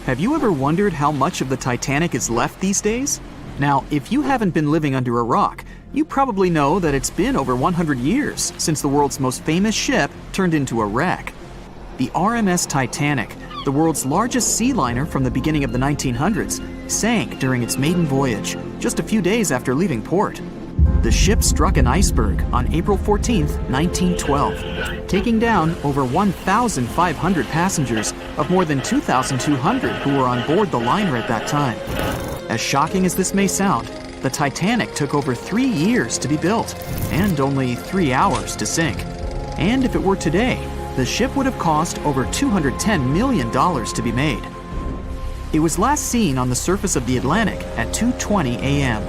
Have you ever wondered how much of the Titanic is left these days? Now, if you haven't been living under a rock, you probably know that it's been over 100 years since the world's most famous ship turned into a wreck. The RMS Titanic, the world's largest sea liner from the beginning of the 1900s, sank during its maiden voyage, just a few days after leaving port. The ship struck an iceberg on April 14, 1912, taking down over 1,500 passengers of more than 2,200 who were on board the liner at that time. As shocking as this may sound, the Titanic took over 3 years to be built and only 3 hours to sink. And if it were today, the ship would have cost over $210 million to be made. It was last seen on the surface of the Atlantic at 2:20 a.m.,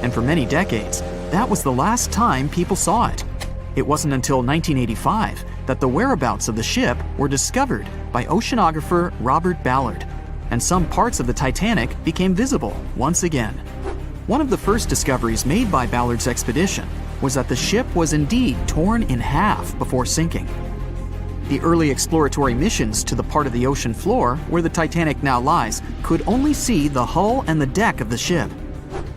and for many decades, that was the last time people saw it. It wasn't until 1985 that the whereabouts of the ship were discovered by oceanographer Robert Ballard, and some parts of the Titanic became visible once again. One of the first discoveries made by Ballard's expedition was that the ship was indeed torn in half before sinking. The early exploratory missions to the part of the ocean floor where the Titanic now lies could only see the hull and the deck of the ship.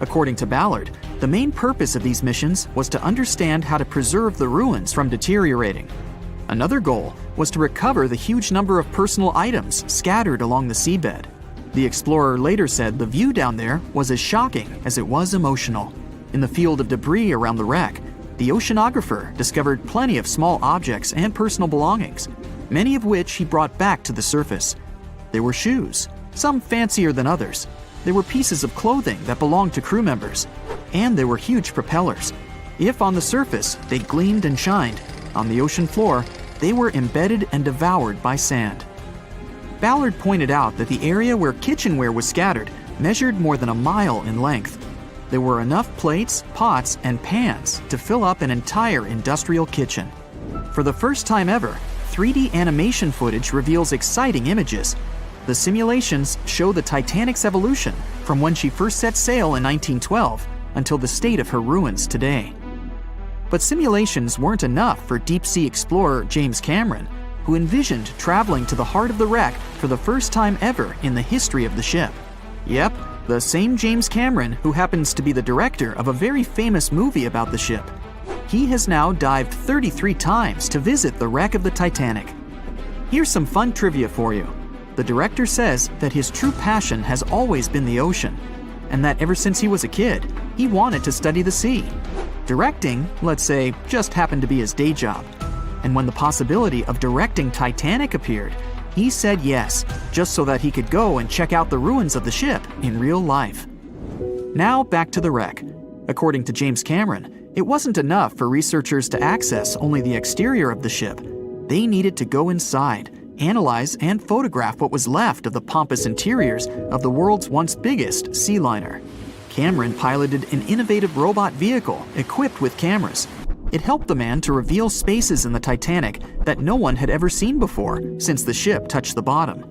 According to Ballard, the main purpose of these missions was to understand how to preserve the ruins from deteriorating. Another goal was to recover the huge number of personal items scattered along the seabed. The explorer later said the view down there was as shocking as it was emotional. In the field of debris around the wreck, the oceanographer discovered plenty of small objects and personal belongings, many of which he brought back to the surface. There were shoes, some fancier than others. There were pieces of clothing that belonged to crew members, and there were huge propellers. If on the surface they gleamed and shined, on the ocean floor they were embedded and devoured by sand. Ballard pointed out that the area where kitchenware was scattered measured more than a mile in length. There were enough plates, pots, and pans to fill up an entire industrial kitchen. For the first time ever, 3D animation footage reveals exciting images. The simulations show the Titanic's evolution from when she first set sail in 1912 until the state of her ruins today. But simulations weren't enough for deep-sea explorer James Cameron, who envisioned traveling to the heart of the wreck for the first time ever in the history of the ship. Yep, the same James Cameron who happens to be the director of a very famous movie about the ship. He has now dived 33 times to visit the wreck of the Titanic. Here's some fun trivia for you. The director says that his true passion has always been the ocean, and that ever since he was a kid, he wanted to study the sea. Directing, let's say, just happened to be his day job. And when the possibility of directing Titanic appeared, he said yes, just so that he could go and check out the ruins of the ship in real life. Now back to the wreck. According to James Cameron, it wasn't enough for researchers to access only the exterior of the ship. They needed to go inside, analyze and photograph what was left of the pompous interiors of the world's once biggest sea liner. Cameron piloted an innovative robot vehicle equipped with cameras. It helped the man to reveal spaces in the Titanic that no one had ever seen before since the ship touched the bottom.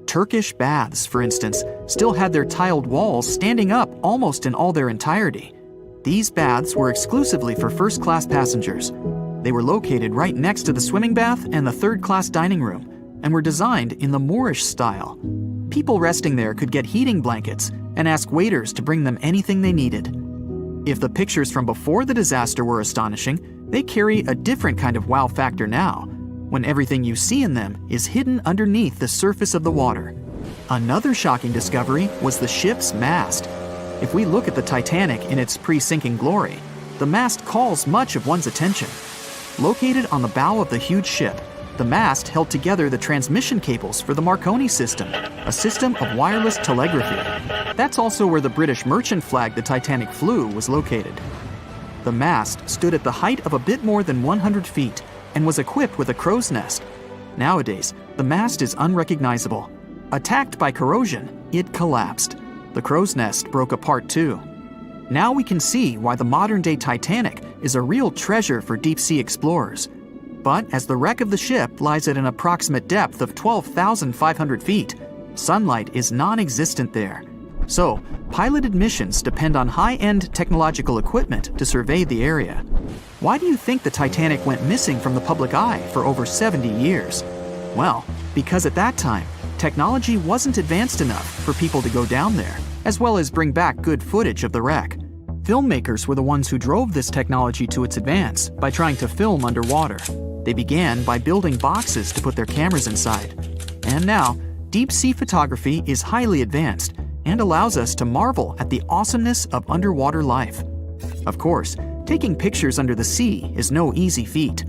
Turkish baths, for instance, still had their tiled walls standing up almost in all their entirety. These baths were exclusively for first-class passengers. They were located right next to the swimming bath and the third-class dining room, and were designed in the Moorish style. People resting there could get heating blankets and ask waiters to bring them anything they needed. If the pictures from before the disaster were astonishing, they carry a different kind of wow factor now, when everything you see in them is hidden underneath the surface of the water. Another shocking discovery was the ship's mast. If we look at the Titanic in its pre-sinking glory, the mast calls much of one's attention. Located on the bow of the huge ship, the mast held together the transmission cables for the Marconi system, a system of wireless telegraphy. That's also where the British merchant flag the Titanic flew was located. The mast stood at the height of a bit more than 100 feet and was equipped with a crow's nest. Nowadays, the mast is unrecognizable. Attacked by corrosion, it collapsed. The crow's nest broke apart too. Now we can see why the modern-day Titanic is a real treasure for deep-sea explorers. But as the wreck of the ship lies at an approximate depth of 12,500 feet, sunlight is non-existent there. So, piloted missions depend on high-end technological equipment to survey the area. Why do you think the Titanic went missing from the public eye for over 70 years? Well, because at that time, technology wasn't advanced enough for people to go down there, as well as bring back good footage of the wreck. Filmmakers were the ones who drove this technology to its advance by trying to film underwater. They began by building boxes to put their cameras inside. And now, deep-sea photography is highly advanced and allows us to marvel at the awesomeness of underwater life. Of course, taking pictures under the sea is no easy feat.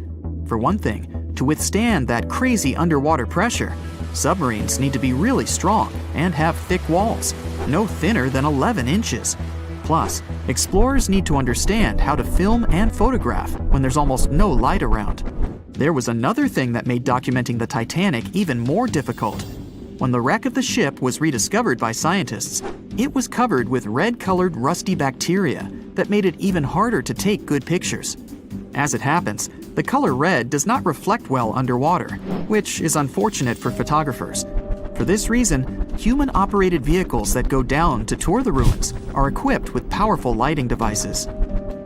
For one thing, to withstand that crazy underwater pressure, submarines need to be really strong and have thick walls, no thinner than 11 inches. Plus, explorers need to understand how to film and photograph when there's almost no light around. There was another thing that made documenting the Titanic even more difficult. When the wreck of the ship was rediscovered by scientists, it was covered with red-colored rusty bacteria that made it even harder to take good pictures. As it happens, the color red does not reflect well underwater, which is unfortunate for photographers. For this reason, human-operated vehicles that go down to tour the ruins are equipped with powerful lighting devices.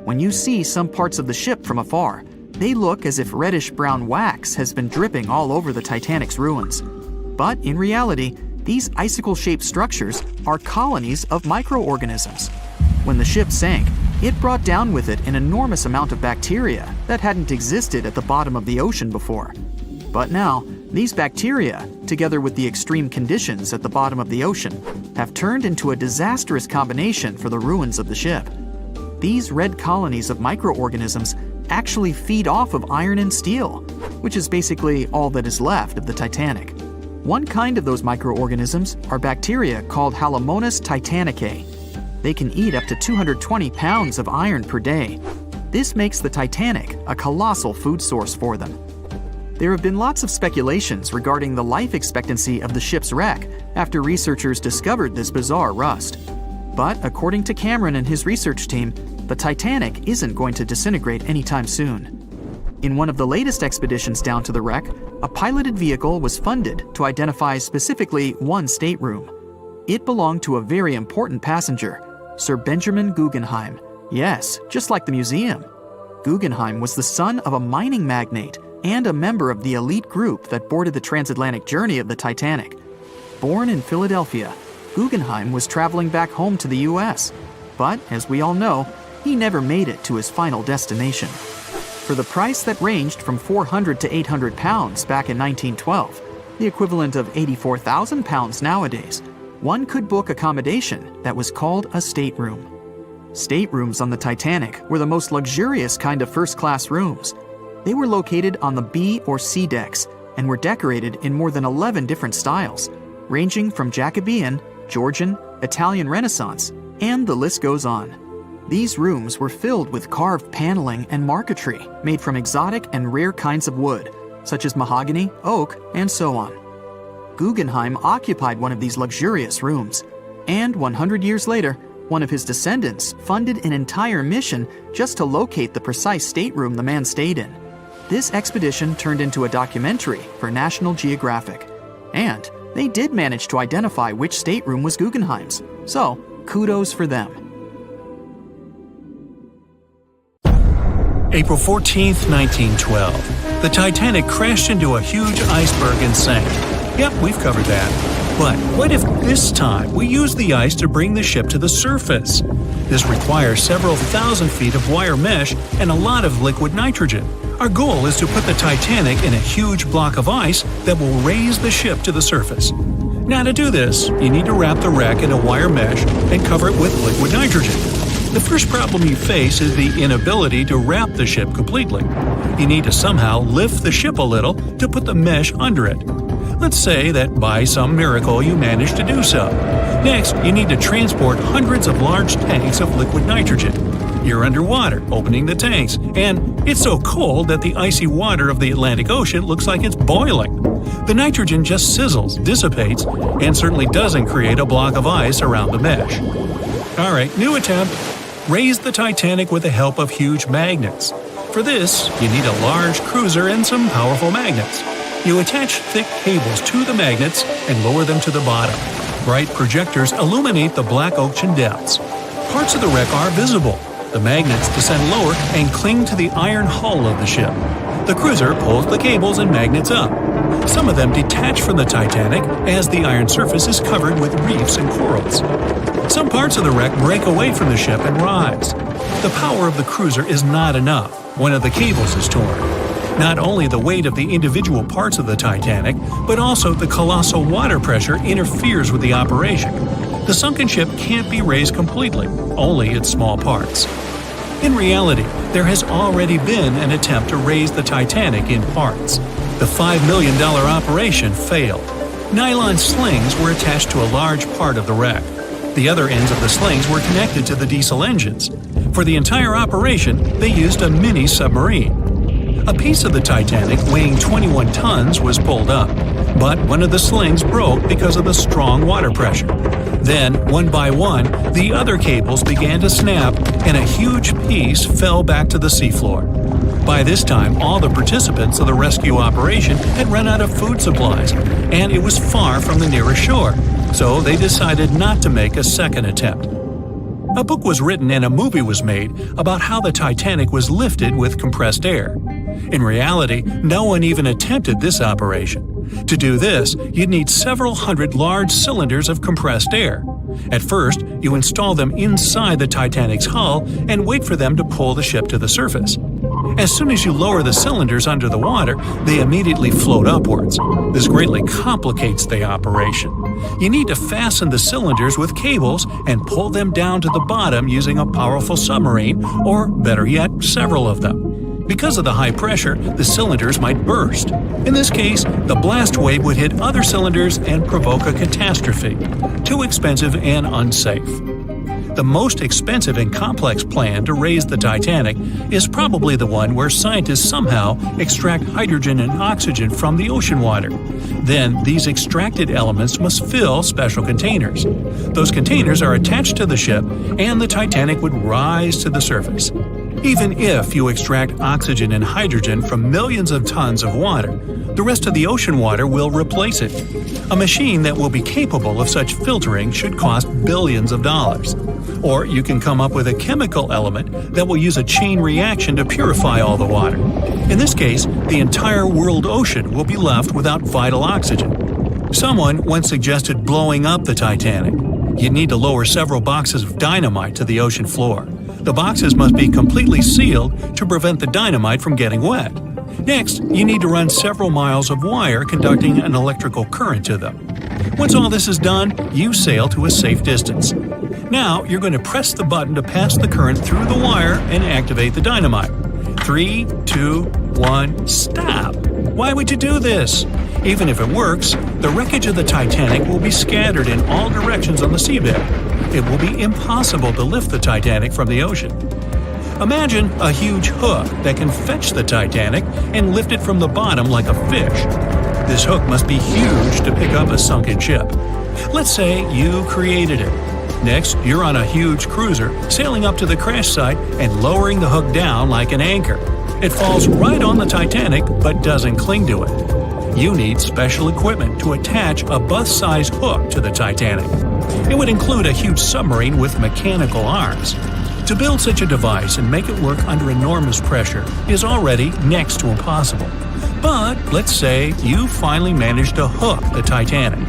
When you see some parts of the ship from afar, they look as if reddish-brown wax has been dripping all over the Titanic's ruins. But in reality, these icicle-shaped structures are colonies of microorganisms. When the ship sank, it brought down with it an enormous amount of bacteria that hadn't existed at the bottom of the ocean before. But now, these bacteria, together with the extreme conditions at the bottom of the ocean, have turned into a disastrous combination for the ruins of the ship. These red colonies of microorganisms actually feed off of iron and steel, which is basically all that is left of the Titanic. One kind of those microorganisms are bacteria called Halomonas titanicae. They can eat up to 220 pounds of iron per day. This makes the Titanic a colossal food source for them. There have been lots of speculations regarding the life expectancy of the ship's wreck after researchers discovered this bizarre rust. But according to Cameron and his research team, the Titanic isn't going to disintegrate anytime soon. In one of the latest expeditions down to the wreck, a piloted vehicle was funded to identify specifically one stateroom. It belonged to a very important passenger, Sir Benjamin Guggenheim. Yes, just like the museum. Guggenheim was the son of a mining magnate and a member of the elite group that boarded the transatlantic journey of the Titanic. Born in Philadelphia, Guggenheim was traveling back home to the US. But, as we all know, he never made it to his final destination. For the price that ranged from 400 to 800 pounds back in 1912, the equivalent of 84,000 pounds nowadays, one could book accommodation that was called a stateroom. Staterooms on the Titanic were the most luxurious kind of first-class rooms. They were located on the B or C decks and were decorated in more than 11 different styles, ranging from Jacobean, Georgian, Italian Renaissance, and the list goes on. These rooms were filled with carved paneling and marquetry made from exotic and rare kinds of wood, such as mahogany, oak, and so on. Guggenheim occupied one of these luxurious rooms, and 100 years later, one of his descendants funded an entire mission just to locate the precise stateroom the man stayed in. This expedition turned into a documentary for National Geographic, and they did manage to identify which stateroom was Guggenheim's, so kudos for them. April 14th, 1912. The Titanic crashed into a huge iceberg and sank. Yep, we've covered that. But what if this time we use the ice to bring the ship to the surface? This requires several thousand feet of wire mesh and a lot of liquid nitrogen. Our goal is to put the Titanic in a huge block of ice that will raise the ship to the surface. Now to do this, you need to wrap the wreck in a wire mesh and cover it with liquid nitrogen. The first problem you face is the inability to wrap the ship completely. You need to somehow lift the ship a little to put the mesh under it. Let's say that by some miracle you manage to do so. Next, you need to transport hundreds of large tanks of liquid nitrogen. You're underwater, opening the tanks, and it's so cold that the icy water of the Atlantic Ocean looks like it's boiling. The nitrogen just sizzles, dissipates, and certainly doesn't create a block of ice around the mesh. Alright, new attempt. Raise the Titanic with the help of huge magnets. For this, you need a large cruiser and some powerful magnets. You attach thick cables to the magnets and lower them to the bottom. Bright projectors illuminate the black ocean depths. Parts of the wreck are visible. The magnets descend lower and cling to the iron hull of the ship. The cruiser pulls the cables and magnets up. Some of them detach from the Titanic as the iron surface is covered with reefs and corals. Some parts of the wreck break away from the ship and rise. The power of the cruiser is not enough. One of the cables is torn. Not only the weight of the individual parts of the Titanic, but also the colossal water pressure interferes with the operation. The sunken ship can't be raised completely, only its small parts. In reality, there has already been an attempt to raise the Titanic in parts. The $5 million operation failed. Nylon slings were attached to a large part of the wreck. The other ends of the slings were connected to the diesel engines. For the entire operation, they used a mini submarine. A piece of the Titanic weighing 21 tons was pulled up, but one of the slings broke because of the strong water pressure. Then, one by one, the other cables began to snap, and a huge piece fell back to the seafloor. By this time, all the participants of the rescue operation had run out of food supplies, and it was far from the nearest shore, so they decided not to make a second attempt. A book was written and a movie was made about how the Titanic was lifted with compressed air. In reality, no one even attempted this operation. To do this, you'd need several hundred large cylinders of compressed air. At first, you install them inside the Titanic's hull and wait for them to pull the ship to the surface. As soon as you lower the cylinders under the water, they immediately float upwards. This greatly complicates the operation. You need to fasten the cylinders with cables and pull them down to the bottom using a powerful submarine, or better yet, several of them. Because of the high pressure, the cylinders might burst. In this case, the blast wave would hit other cylinders and provoke a catastrophe. Too expensive and unsafe. The most expensive and complex plan to raise the Titanic is probably the one where scientists somehow extract hydrogen and oxygen from the ocean water. Then, these extracted elements must fill special containers. Those containers are attached to the ship, and the Titanic would rise to the surface. Even if you extract oxygen and hydrogen from millions of tons of water, the rest of the ocean water will replace it. A machine that will be capable of such filtering should cost billions of dollars. Or you can come up with a chemical element that will use a chain reaction to purify all the water. In this case, the entire world ocean will be left without vital oxygen. Someone once suggested blowing up the Titanic. You'd need to lower several boxes of dynamite to the ocean floor. The boxes must be completely sealed to prevent the dynamite from getting wet. Next, you need to run several miles of wire conducting an electrical current to them. Once all this is done, you sail to a safe distance. Now, you're going to press the button to pass the current through the wire and activate the dynamite. 3, 2, 1, stop! Why would you do this? Even if it works, the wreckage of the Titanic will be scattered in all directions on the seabed. It will be impossible to lift the Titanic from the ocean. Imagine a huge hook that can fetch the Titanic and lift it from the bottom like a fish. This hook must be huge to pick up a sunken ship. Let's say you created it. Next, you're on a huge cruiser, sailing up to the crash site and lowering the hook down like an anchor. It falls right on the Titanic but doesn't cling to it. You need special equipment to attach a bus-sized hook to the Titanic. It would include a huge submarine with mechanical arms. To build such a device and make it work under enormous pressure is already next to impossible. But let's say you finally managed to hook the Titanic.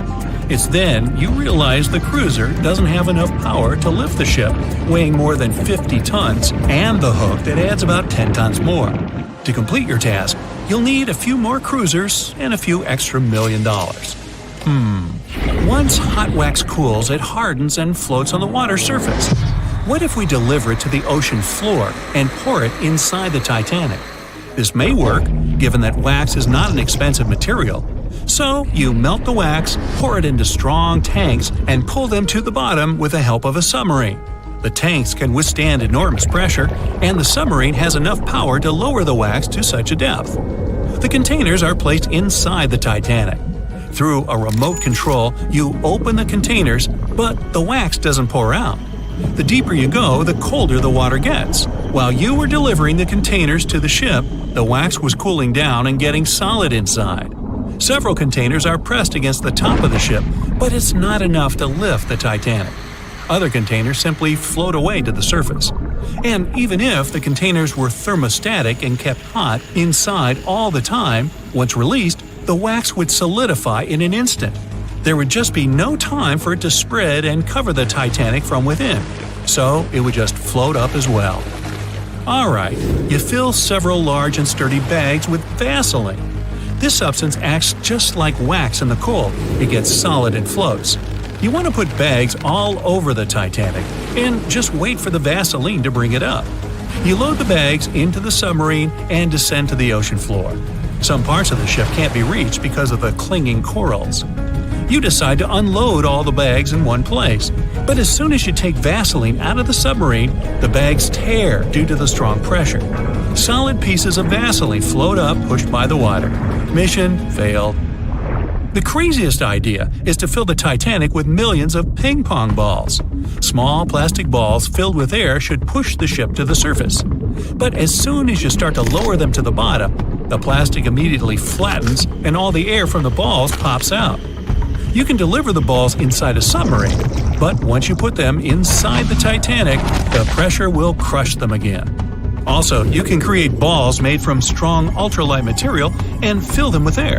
It's then you realize the cruiser doesn't have enough power to lift the ship, weighing more than 50 tons, and the hook that adds about 10 tons more. To complete your task, you'll need a few more cruisers and a few extra $1 million. Once hot wax cools, it hardens and floats on the water surface. What if we deliver it to the ocean floor and pour it inside the Titanic? This may work, given that wax is not an expensive material. So, you melt the wax, pour it into strong tanks, and pull them to the bottom with the help of a submarine. The tanks can withstand enormous pressure, and the submarine has enough power to lower the wax to such a depth. The containers are placed inside the Titanic. Through a remote control, you open the containers, but the wax doesn't pour out. The deeper you go, the colder the water gets. While you were delivering the containers to the ship, the wax was cooling down and getting solid inside. Several containers are pressed against the top of the ship, but it's not enough to lift the Titanic. Other containers simply float away to the surface. And even if the containers were thermostatic and kept hot inside all the time, once released, the wax would solidify in an instant. There would just be no time for it to spread and cover the Titanic from within, so it would just float up as well. Alright, you fill several large and sturdy bags with Vaseline. This substance acts just like wax in the cold. It gets solid and floats. You want to put bags all over the Titanic and just wait for the Vaseline to bring it up. You load the bags into the submarine and descend to the ocean floor. Some parts of the ship can't be reached because of the clinging corals. You decide to unload all the bags in one place, but as soon as you take Vaseline out of the submarine, the bags tear due to the strong pressure. Solid pieces of Vaseline float up, pushed by the water. Mission failed. The craziest idea is to fill the Titanic with millions of ping pong balls. Small plastic balls filled with air should push the ship to the surface. But as soon as you start to lower them to the bottom, the plastic immediately flattens and all the air from the balls pops out. You can deliver the balls inside a submarine, but once you put them inside the Titanic, the pressure will crush them again. Also, you can create balls made from strong ultralight material and fill them with air.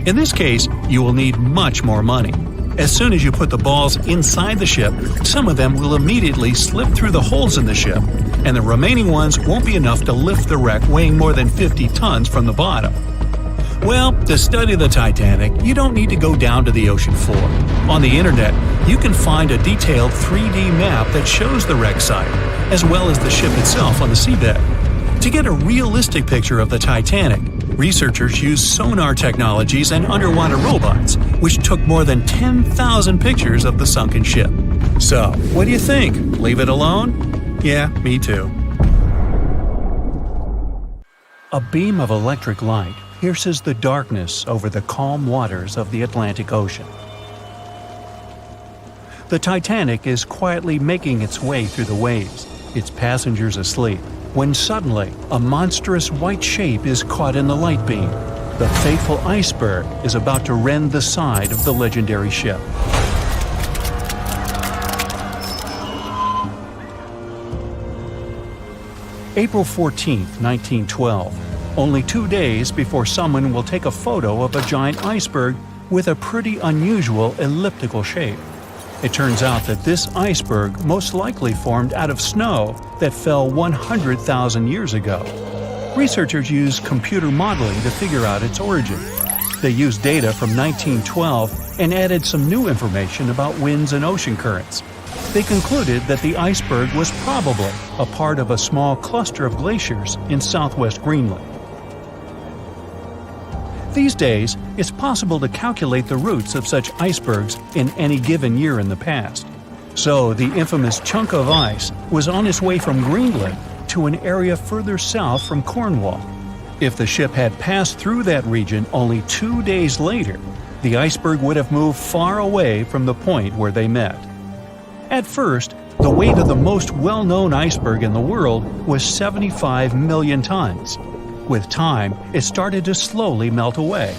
In this case, you will need much more money. As soon as you put the balls inside the ship, some of them will immediately slip through the holes in the ship, and the remaining ones won't be enough to lift the wreck weighing more than 50 tons from the bottom. Well, to study the Titanic, you don't need to go down to the ocean floor. On the internet, you can find a detailed 3D map that shows the wreck site, as well as the ship itself on the seabed. To get a realistic picture of the Titanic, researchers used sonar technologies and underwater robots, which took more than 10,000 pictures of the sunken ship. So, what do you think? Leave it alone? Yeah, me too. A beam of electric light pierces the darkness over the calm waters of the Atlantic Ocean. The Titanic is quietly making its way through the waves, its passengers asleep, when suddenly a monstrous white shape is caught in the light beam. The fateful iceberg is about to rend the side of the legendary ship. April 14, 1912. Only 2 days before someone will take a photo of a giant iceberg with a pretty unusual elliptical shape. It turns out that this iceberg most likely formed out of snow that fell 100,000 years ago. Researchers used computer modeling to figure out its origin. They used data from 1912 and added some new information about winds and ocean currents. They concluded that the iceberg was probably a part of a small cluster of glaciers in southwest Greenland. These days, it's possible to calculate the routes of such icebergs in any given year in the past. So the infamous chunk of ice was on its way from Greenland to an area further south from Cornwall. If the ship had passed through that region only 2 days later, the iceberg would have moved far away from the point where they met. At first, the weight of the most well-known iceberg in the world was 75 million tons. With time, it started to slowly melt away.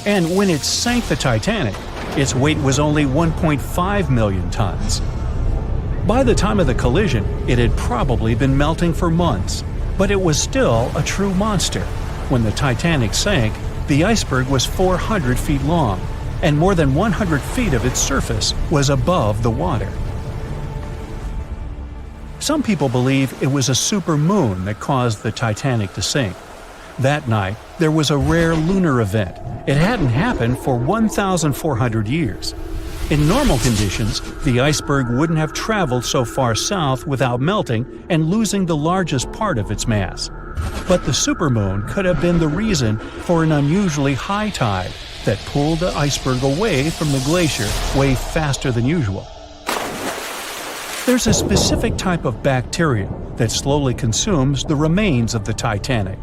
And when it sank the Titanic, its weight was only 1.5 million tons. By the time of the collision, it had probably been melting for months, but it was still a true monster. When the Titanic sank, the iceberg was 400 feet long, and more than 100 feet of its surface was above the water. Some people believe it was a supermoon that caused the Titanic to sink. That night, there was a rare lunar event. It hadn't happened for 1,400 years. In normal conditions, the iceberg wouldn't have traveled so far south without melting and losing the largest part of its mass. But the supermoon could have been the reason for an unusually high tide that pulled the iceberg away from the glacier way faster than usual. There's a specific type of bacteria that slowly consumes the remains of the Titanic.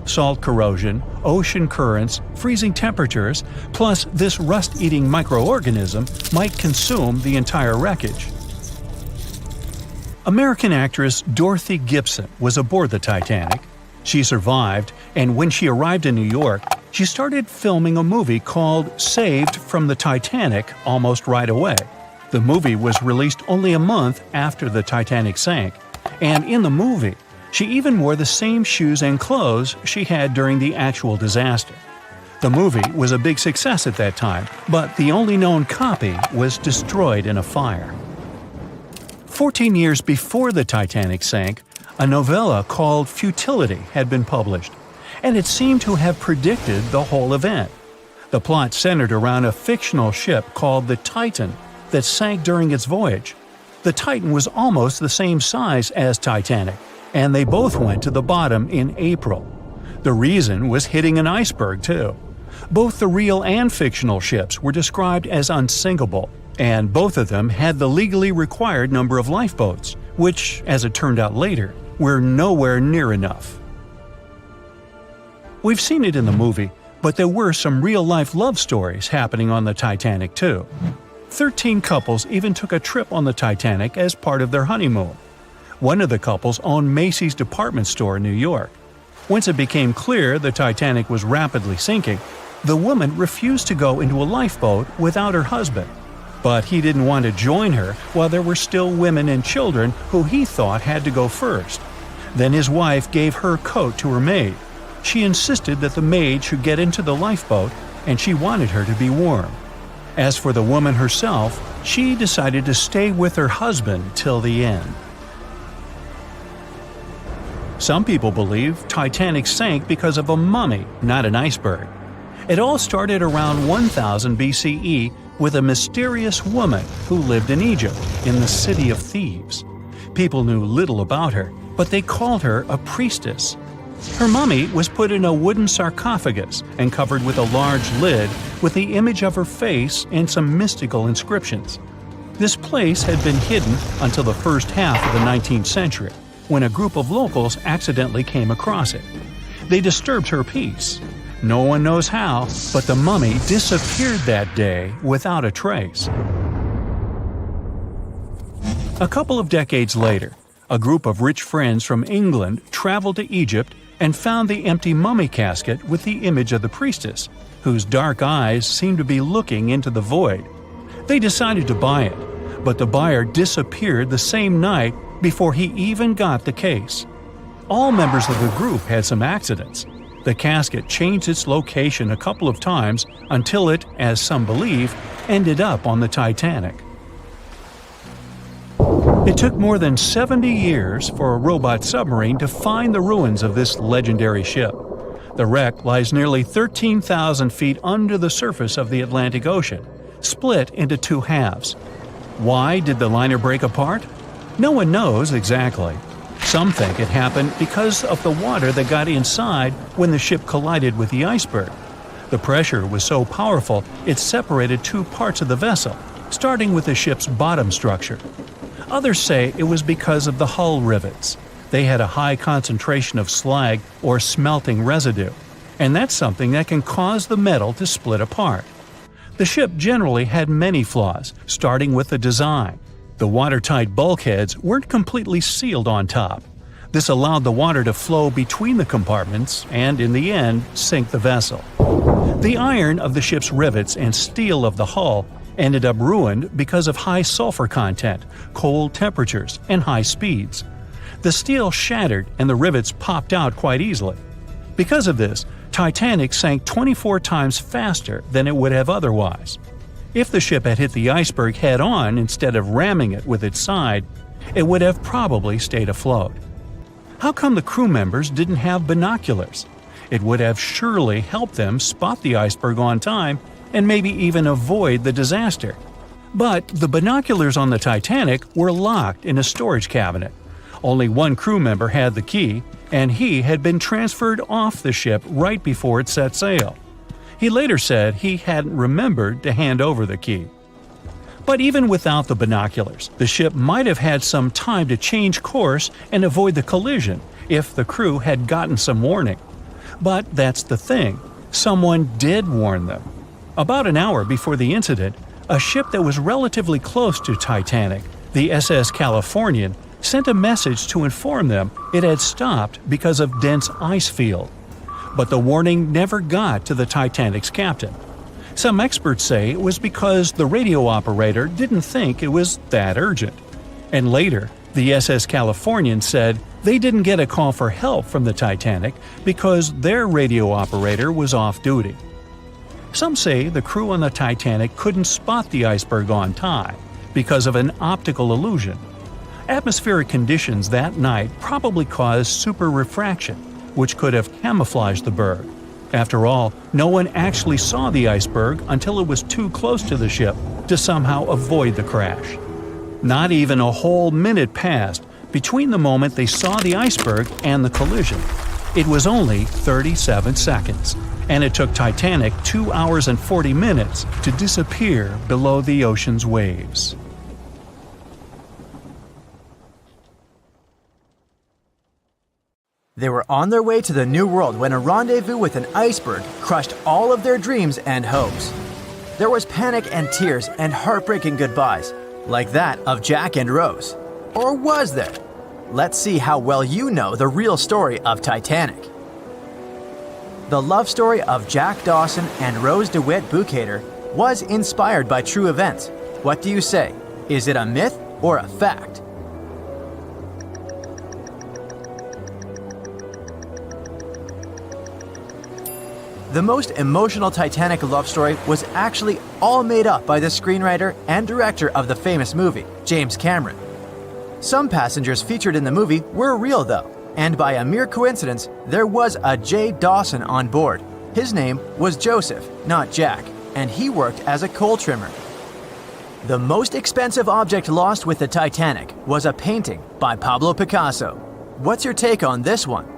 Salt corrosion, ocean currents, freezing temperatures, plus this rust-eating microorganism might consume the entire wreckage. American actress Dorothy Gibson was aboard the Titanic. She survived, and when she arrived in New York, she started filming a movie called Saved from the Titanic almost right away. The movie was released only a month after the Titanic sank, and in the movie, she even wore the same shoes and clothes she had during the actual disaster. The movie was a big success at that time, but the only known copy was destroyed in a fire. 14 years before the Titanic sank, a novella called Futility had been published, and it seemed to have predicted the whole event. The plot centered around a fictional ship called the Titan that sank during its voyage. The Titan was almost the same size as Titanic, and they both went to the bottom in April. The reason was hitting an iceberg, too. Both the real and fictional ships were described as unsinkable, and both of them had the legally required number of lifeboats, which, as it turned out later, were nowhere near enough. We've seen it in the movie, but there were some real-life love stories happening on the Titanic, too. 13 couples even took a trip on the Titanic as part of their honeymoon. One of the couples owned Macy's department store in New York. Once it became clear the Titanic was rapidly sinking, the woman refused to go into a lifeboat without her husband. But he didn't want to join her while there were still women and children who he thought had to go first. Then his wife gave her coat to her maid. She insisted that the maid should get into the lifeboat, and she wanted her to be warm. As for the woman herself, she decided to stay with her husband till the end. Some people believe Titanic sank because of a mummy, not an iceberg. It all started around 1000 BCE with a mysterious woman who lived in Egypt, in the City of Thieves. People knew little about her, but they called her a priestess. Her mummy was put in a wooden sarcophagus and covered with a large lid with the image of her face and some mystical inscriptions. This place had been hidden until the first half of the 19th century, when a group of locals accidentally came across it. They disturbed her peace. No one knows how, but the mummy disappeared that day without a trace. A couple of decades later, a group of rich friends from England traveled to Egypt and found the empty mummy casket with the image of the priestess, whose dark eyes seemed to be looking into the void. They decided to buy it, but the buyer disappeared the same night before he even got the case. All members of the group had some accidents. The casket changed its location a couple of times until it, as some believe, ended up on the Titanic. It took more than 70 years for a robot submarine to find the ruins of this legendary ship. The wreck lies nearly 13,000 feet under the surface of the Atlantic Ocean, split into two halves. Why did the liner break apart? No one knows exactly. Some think it happened because of the water that got inside when the ship collided with the iceberg. The pressure was so powerful it separated two parts of the vessel, starting with the ship's bottom structure. Others say it was because of the hull rivets. They had a high concentration of slag or smelting residue, and that's something that can cause the metal to split apart. The ship generally had many flaws, starting with the design. The watertight bulkheads weren't completely sealed on top. This allowed the water to flow between the compartments and, in the end, sink the vessel. The iron of the ship's rivets and steel of the hull ended up ruined because of high sulfur content, cold temperatures, and high speeds. The steel shattered and the rivets popped out quite easily. Because of this, Titanic sank 24 times faster than it would have otherwise. If the ship had hit the iceberg head-on instead of ramming it with its side, it would have probably stayed afloat. How come the crew members didn't have binoculars? It would have surely helped them spot the iceberg on time and maybe even avoid the disaster. But the binoculars on the Titanic were locked in a storage cabinet. Only one crew member had the key, and he had been transferred off the ship right before it set sail. He later said he hadn't remembered to hand over the key. But even without the binoculars, the ship might have had some time to change course and avoid the collision if the crew had gotten some warning. But that's the thing, someone did warn them. About an hour before the incident, a ship that was relatively close to Titanic, the SS Californian, sent a message to inform them it had stopped because of dense ice field. But the warning never got to the Titanic's captain. Some experts say it was because the radio operator didn't think it was that urgent. And later, the SS Californian said they didn't get a call for help from the Titanic because their radio operator was off duty. Some say the crew on the Titanic couldn't spot the iceberg on time because of an optical illusion. Atmospheric conditions that night probably caused super refraction, which could have camouflaged the berg. After all, no one actually saw the iceberg until it was too close to the ship to somehow avoid the crash. Not even a whole minute passed between the moment they saw the iceberg and the collision. It was only 37 seconds, and it took Titanic 2 hours and 40 minutes to disappear below the ocean's waves. They were on their way to the New World when a rendezvous with an iceberg crushed all of their dreams and hopes. There was panic and tears and heartbreaking goodbyes, like that of Jack and Rose. Or was there? Let's see how well you know the real story of Titanic. The love story of Jack Dawson and Rose DeWitt Bukater was inspired by true events. What do you say? Is it a myth or a fact? The most emotional Titanic love story was actually all made up by the screenwriter and director of the famous movie, James Cameron. Some passengers featured in the movie were real though, and by a mere coincidence, there was a J. Dawson on board. His name was Joseph, not Jack, and he worked as a coal trimmer. The most expensive object lost with the Titanic was a painting by Pablo Picasso. What's your take on this one?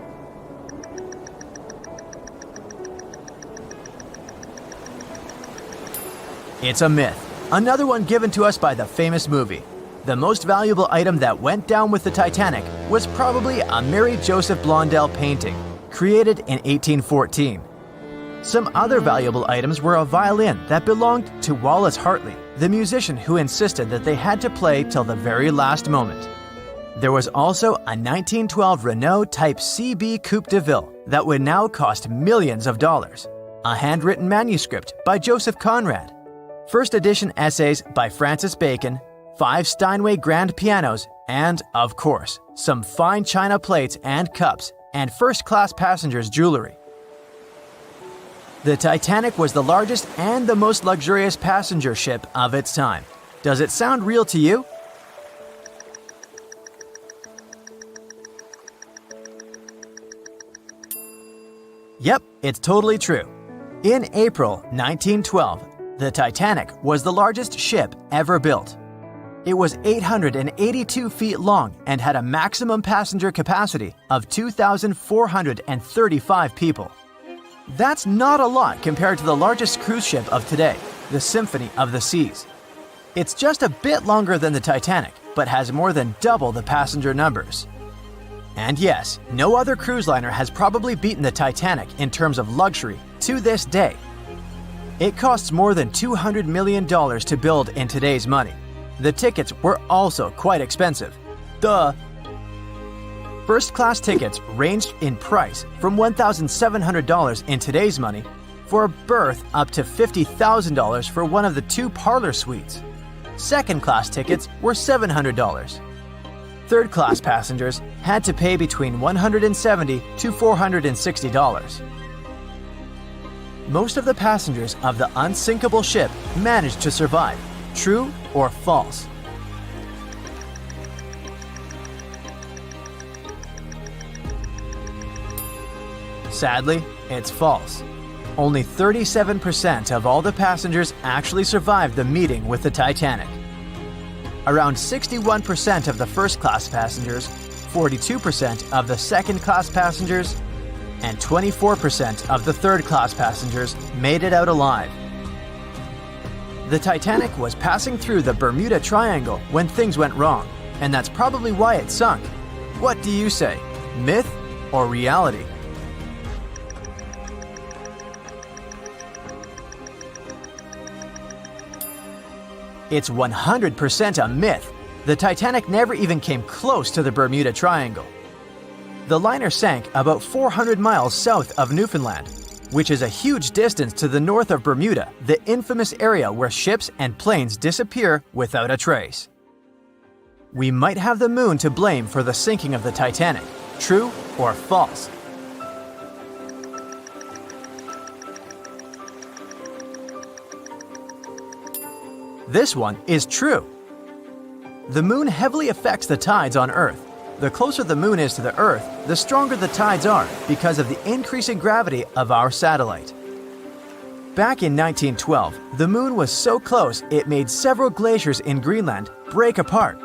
It's a myth. Another one given to us by the famous movie. The most valuable item that went down with the Titanic was probably a Mary Joseph Blondell painting, created in 1814. Some other valuable items were a violin that belonged to Wallace Hartley, the musician who insisted that they had to play till the very last moment. There was also a 1912 Renault Type CB Coupe de Ville that would now cost millions of dollars, a handwritten manuscript by Joseph Conrad, first edition essays by Francis Bacon, 5 Steinway grand pianos, and, of course, some fine china plates and cups, and first-class passengers' jewelry. The Titanic was the largest and the most luxurious passenger ship of its time. Does it sound real to you? Yep, it's totally true. In April 1912, the Titanic was the largest ship ever built. It was 882 feet long and had a maximum passenger capacity of 2,435 people. That's not a lot compared to the largest cruise ship of today, the Symphony of the Seas. It's just a bit longer than the Titanic, but has more than double the passenger numbers. And yes, no other cruise liner has probably beaten the Titanic in terms of luxury to this day. It costs more than $200 million to build in today's money. The tickets were also quite expensive. Duh! First-class tickets ranged in price from $1,700 in today's money for a berth up to $50,000 for one of the 2 parlor suites. Second-class tickets were $700. Third-class passengers had to pay between $170 to $460. Most of the passengers of the Unsinkable ship managed to survive. True or false? Sadly, it's false. Only 37% of all the passengers actually survived the meeting with the Titanic. Around 61% of the first-class passengers, 42% of the second-class passengers, and 24% of the third-class passengers made it out alive. The Titanic was passing through the Bermuda Triangle when things went wrong, and that's probably why it sunk. What do you say, myth or reality? It's 100% a myth. The Titanic never even came close to the Bermuda Triangle. The liner sank about 400 miles south of Newfoundland, which is a huge distance to the north of Bermuda, the infamous area where ships and planes disappear without a trace. We might have the moon to blame for the sinking of the Titanic. True or false? This one is true. The moon heavily affects the tides on Earth. The closer the moon is to the Earth, the stronger the tides are because of the increasing gravity of our satellite. Back in 1912, the moon was so close it made several glaciers in Greenland break apart.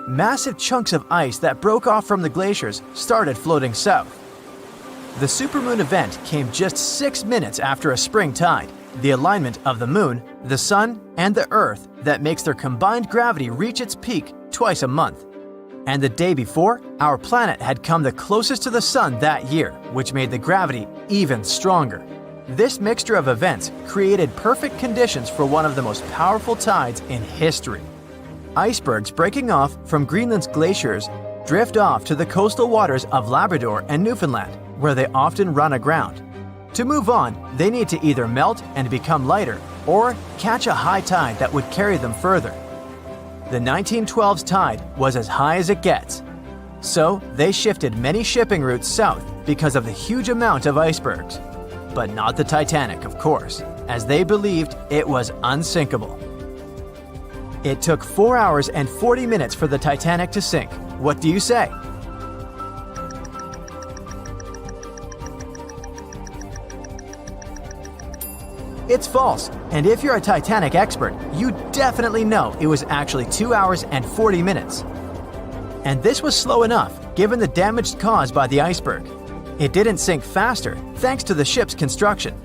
Massive chunks of ice that broke off from the glaciers started floating south. The supermoon event came just 6 minutes after a spring tide, the alignment of the moon, the sun, and the Earth that makes their combined gravity reach its peak twice a month. And the day before, our planet had come the closest to the sun that year, which made the gravity even stronger. This mixture of events created perfect conditions for one of the most powerful tides in history. Icebergs breaking off from Greenland's glaciers drift off to the coastal waters of Labrador and Newfoundland, where they often run aground. To move on, they need to either melt and become lighter or catch a high tide that would carry them further. The 1912's tide was as high as it gets. So they shifted many shipping routes south because of the huge amount of icebergs. But not the Titanic, of course, as they believed it was unsinkable. It took 4 hours and 40 minutes for the Titanic to sink. What do you say? It's false, and if you're a Titanic expert, you definitely know it was actually 2 hours and 40 minutes. And this was slow enough, given the damage caused by the iceberg. It didn't sink faster, thanks to the ship's construction.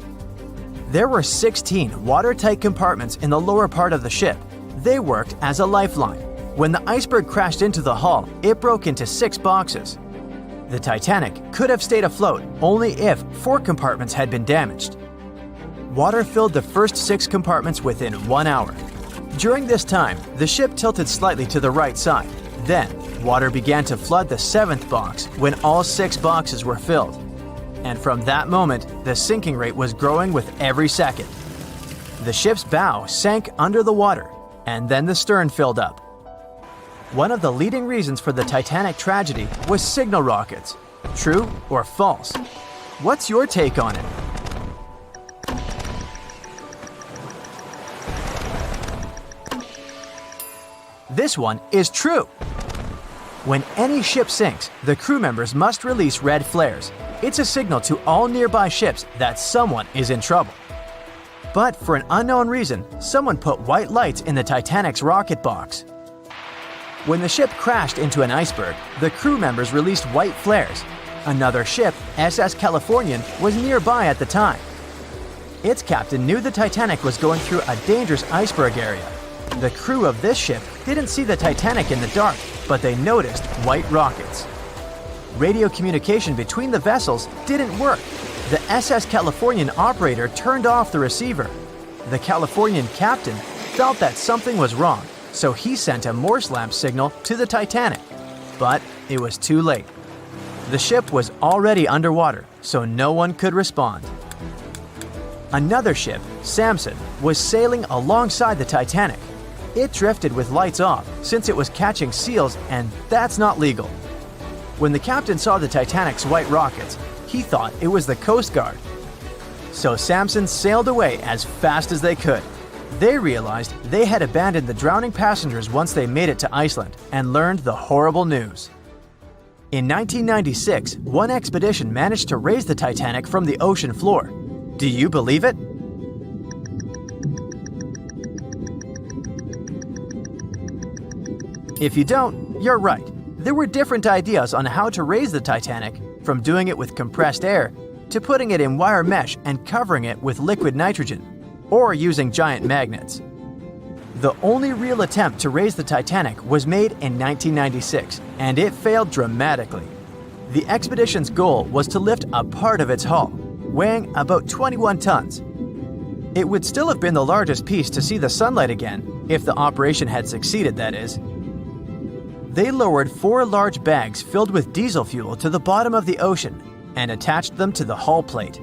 There were 16 watertight compartments in the lower part of the ship. They worked as a lifeline. When the iceberg crashed into the hull, it broke into 6 boxes. The Titanic could have stayed afloat only if 4 compartments had been damaged. Water filled the first 6 compartments within 1 hour. During this time, the ship tilted slightly to the right side. Then, water began to flood the 7th box when all 6 boxes were filled. And from that moment, the sinking rate was growing with every second. The ship's bow sank under the water, and then the stern filled up. One of the leading reasons for the Titanic tragedy was signal rockets. True or false? What's your take on it? This one is true. When any ship sinks, the crew members must release red flares. It's a signal to all nearby ships that someone is in trouble. But for an unknown reason, someone put white lights in the Titanic's rocket box. When the ship crashed into an iceberg, the crew members released white flares. Another ship, SS Californian, was nearby at the time. Its captain knew the Titanic was going through a dangerous iceberg area. The crew of this ship didn't see the Titanic in the dark, but they noticed white rockets. Radio communication between the vessels didn't work. The SS Californian operator turned off the receiver. The Californian captain felt that something was wrong, so he sent a Morse lamp signal to the Titanic. But it was too late. The ship was already underwater, so no one could respond. Another ship, Samson, was sailing alongside the Titanic. It drifted with lights off since it was catching seals, and that's not legal. When the captain saw the Titanic's white rockets, he thought it was the Coast Guard. So Samson sailed away as fast as they could. They realized they had abandoned the drowning passengers once they made it to Iceland and learned the horrible news. In 1996, one expedition managed to raise the Titanic from the ocean floor. Do you believe it? If you don't, you're right. There were different ideas on how to raise the Titanic, from doing it with compressed air to putting it in wire mesh and covering it with liquid nitrogen, or using giant magnets. The only real attempt to raise the Titanic was made in 1996, and it failed dramatically. The expedition's goal was to lift a part of its hull, weighing about 21 tons. It would still have been the largest piece to see the sunlight again, if the operation had succeeded, that is. They lowered 4 large bags filled with diesel fuel to the bottom of the ocean and attached them to the hull plate.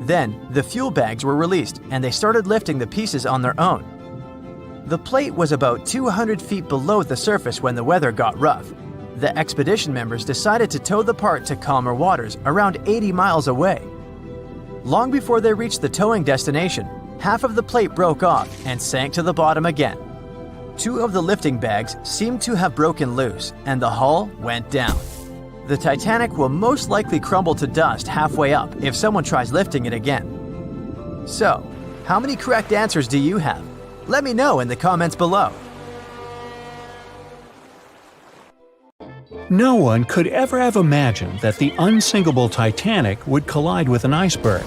Then, the fuel bags were released and they started lifting the pieces on their own. The plate was about 200 feet below the surface when the weather got rough. The expedition members decided to tow the part to calmer waters around 80 miles away. Long before they reached the towing destination, half of the plate broke off and sank to the bottom again. 2 of the lifting bags seemed to have broken loose and the hull went down. The Titanic will most likely crumble to dust halfway up if someone tries lifting it again. So, how many correct answers do you have? Let me know in the comments below. No one could ever have imagined that the unsinkable Titanic would collide with an iceberg,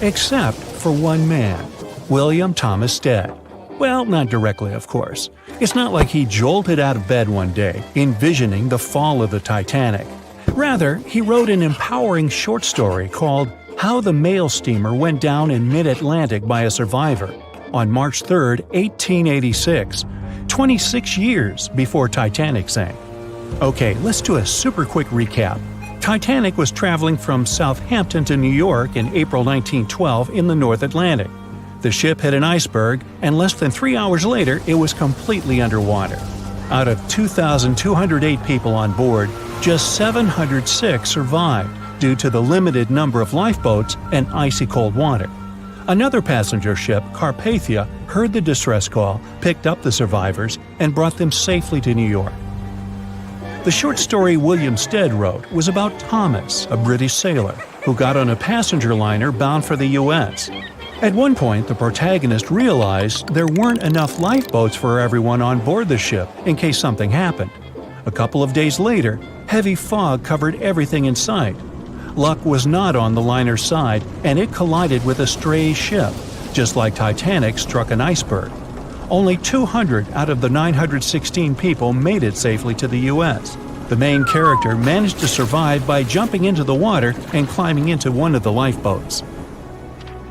except for one man, William Thomas Stead. Well, not directly, of course. It's not like he jolted out of bed one day, envisioning the fall of the Titanic. Rather, he wrote an empowering short story called How the Mail Steamer Went Down in Mid-Atlantic by a Survivor on March 3, 1886, 26 years before Titanic sank. Okay, let's do a super quick recap. Titanic was traveling from Southampton to New York in April 1912 in the North Atlantic. The ship hit an iceberg, and less than 3 hours later, it was completely underwater. Out of 2,208 people on board, just 706 survived due to the limited number of lifeboats and icy cold water. Another passenger ship, Carpathia, heard the distress call, picked up the survivors, and brought them safely to New York. The short story William Stead wrote was about Thomas, a British sailor, who got on a passenger liner bound for the U.S. At one point, the protagonist realized there weren't enough lifeboats for everyone on board the ship in case something happened. A couple of days later, heavy fog covered everything in sight. Luck was not on the liner's side, and it collided with a stray ship, just like Titanic struck an iceberg. Only 200 out of the 916 people made it safely to the U.S. The main character managed to survive by jumping into the water and climbing into one of the lifeboats.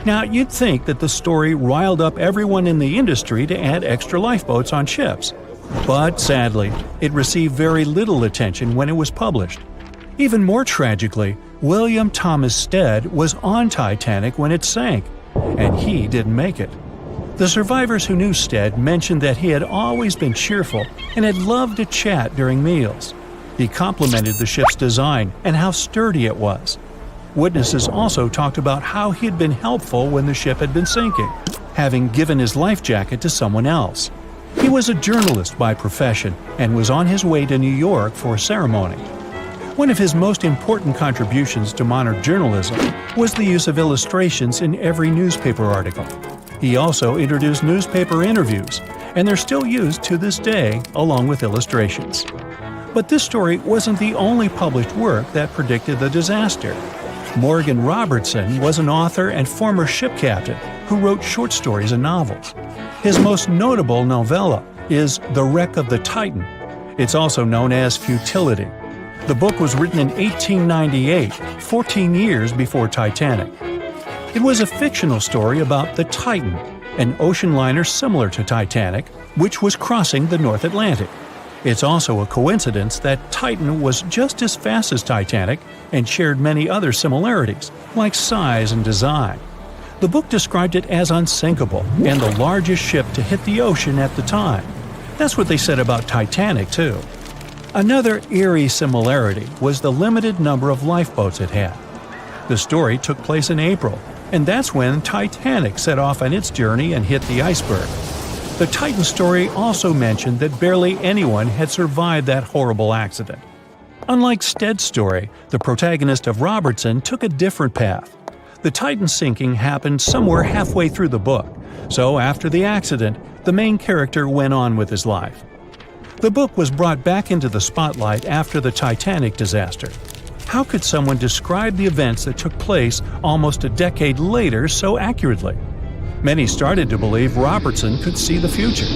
Now, you'd think that the story riled up everyone in the industry to add extra lifeboats on ships. But sadly, it received very little attention when it was published. Even more tragically, William Thomas Stead was on Titanic when it sank, and he didn't make it. The survivors who knew Stead mentioned that he had always been cheerful and had loved to chat during meals. He complimented the ship's design and how sturdy it was. Witnesses also talked about how he had been helpful when the ship had been sinking, having given his life jacket to someone else. He was a journalist by profession and was on his way to New York for a ceremony. One of his most important contributions to modern journalism was the use of illustrations in every newspaper article. He also introduced newspaper interviews, and they're still used to this day along with illustrations. But this story wasn't the only published work that predicted the disaster. Morgan Robertson was an author and former ship captain who wrote short stories and novels. His most notable novella is The Wreck of the Titan. It's also known as Futility. The book was written in 1898, 14 years before Titanic. It was a fictional story about the Titan, an ocean liner similar to Titanic, which was crossing the North Atlantic. It's also a coincidence that Titan was just as fast as Titanic and shared many other similarities, like size and design. The book described it as unsinkable and the largest ship to hit the ocean at the time. That's what they said about Titanic, too. Another eerie similarity was the limited number of lifeboats it had. The story took place in April, and that's when Titanic set off on its journey and hit the iceberg. The Titan story also mentioned that barely anyone had survived that horrible accident. Unlike Stead's story, the protagonist of Robertson took a different path. The Titan sinking happened somewhere halfway through the book, so after the accident, the main character went on with his life. The book was brought back into the spotlight after the Titanic disaster. How could someone describe the events that took place almost a decade later so accurately? Many started to believe Robertson could see the future.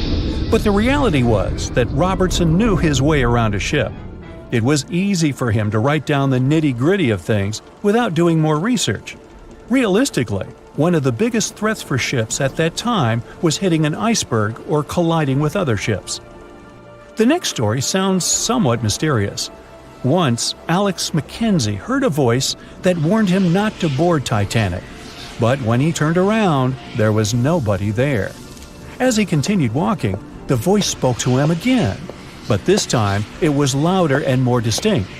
But the reality was that Robertson knew his way around a ship. It was easy for him to write down the nitty-gritty of things without doing more research. Realistically, one of the biggest threats for ships at that time was hitting an iceberg or colliding with other ships. The next story sounds somewhat mysterious. Once, Alex Mackenzie heard a voice that warned him not to board Titanic. But when he turned around, there was nobody there. As he continued walking, the voice spoke to him again. But this time, it was louder and more distinct.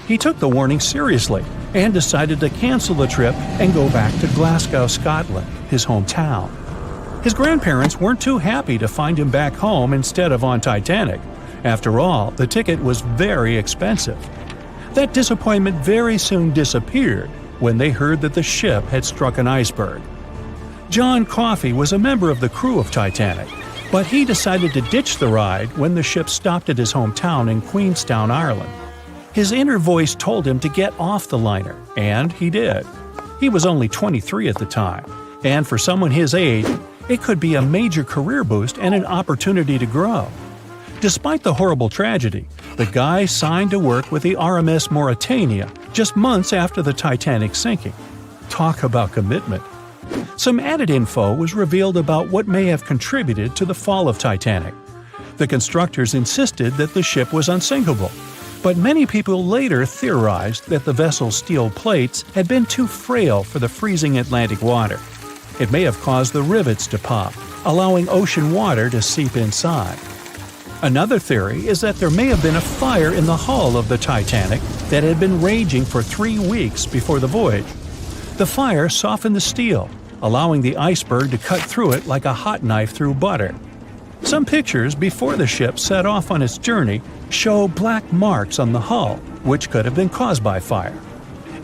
He took the warning seriously and decided to cancel the trip and go back to Glasgow, Scotland, his hometown. His grandparents weren't too happy to find him back home instead of on Titanic. After all, the ticket was very expensive. That disappointment very soon disappeared when they heard that the ship had struck an iceberg. John Coffey was a member of the crew of Titanic, but he decided to ditch the ride when the ship stopped at his hometown in Queenstown, Ireland. His inner voice told him to get off the liner, and he did. He was only 23 at the time, and for someone his age, it could be a major career boost and an opportunity to grow. Despite the horrible tragedy, the guy signed to work with the RMS Mauritania just months after the Titanic sinking. Talk about commitment. Some added info was revealed about what may have contributed to the fall of Titanic. The constructors insisted that the ship was unsinkable, but many people later theorized that the vessel's steel plates had been too frail for the freezing Atlantic water. It may have caused the rivets to pop, allowing ocean water to seep inside. Another theory is that there may have been a fire in the hull of the Titanic that had been raging for 3 weeks before the voyage. The fire softened the steel, allowing the iceberg to cut through it like a hot knife through butter. Some pictures before the ship set off on its journey show black marks on the hull, which could have been caused by fire.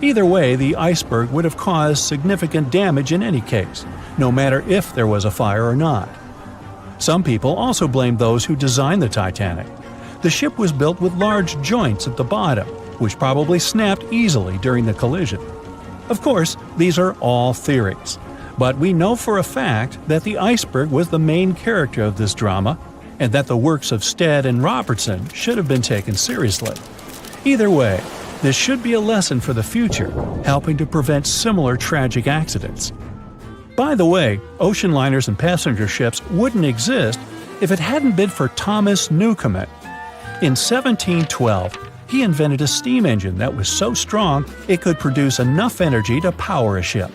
Either way, the iceberg would have caused significant damage in any case, no matter if there was a fire or not. Some people also blame those who designed the Titanic. The ship was built with large joints at the bottom, which probably snapped easily during the collision. Of course, these are all theories, but we know for a fact that the iceberg was the main character of this drama, and that the works of Stead and Robertson should have been taken seriously. Either way, this should be a lesson for the future, helping to prevent similar tragic accidents. By the way, ocean liners and passenger ships wouldn't exist if it hadn't been for Thomas Newcomen. In 1712, he invented a steam engine that was so strong it could produce enough energy to power a ship.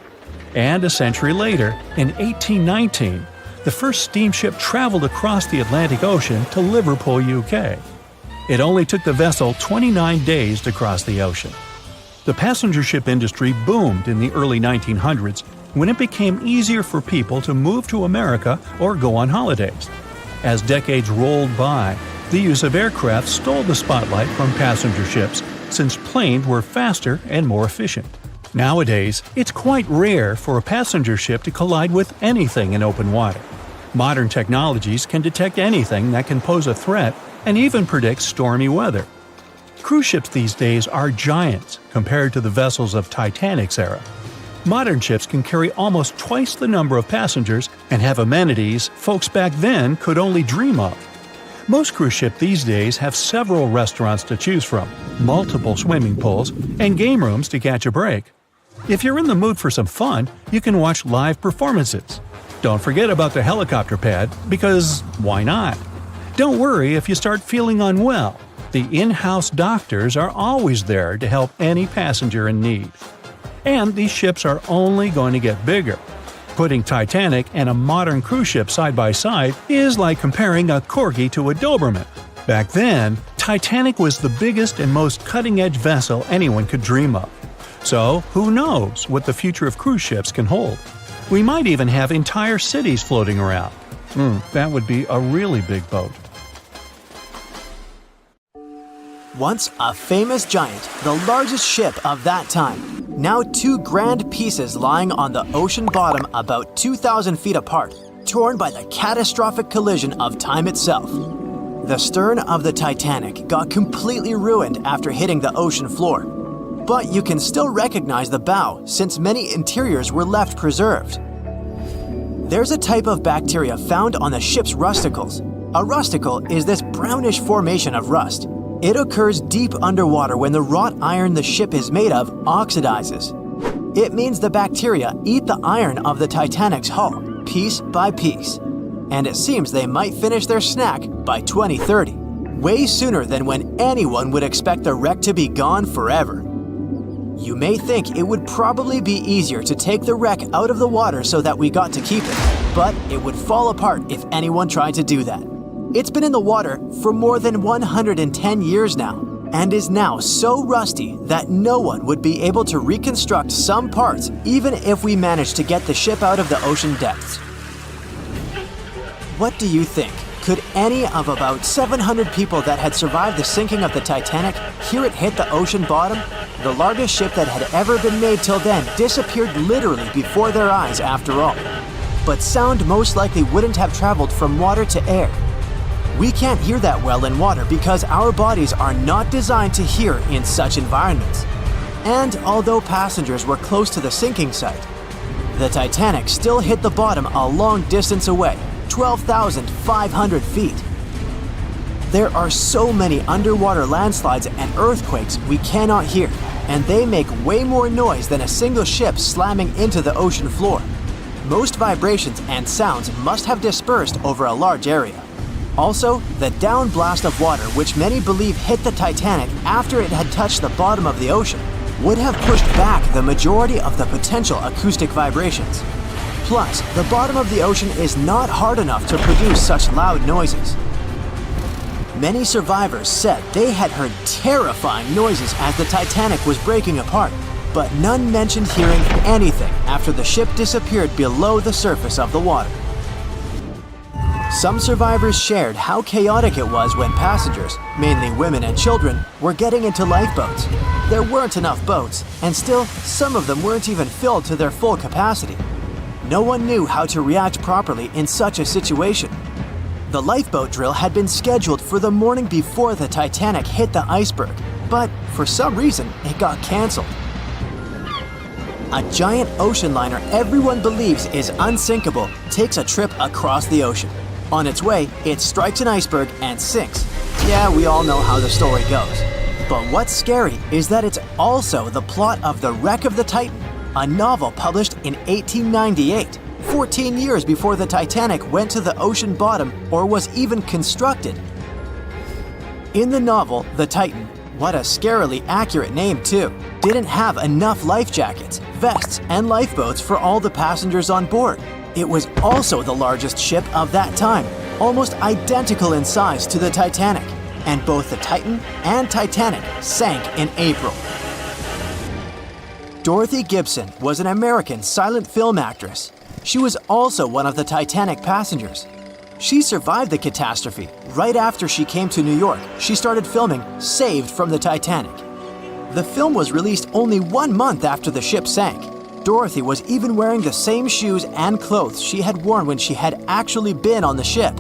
And a century later, in 1819, the first steamship traveled across the Atlantic Ocean to Liverpool, UK. It only took the vessel 29 days to cross the ocean. The passenger ship industry boomed in the early 1900s when it became easier for people to move to America or go on holidays. As decades rolled by, the use of aircraft stole the spotlight from passenger ships since planes were faster and more efficient. Nowadays, it's quite rare for a passenger ship to collide with anything in open water. Modern technologies can detect anything that can pose a threat and even predict stormy weather. Cruise ships these days are giants compared to the vessels of Titanic's era. Modern ships can carry almost twice the number of passengers and have amenities folks back then could only dream of. Most cruise ships these days have several restaurants to choose from, multiple swimming pools, and game rooms to catch a break. If you're in the mood for some fun, you can watch live performances. Don't forget about the helicopter pad, because why not? Don't worry if you start feeling unwell. The in-house doctors are always there to help any passenger in need. And these ships are only going to get bigger. Putting Titanic and a modern cruise ship side by side is like comparing a Corgi to a Doberman. Back then, Titanic was the biggest and most cutting-edge vessel anyone could dream of. So, who knows what the future of cruise ships can hold? We might even have entire cities floating around. That would be a really big boat. Once a famous giant, the largest ship of that time. Now 2 grand pieces lying on the ocean bottom about 2,000 feet apart, torn by the catastrophic collision of time itself. The stern of the Titanic got completely ruined after hitting the ocean floor. But you can still recognize the bow since many interiors were left preserved. There's a type of bacteria found on the ship's rusticles. A rusticle is this brownish formation of rust. It occurs deep underwater when the wrought iron the ship is made of oxidizes. It means the bacteria eat the iron of the Titanic's hull, piece by piece. And it seems they might finish their snack by 2030, way sooner than when anyone would expect the wreck to be gone forever. You may think it would probably be easier to take the wreck out of the water so that we got to keep it, but it would fall apart if anyone tried to do that. It's been in the water for more than 110 years now, and is now so rusty that no one would be able to reconstruct some parts even if we managed to get the ship out of the ocean depths. What do you think? Could any of about 700 people that had survived the sinking of the Titanic hear it hit the ocean bottom? The largest ship that had ever been made till then disappeared literally before their eyes after all. But sound most likely wouldn't have traveled from water to air. We can't hear that well in water because our bodies are not designed to hear in such environments. And although passengers were close to the sinking site, the Titanic still hit the bottom a long distance away, 12,500 feet. There are so many underwater landslides and earthquakes we cannot hear, and they make way more noise than a single ship slamming into the ocean floor. Most vibrations and sounds must have dispersed over a large area. Also, the downblast of water, which many believe hit the Titanic after it had touched the bottom of the ocean, would have pushed back the majority of the potential acoustic vibrations. Plus, the bottom of the ocean is not hard enough to produce such loud noises. Many survivors said they had heard terrifying noises as the Titanic was breaking apart, but none mentioned hearing anything after the ship disappeared below the surface of the water. Some survivors shared how chaotic it was when passengers, mainly women and children, were getting into lifeboats. There weren't enough boats, and still, some of them weren't even filled to their full capacity. No one knew how to react properly in such a situation. The lifeboat drill had been scheduled for the morning before the Titanic hit the iceberg, but for some reason, it got canceled. A giant ocean liner everyone believes is unsinkable takes a trip across the ocean. On its way, it strikes an iceberg and sinks. Yeah, we all know how the story goes. But what's scary is that it's also the plot of The Wreck of the Titan, a novel published in 1898, 14 years before the Titanic went to the ocean bottom or was even constructed. In the novel, the Titan, what a scarily accurate name too, didn't have enough life jackets, vests, and lifeboats for all the passengers on board. It was also the largest ship of that time, almost identical in size to the Titanic, and both the Titan and Titanic sank in April. Dorothy Gibson was an American silent film actress. She was also one of the Titanic passengers. She survived the catastrophe. Right after she came to New York, she started filming Saved from the Titanic. The film was released only 1 month after the ship sank. Dorothy was even wearing the same shoes and clothes she had worn when she had actually been on the ship.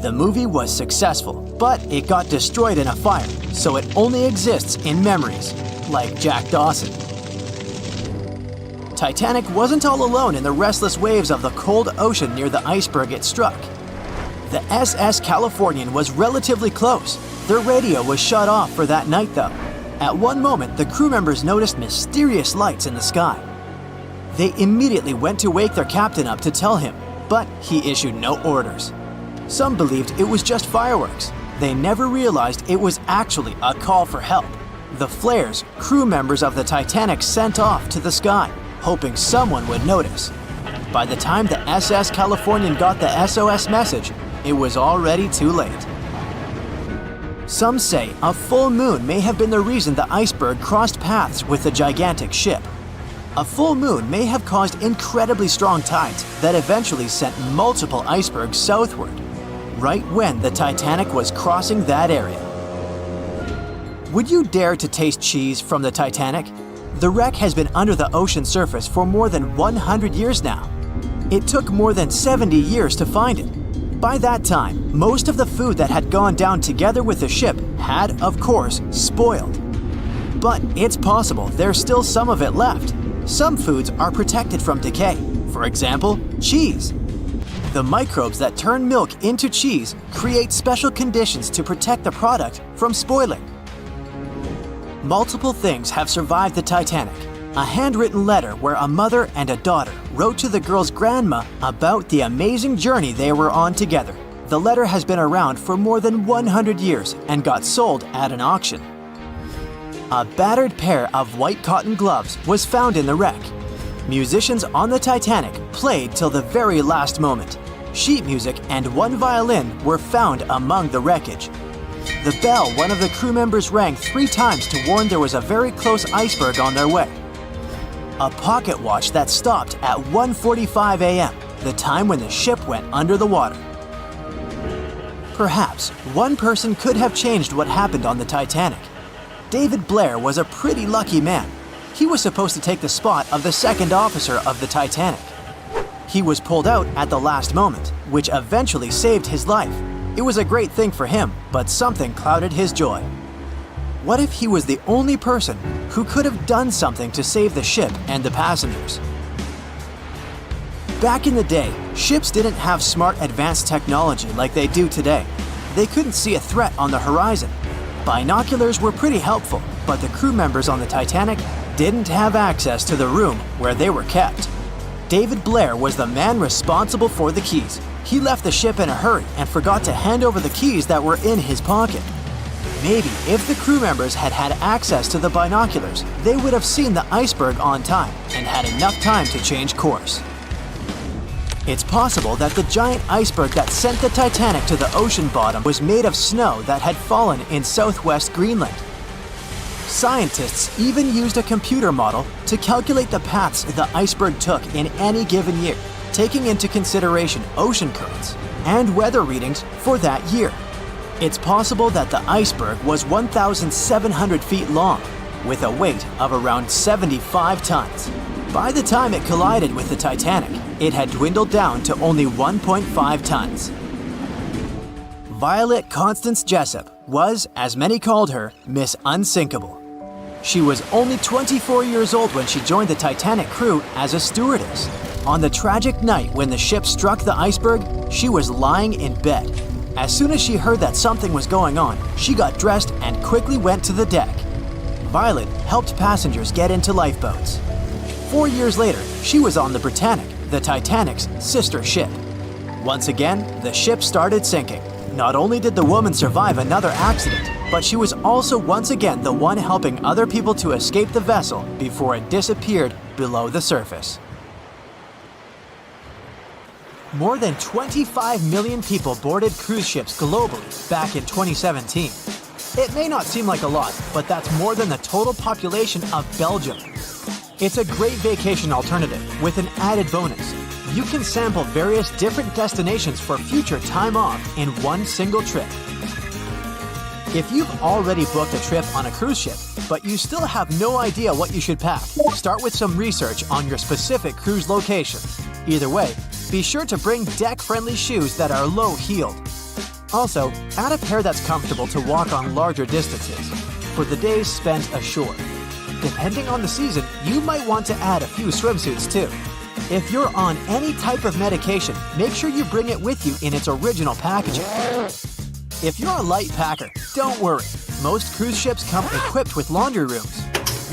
The movie was successful, but it got destroyed in a fire, so it only exists in memories, like Jack Dawson. Titanic wasn't all alone in the restless waves of the cold ocean near the iceberg it struck. The SS Californian was relatively close. Their radio was shut off for that night though. At one moment, the crew members noticed mysterious lights in the sky. They immediately went to wake their captain up to tell him, but he issued no orders. Some believed it was just fireworks. They never realized it was actually a call for help. The flares crew members of the Titanic sent off to the sky, hoping someone would notice. By the time the SS Californian got the SOS message, it was already too late. Some say a full moon may have been the reason the iceberg crossed paths with the gigantic ship. A full moon may have caused incredibly strong tides that eventually sent multiple icebergs southward, right when the Titanic was crossing that area. Would you dare to taste cheese from the Titanic? The wreck has been under the ocean surface for more than 100 years now. It took more than 70 years to find it. By that time, most of the food that had gone down together with the ship had, of course, spoiled. But it's possible there's still some of it left. Some foods are protected from decay. For example, cheese. The microbes that turn milk into cheese create special conditions to protect the product from spoiling. Multiple things have survived the Titanic. A handwritten letter where a mother and a daughter wrote to the girl's grandma about the amazing journey they were on together. The letter has been around for more than 100 years and got sold at an auction. A battered pair of white cotton gloves was found in the wreck. Musicians on the Titanic played till the very last moment. Sheet music and one violin were found among the wreckage. The bell one of the crew members rang 3 times to warn there was a very close iceberg on their way. A pocket watch that stopped at 1:45 a.m. the time when the ship went under the water. Perhaps one person could have changed what happened on the Titanic. David Blair was a pretty lucky man. He was supposed to take the spot of the second officer of the Titanic. He was pulled out at the last moment, which eventually saved his life. It was a great thing for him, but something clouded his joy. What if he was the only person who could have done something to save the ship and the passengers? Back in the day, ships didn't have smart advanced technology like they do today. They couldn't see a threat on the horizon. Binoculars were pretty helpful, but the crew members on the Titanic didn't have access to the room where they were kept. David Blair was the man responsible for the keys. He left the ship in a hurry and forgot to hand over the keys that were in his pocket. Maybe if the crew members had had access to the binoculars, they would have seen the iceberg on time and had enough time to change course. It's possible that the giant iceberg that sent the Titanic to the ocean bottom was made of snow that had fallen in southwest Greenland. Scientists even used a computer model to calculate the paths the iceberg took in any given year, taking into consideration ocean currents and weather readings for that year. It's possible that the iceberg was 1,700 feet long, with a weight of around 75 tons. By the time it collided with the Titanic, it had dwindled down to only 1.5 tons. Violet Constance Jessup was, as many called her, Miss Unsinkable. She was only 24 years old when she joined the Titanic crew as a stewardess. On the tragic night when the ship struck the iceberg, she was lying in bed. As soon as she heard that something was going on, she got dressed and quickly went to the deck. Violet helped passengers get into lifeboats. 4 years later, she was on the Britannic, the Titanic's sister ship. Once again, the ship started sinking. Not only did the woman survive another accident, but she was also once again the one helping other people to escape the vessel before it disappeared below the surface. More than 25 million people boarded cruise ships globally back in 2017. It may not seem like a lot, but that's more than the total population of Belgium. It's a great vacation alternative with an added bonus. You can sample various different destinations for future time off in one single trip. If you've already booked a trip on a cruise ship, but you still have no idea what you should pack, start with some research on your specific cruise locations. Either way, be sure to bring deck-friendly shoes that are low-heeled. Also, add a pair that's comfortable to walk on larger distances for the days spent ashore. Depending on the season, you might want to add a few swimsuits too. If you're on any type of medication, make sure you bring it with you in its original packaging. If you're a light packer, don't worry. Most cruise ships come equipped with laundry rooms.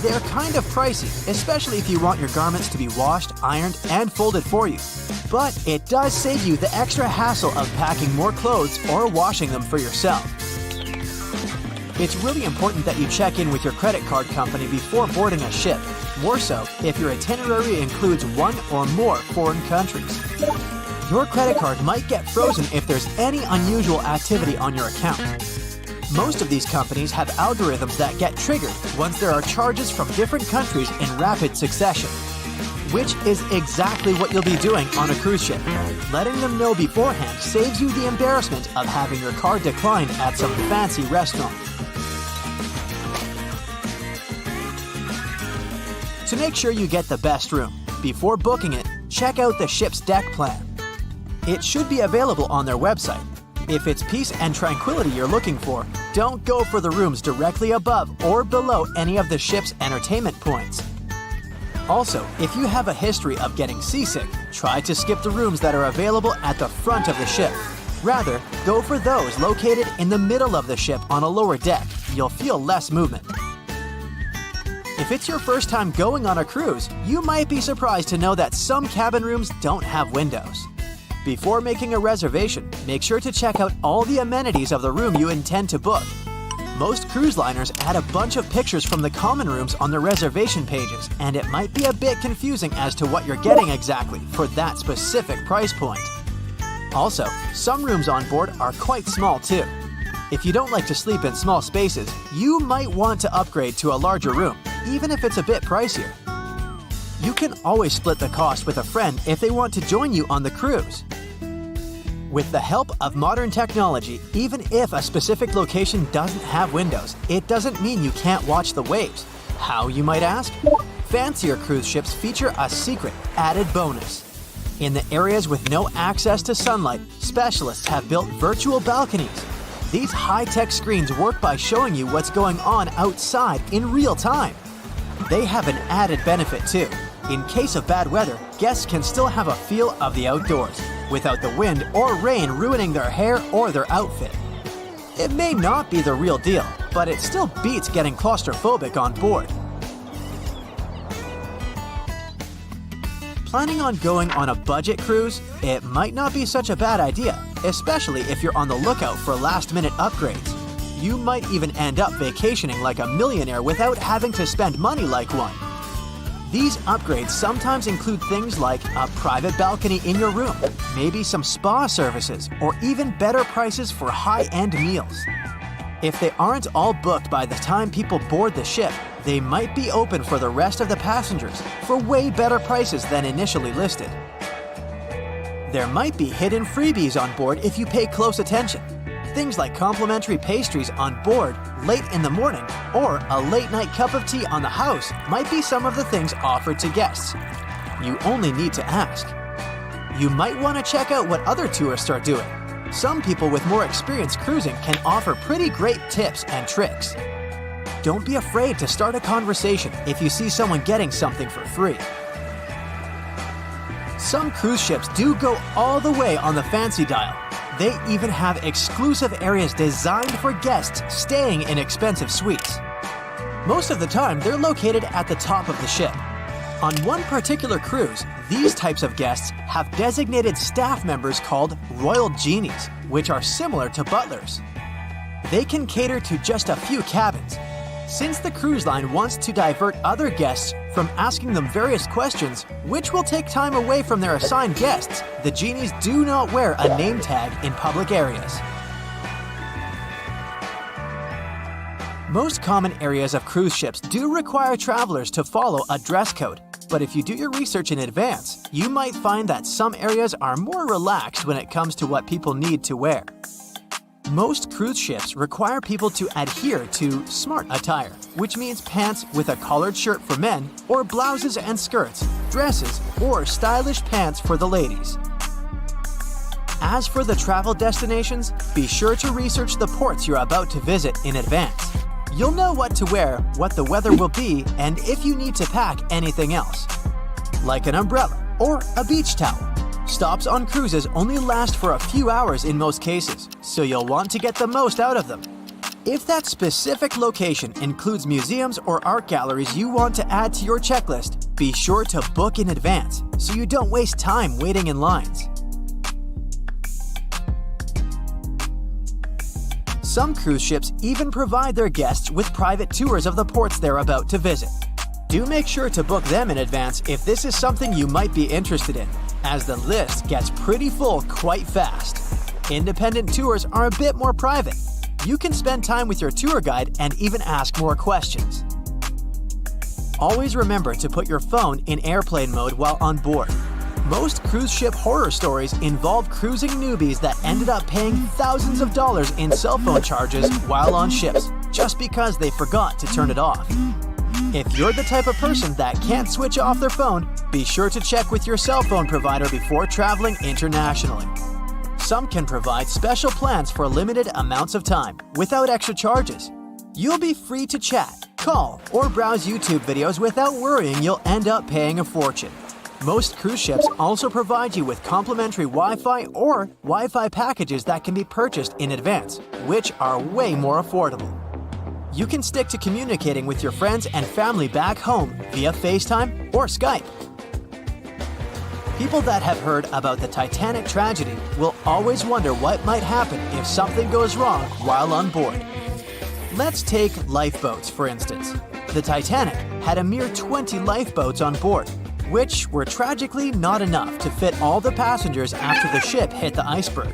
They're kind of pricey, especially if you want your garments to be washed, ironed, and folded for you. But it does save you the extra hassle of packing more clothes or washing them for yourself. It's really important that you check in with your credit card company before boarding a ship, more so if your itinerary includes one or more foreign countries. Your credit card might get frozen if there's any unusual activity on your account. Most of these companies have algorithms that get triggered once there are charges from different countries in rapid succession, which is exactly what you'll be doing on a cruise ship. Letting them know beforehand saves you the embarrassment of having your card declined at some fancy restaurant. To make sure you get the best room, before booking it, check out the ship's deck plan. It should be available on their website. If it's peace and tranquility you're looking for, don't go for the rooms directly above or below any of the ship's entertainment points. Also, if you have a history of getting seasick, try to skip the rooms that are available at the front of the ship. Rather, go for those located in the middle of the ship on a lower deck. You'll feel less movement. If it's your first time going on a cruise, you might be surprised to know that some cabin rooms don't have windows. Before making a reservation, make sure to check out all the amenities of the room you intend to book. Most cruise liners add a bunch of pictures from the common rooms on their reservation pages, and it might be a bit confusing as to what you're getting exactly for that specific price point. Also, some rooms on board are quite small too. If you don't like to sleep in small spaces, you might want to upgrade to a larger room, even if it's a bit pricier. You can always split the cost with a friend if they want to join you on the cruise. With the help of modern technology, even if a specific location doesn't have windows, it doesn't mean you can't watch the waves. How, you might ask? Fancier cruise ships feature a secret added bonus. In the areas with no access to sunlight, specialists have built virtual balconies. These high-tech screens work by showing you what's going on outside in real time. They have an added benefit too. In case of bad weather, guests can still have a feel of the outdoors, without the wind or rain ruining their hair or their outfit. It may not be the real deal, but it still beats getting claustrophobic on board. Planning on going on a budget cruise? It might not be such a bad idea, especially if you're on the lookout for last-minute upgrades. You might even end up vacationing like a millionaire without having to spend money like one. These upgrades sometimes include things like a private balcony in your room, maybe some spa services, or even better prices for high-end meals. If they aren't all booked by the time people board the ship, they might be open for the rest of the passengers for way better prices than initially listed. There might be hidden freebies on board if you pay close attention. Things like complimentary pastries on board late in the morning or a late-night cup of tea on the house might be some of the things offered to guests. You only need to ask. You might want to check out what other tourists are doing. Some people with more experience cruising can offer pretty great tips and tricks. Don't be afraid to start a conversation if you see someone getting something for free. Some cruise ships do go all the way on the fancy dial. They even have exclusive areas designed for guests staying in expensive suites. Most of the time, they're located at the top of the ship. On one particular cruise, these types of guests have designated staff members called Royal Genies, which are similar to butlers. They can cater to just a few cabins. Since the cruise line wants to divert other guests from asking them various questions, which will take time away from their assigned guests, the genies do not wear a name tag in public areas. Most common areas of cruise ships do require travelers to follow a dress code, but if you do your research in advance, you might find that some areas are more relaxed when it comes to what people need to wear. Most cruise ships require people to adhere to smart attire, which means pants with a collared shirt for men, or blouses and skirts, dresses, or stylish pants for the ladies. As for the travel destinations, be sure to research the ports you're about to visit in advance. You'll know what to wear, what the weather will be, and if you need to pack anything else, like an umbrella or a beach towel. Stops on cruises only last for a few hours in most cases, so you'll want to get the most out of them. If that specific location includes museums or art galleries you want to add to your checklist, be sure to book in advance so you don't waste time waiting in lines. Some cruise ships even provide their guests with private tours of the ports they're about to visit. Do make sure to book them in advance if this is something you might be interested in, as the list gets pretty full quite fast. Independent tours are a bit more private. You can spend time with your tour guide and even ask more questions. Always remember to put your phone in airplane mode while on board. Most cruise ship horror stories involve cruising newbies that ended up paying thousands of dollars in cell phone charges while on ships, just because they forgot to turn it off. If you're the type of person that can't switch off their phone, be sure to check with your cell phone provider before traveling internationally. Some can provide special plans for limited amounts of time, without extra charges. You'll be free to chat, call, or browse YouTube videos without worrying you'll end up paying a fortune. Most cruise ships also provide you with complimentary Wi-Fi or Wi-Fi packages that can be purchased in advance, which are way more affordable. You can stick to communicating with your friends and family back home via FaceTime or Skype. People that have heard about the Titanic tragedy will always wonder what might happen if something goes wrong while on board. Let's take lifeboats, for instance. The Titanic had a mere 20 lifeboats on board, which were tragically not enough to fit all the passengers after the ship hit the iceberg.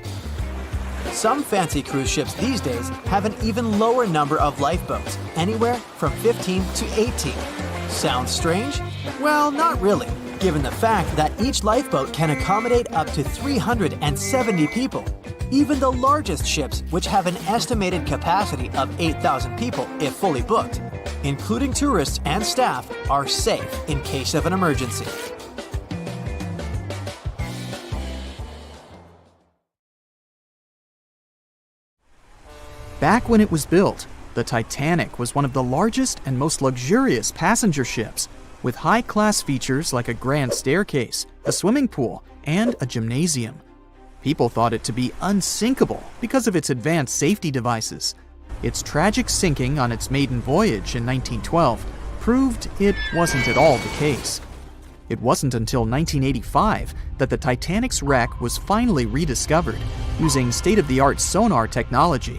Some fancy cruise ships these days have an even lower number of lifeboats, anywhere from 15 to 18. Sounds strange? Well, not really, given the fact that each lifeboat can accommodate up to 370 people. Even the largest ships, which have an estimated capacity of 8,000 people if fully booked, including tourists and staff, are safe in case of an emergency. Back when it was built, the Titanic was one of the largest and most luxurious passenger ships, with high-class features like a grand staircase, a swimming pool, and a gymnasium. People thought it to be unsinkable because of its advanced safety devices. Its tragic sinking on its maiden voyage in 1912 proved it wasn't at all the case. It wasn't until 1985 that the Titanic's wreck was finally rediscovered using state-of-the-art sonar technology.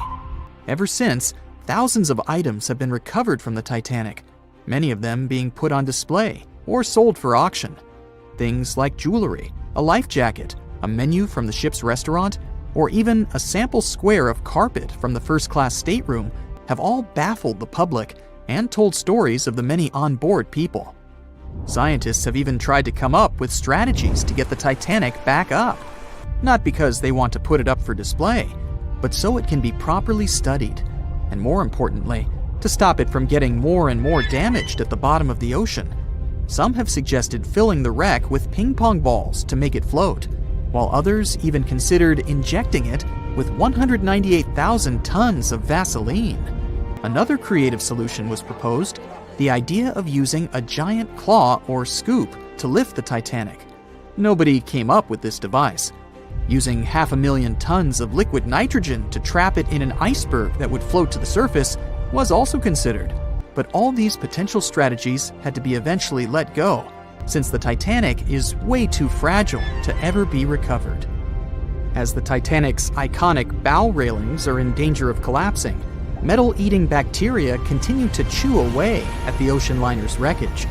Ever since, thousands of items have been recovered from the Titanic, many of them being put on display or sold for auction. Things like jewelry, a life jacket, a menu from the ship's restaurant, or even a sample square of carpet from the first-class stateroom have all baffled the public and told stories of the many on-board people. Scientists have even tried to come up with strategies to get the Titanic back up, not because they want to put it up for display, but so it can be properly studied, and more importantly, to stop it from getting more and more damaged at the bottom of the ocean. Some have suggested filling the wreck with ping pong balls to make it float, while others even considered injecting it with 198,000 tons of Vaseline. Another creative solution was proposed, the idea of using a giant claw or scoop to lift the Titanic. Nobody came up with this device. Using 500,000 tons of liquid nitrogen to trap it in an iceberg that would float to the surface was also considered, but all these potential strategies had to be eventually let go, since the Titanic is way too fragile to ever be recovered. As the Titanic's iconic bow railings are in danger of collapsing, metal-eating bacteria continue to chew away at the ocean liner's wreckage.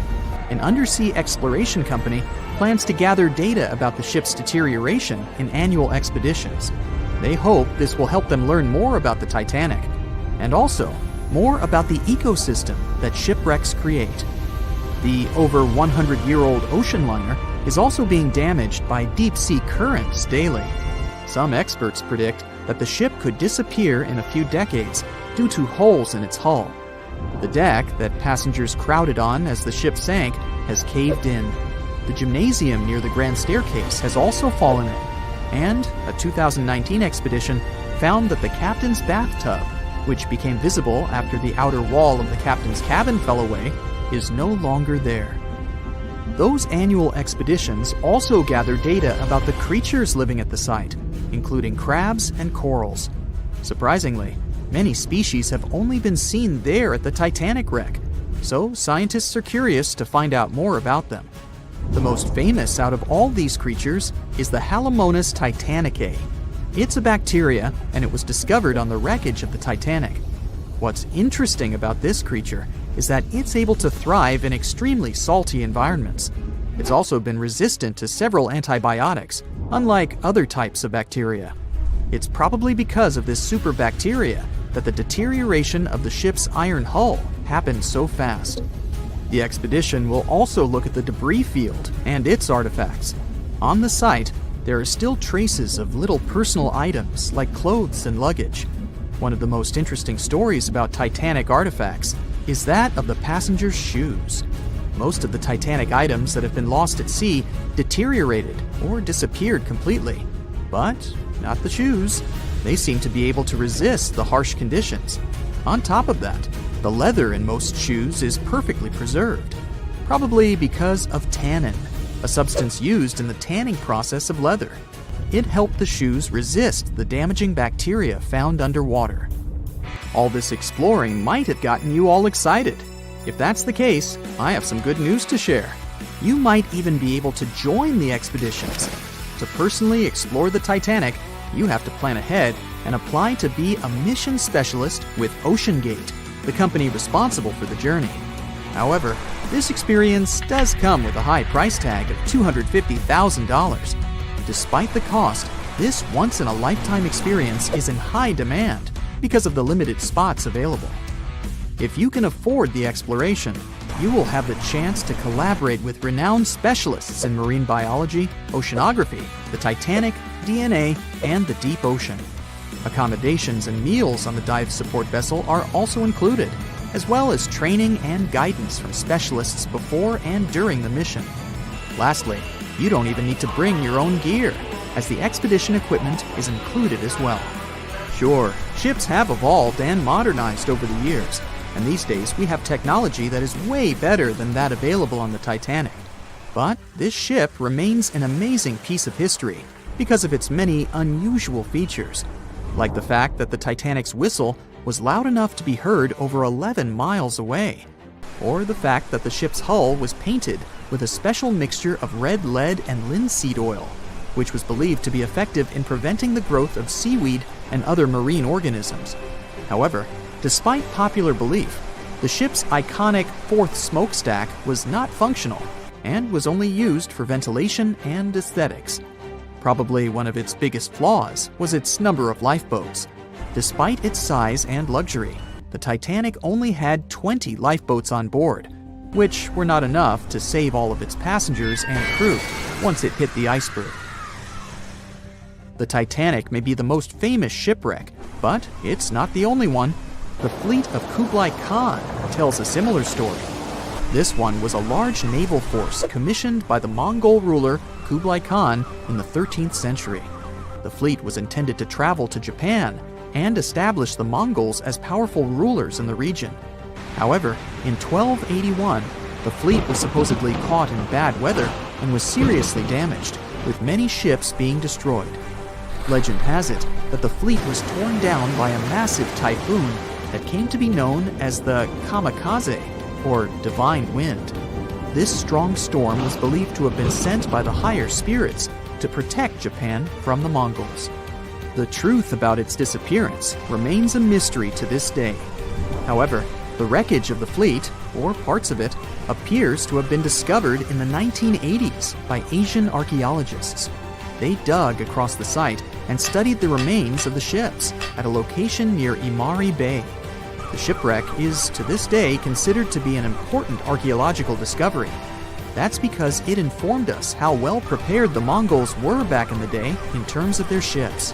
An undersea exploration company plans to gather data about the ship's deterioration in annual expeditions. They hope this will help them learn more about the Titanic, and also more about the ecosystem that shipwrecks create. The over 100-year-old ocean liner is also being damaged by deep-sea currents daily. Some experts predict that the ship could disappear in a few decades due to holes in its hull. The deck that passengers crowded on as the ship sank has caved in. The gymnasium near the grand staircase has also fallen in, and a 2019 expedition found that the captain's bathtub, which became visible after the outer wall of the captain's cabin fell away, is no longer there. Those annual expeditions also gather data about the creatures living at the site, including crabs and corals. Surprisingly, many species have only been seen there at the Titanic wreck, so scientists are curious to find out more about them. The most famous out of all these creatures is the Halomonas titanicae. It's a bacteria, and it was discovered on the wreckage of the Titanic. What's interesting about this creature is that it's able to thrive in extremely salty environments. It's also been resistant to several antibiotics, unlike other types of bacteria. It's probably because of this super bacteria that the deterioration of the ship's iron hull happened so fast. The expedition will also look at the debris field and its artifacts. On the site, there are still traces of little personal items like clothes and luggage. One of the most interesting stories about Titanic artifacts is that of the passengers' shoes. Most of the Titanic items that have been lost at sea deteriorated or disappeared completely. But not the shoes. They seem to be able to resist the harsh conditions. On top of that, the leather in most shoes is perfectly preserved, probably because of tannin, a substance used in the tanning process of leather. It helped the shoes resist the damaging bacteria found underwater. All this exploring might have gotten you all excited. If that's the case, I have some good news to share. You might even be able to join the expeditions. To personally explore the Titanic, you have to plan ahead and apply to be a mission specialist with OceanGate, the company responsible for the journey. However, this experience does come with a high price tag of $250,000. Despite the cost, this once-in-a-lifetime experience is in high demand because of the limited spots available. If you can afford the exploration, you will have the chance to collaborate with renowned specialists in marine biology, oceanography, the Titanic, DNA, and the deep ocean. Accommodations and meals on the dive support vessel are also included, as well as training and guidance from specialists before and during the mission. Lastly, you don't even need to bring your own gear, as the expedition equipment is included as well. Sure, ships have evolved and modernized over the years, and these days we have technology that is way better than that available on the Titanic. But this ship remains an amazing piece of history because of its many unusual features, like the fact that the Titanic's whistle was loud enough to be heard over 11 miles away, or the fact that the ship's hull was painted with a special mixture of red lead and linseed oil, which was believed to be effective in preventing the growth of seaweed and other marine organisms. However, despite popular belief, the ship's iconic fourth smokestack was not functional and was only used for ventilation and aesthetics. Probably one of its biggest flaws was its number of lifeboats. Despite its size and luxury, the Titanic only had 20 lifeboats on board, which were not enough to save all of its passengers and crew once it hit the iceberg. The Titanic may be the most famous shipwreck, but it's not the only one. The fleet of Kublai Khan tells a similar story. This one was a large naval force commissioned by the Mongol ruler Kublai Khan in the 13th century. The fleet was intended to travel to Japan and establish the Mongols as powerful rulers in the region. However, in 1281, the fleet was supposedly caught in bad weather and was seriously damaged, with many ships being destroyed. Legend has it that the fleet was torn down by a massive typhoon that came to be known as the kamikaze, or divine wind. This strong storm was believed to have been sent by the higher spirits to protect Japan from the Mongols. The truth about its disappearance remains a mystery to this day. However, the wreckage of the fleet, or parts of it, appears to have been discovered in the 1980s by Asian archaeologists. They dug across the site and studied the remains of the ships at a location near Imari Bay. The shipwreck is, to this day, considered to be an important archaeological discovery. That's because it informed us how well prepared the Mongols were back in the day in terms of their ships.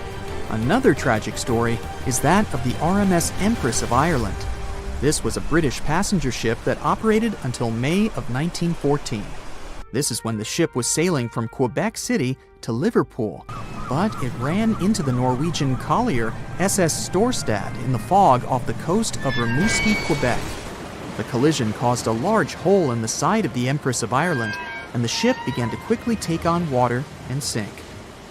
Another tragic story is that of the RMS Empress of Ireland. This was a British passenger ship that operated until May of 1914. This is when the ship was sailing from Quebec City to Liverpool, but it ran into the Norwegian collier SS Storstad in the fog off the coast of Rimouski, Quebec. The collision caused a large hole in the side of the Empress of Ireland, and the ship began to quickly take on water and sink.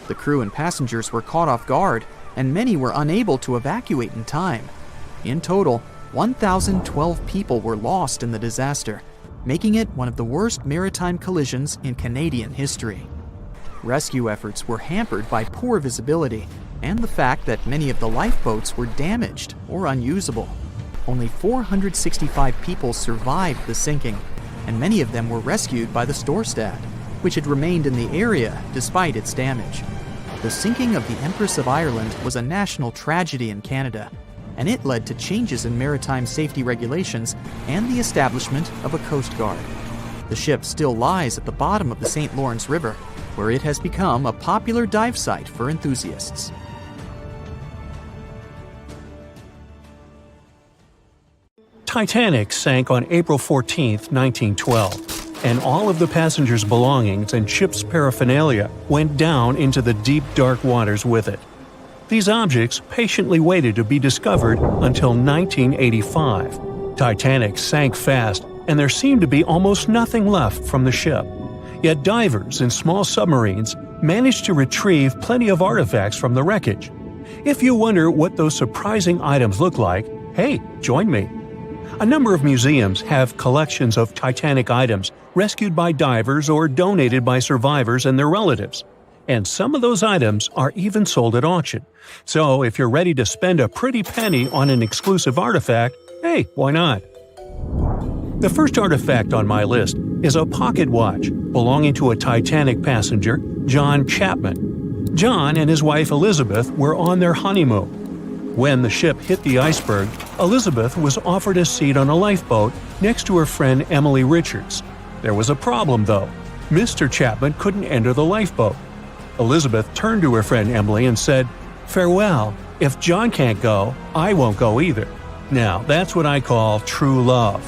The crew and passengers were caught off guard, and many were unable to evacuate in time. In total, 1,012 people were lost in the disaster, making it one of the worst maritime collisions in Canadian history. Rescue efforts were hampered by poor visibility and the fact that many of the lifeboats were damaged or unusable. Only 465 people survived the sinking, and many of them were rescued by the Storstad, which had remained in the area despite its damage. The sinking of the Empress of Ireland was a national tragedy in Canada, and it led to changes in maritime safety regulations and the establishment of a Coast Guard. The ship still lies at the bottom of the St. Lawrence River, where it has become a popular dive site for enthusiasts. Titanic sank on April 14, 1912, and all of the passengers' belongings and ship's paraphernalia went down into the deep, dark waters with it. These objects patiently waited to be discovered until 1985. Titanic sank fast, and there seemed to be almost nothing left from the ship. Yet divers in small submarines managed to retrieve plenty of artifacts from the wreckage. If you wonder what those surprising items look like, hey, join me. A number of museums have collections of Titanic items rescued by divers or donated by survivors and their relatives. And some of those items are even sold at auction. So if you're ready to spend a pretty penny on an exclusive artifact, hey, why not? The first artifact on my list is a pocket watch belonging to a Titanic passenger, John Chapman. John and his wife Elizabeth were on their honeymoon. When the ship hit the iceberg, Elizabeth was offered a seat on a lifeboat next to her friend Emily Richards. There was a problem, though. Mr. Chapman couldn't enter the lifeboat. Elizabeth turned to her friend Emily and said, "Farewell. If John can't go, I won't go either." Now, that's what I call true love.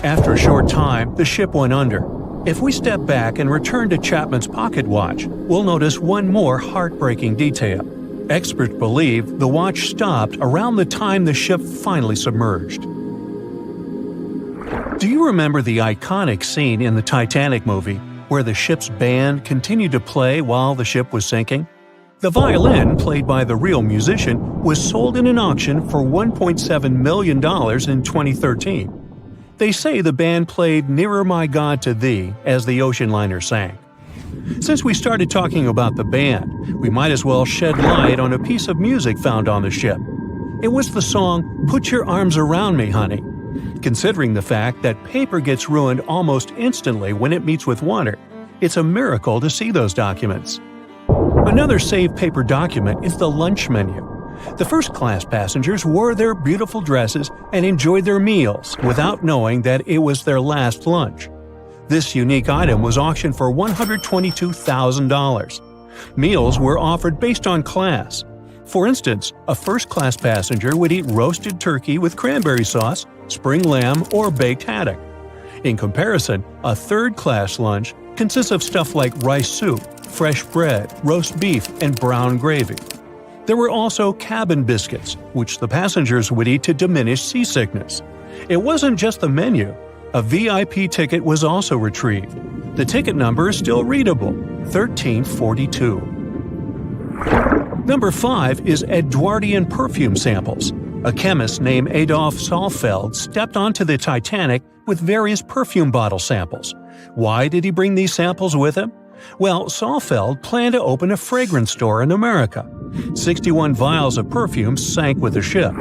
After a short time, the ship went under. If we step back and return to Chapman's pocket watch, we'll notice one more heartbreaking detail. Experts believe the watch stopped around the time the ship finally submerged. Do you remember the iconic scene in the Titanic movie where the ship's band continued to play while the ship was sinking? The violin, played by the real musician, was sold in an auction for $1.7 million in 2013. They say the band played "Nearer My God to Thee" as the ocean liner sank. Since we started talking about the band, we might as well shed light on a piece of music found on the ship. It was the song "Put Your Arms Around Me, Honey." Considering the fact that paper gets ruined almost instantly when it meets with water, it's a miracle to see those documents. Another saved paper document is the lunch menu. The first-class passengers wore their beautiful dresses and enjoyed their meals without knowing that it was their last lunch. This unique item was auctioned for $122,000. Meals were offered based on class. For instance, a first-class passenger would eat roasted turkey with cranberry sauce, spring lamb, or baked haddock. In comparison, a third-class lunch consists of stuff like rice soup, fresh bread, roast beef, and brown gravy. There were also cabin biscuits, which the passengers would eat to diminish seasickness. It wasn't just the menu. A VIP ticket was also retrieved. The ticket number is still readable, 1342. Number 5 is Edwardian perfume samples. A chemist named Adolf Saalfeld stepped onto the Titanic with various perfume bottle samples. Why did he bring these samples with him? Well, Saalfeld planned to open a fragrance store in America. 61 vials of perfume sank with the ship.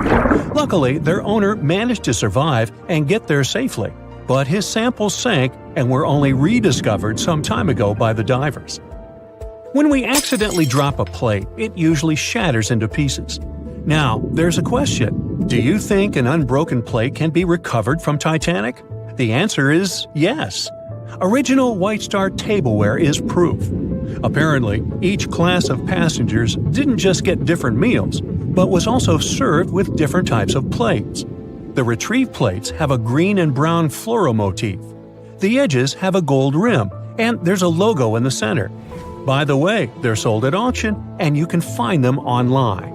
Luckily, their owner managed to survive and get there safely. But his samples sank and were only rediscovered some time ago by the divers. When we accidentally drop a plate, it usually shatters into pieces. Now, there's a question. Do you think an unbroken plate can be recovered from Titanic? The answer is yes. Original White Star tableware is proof. Apparently, each class of passengers didn't just get different meals, but was also served with different types of plates. The retrieved plates have a green and brown floral motif. The edges have a gold rim, and there's a logo in the center. By the way, they're sold at auction, and you can find them online.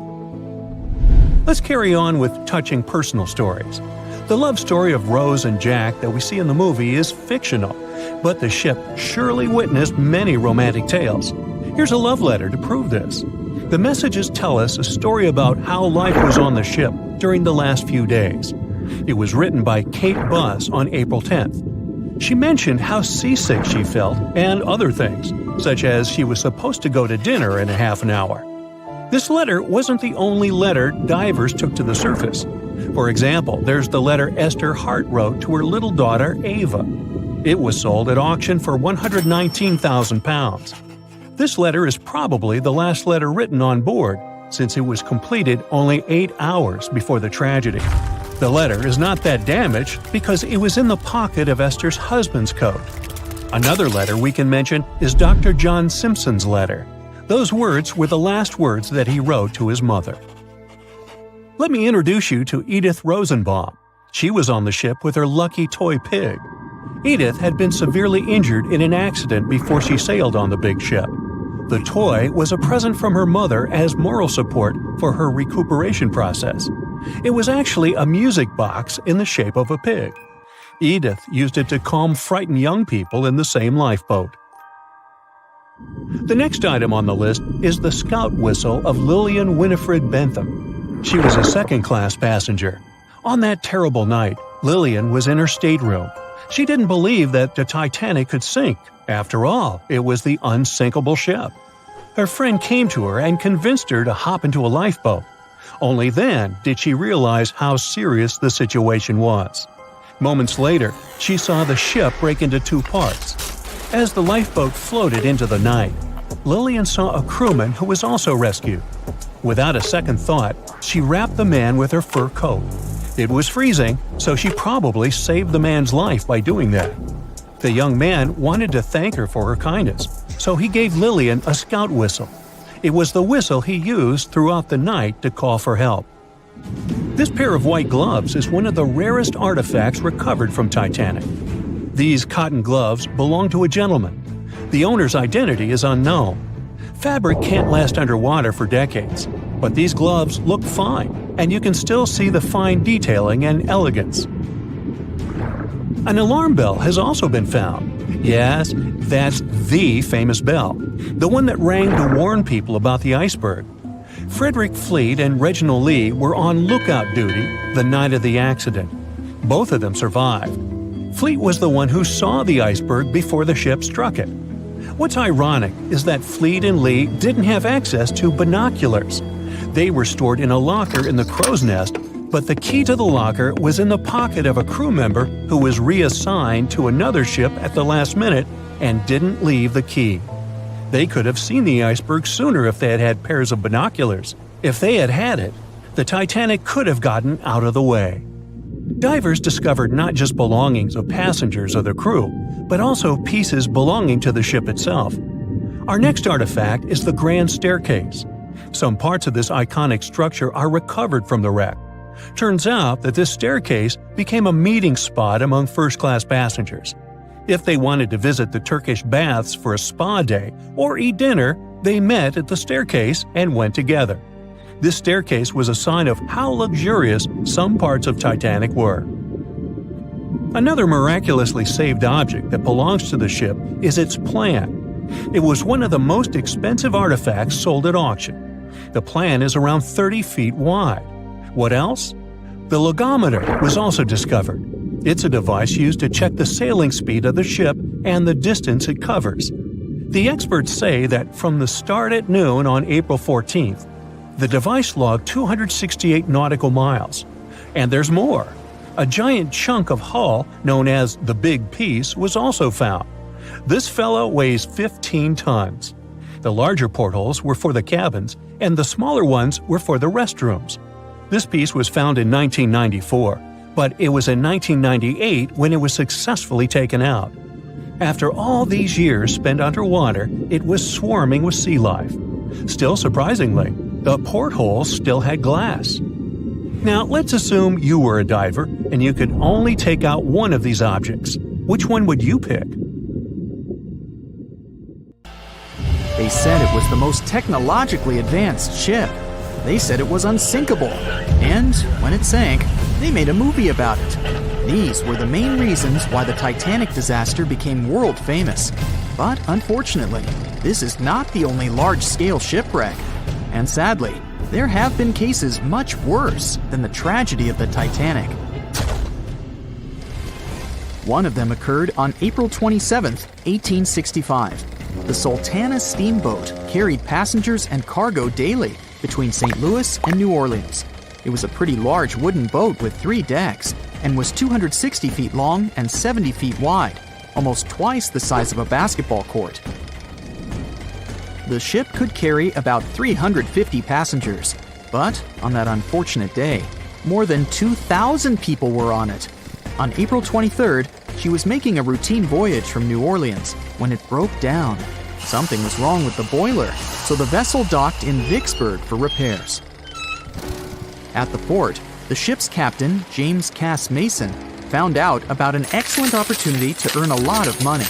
Let's carry on with touching personal stories. The love story of Rose and Jack that we see in the movie is fictional, but the ship surely witnessed many romantic tales. Here's a love letter to prove this. The messages tell us a story about how life was on the ship during the last few days. It was written by Kate Buss on April 10th. She mentioned how seasick she felt and other things, such as she was supposed to go to dinner in a half an hour. This letter wasn't the only letter divers took to the surface. For example, there's the letter Esther Hart wrote to her little daughter Ava. It was sold at auction for £119,000. This letter is probably the last letter written on board, since it was completed only 8 hours before the tragedy. The letter is not that damaged because it was in the pocket of Esther's husband's coat. Another letter we can mention is Dr. John Simpson's letter. Those words were the last words that he wrote to his mother. Let me introduce you to Edith Rosenbaum. She was on the ship with her lucky toy pig. Edith had been severely injured in an accident before she sailed on the big ship. The toy was a present from her mother as moral support for her recuperation process. It was actually a music box in the shape of a pig. Edith used it to calm frightened young people in the same lifeboat. The next item on the list is the scout whistle of Lillian Winifred Bentham. She was a second-class passenger. On that terrible night, Lillian was in her stateroom. She didn't believe that the Titanic could sink. After all, it was the unsinkable ship. Her friend came to her and convinced her to hop into a lifeboat. Only then did she realize how serious the situation was. Moments later, she saw the ship break into 2 parts. As the lifeboat floated into the night, Lillian saw a crewman who was also rescued. Without a second thought, she wrapped the man with her fur coat. It was freezing, so she probably saved the man's life by doing that. The young man wanted to thank her for her kindness, so he gave Lillian a scout whistle. It was the whistle he used throughout the night to call for help. This pair of white gloves is one of the rarest artifacts recovered from Titanic. These cotton gloves belong to a gentleman. The owner's identity is unknown. Fabric can't last underwater for decades, but these gloves look fine, and you can still see the fine detailing and elegance. An alarm bell has also been found. Yes, that's the famous bell, the one that rang to warn people about the iceberg. Frederick Fleet and Reginald Lee were on lookout duty the night of the accident. Both of them survived. Fleet was the one who saw the iceberg before the ship struck it. What's ironic is that Fleet and Lee didn't have access to binoculars. They were stored in a locker in the crow's nest, but the key to the locker was in the pocket of a crew member who was reassigned to another ship at the last minute and didn't leave the key. They could have seen the iceberg sooner if they had had pairs of binoculars. If they had had it, the Titanic could have gotten out of the way. Divers discovered not just belongings of passengers or the crew, but also pieces belonging to the ship itself. Our next artifact is the Grand Staircase. Some parts of this iconic structure are recovered from the wreck. Turns out that this staircase became a meeting spot among first-class passengers. If they wanted to visit the Turkish baths for a spa day or eat dinner, they met at the staircase and went together. This staircase was a sign of how luxurious some parts of Titanic were. Another miraculously saved object that belongs to the ship is its plan. It was one of the most expensive artifacts sold at auction. The plan is around 30 feet wide. What else? The logometer was also discovered. It's a device used to check the sailing speed of the ship and the distance it covers. The experts say that from the start at noon on April 14th, the device logged 268 nautical miles. And there's more. A giant chunk of hull, known as the Big Piece, was also found. This fellow weighs 15 tons. The larger portholes were for the cabins, and the smaller ones were for the restrooms. This piece was found in 1994, but it was in 1998 when it was successfully taken out. After all these years spent underwater, it was swarming with sea life. Still surprisingly, the portholes still had glass. Now, let's assume you were a diver and you could only take out one of these objects. Which one would you pick? They said it was the most technologically advanced ship. They said it was unsinkable. And when it sank, they made a movie about it. These were the main reasons why the Titanic disaster became world famous. But unfortunately, this is not the only large-scale shipwreck. And sadly, there have been cases much worse than the tragedy of the Titanic. One of them occurred on April 27, 1865. The Sultana steamboat carried passengers and cargo daily between St. Louis and New Orleans. It was a pretty large wooden boat with 3 decks and was 260 feet long and 70 feet wide, almost twice the size of a basketball court. The ship could carry about 350 passengers, but on that unfortunate day, more than 2,000 people were on it. On April 23rd, she was making a routine voyage from New Orleans when it broke down. Something was wrong with the boiler, so the vessel docked in Vicksburg for repairs. At the port, the ship's captain, James Cass Mason, found out about an excellent opportunity to earn a lot of money.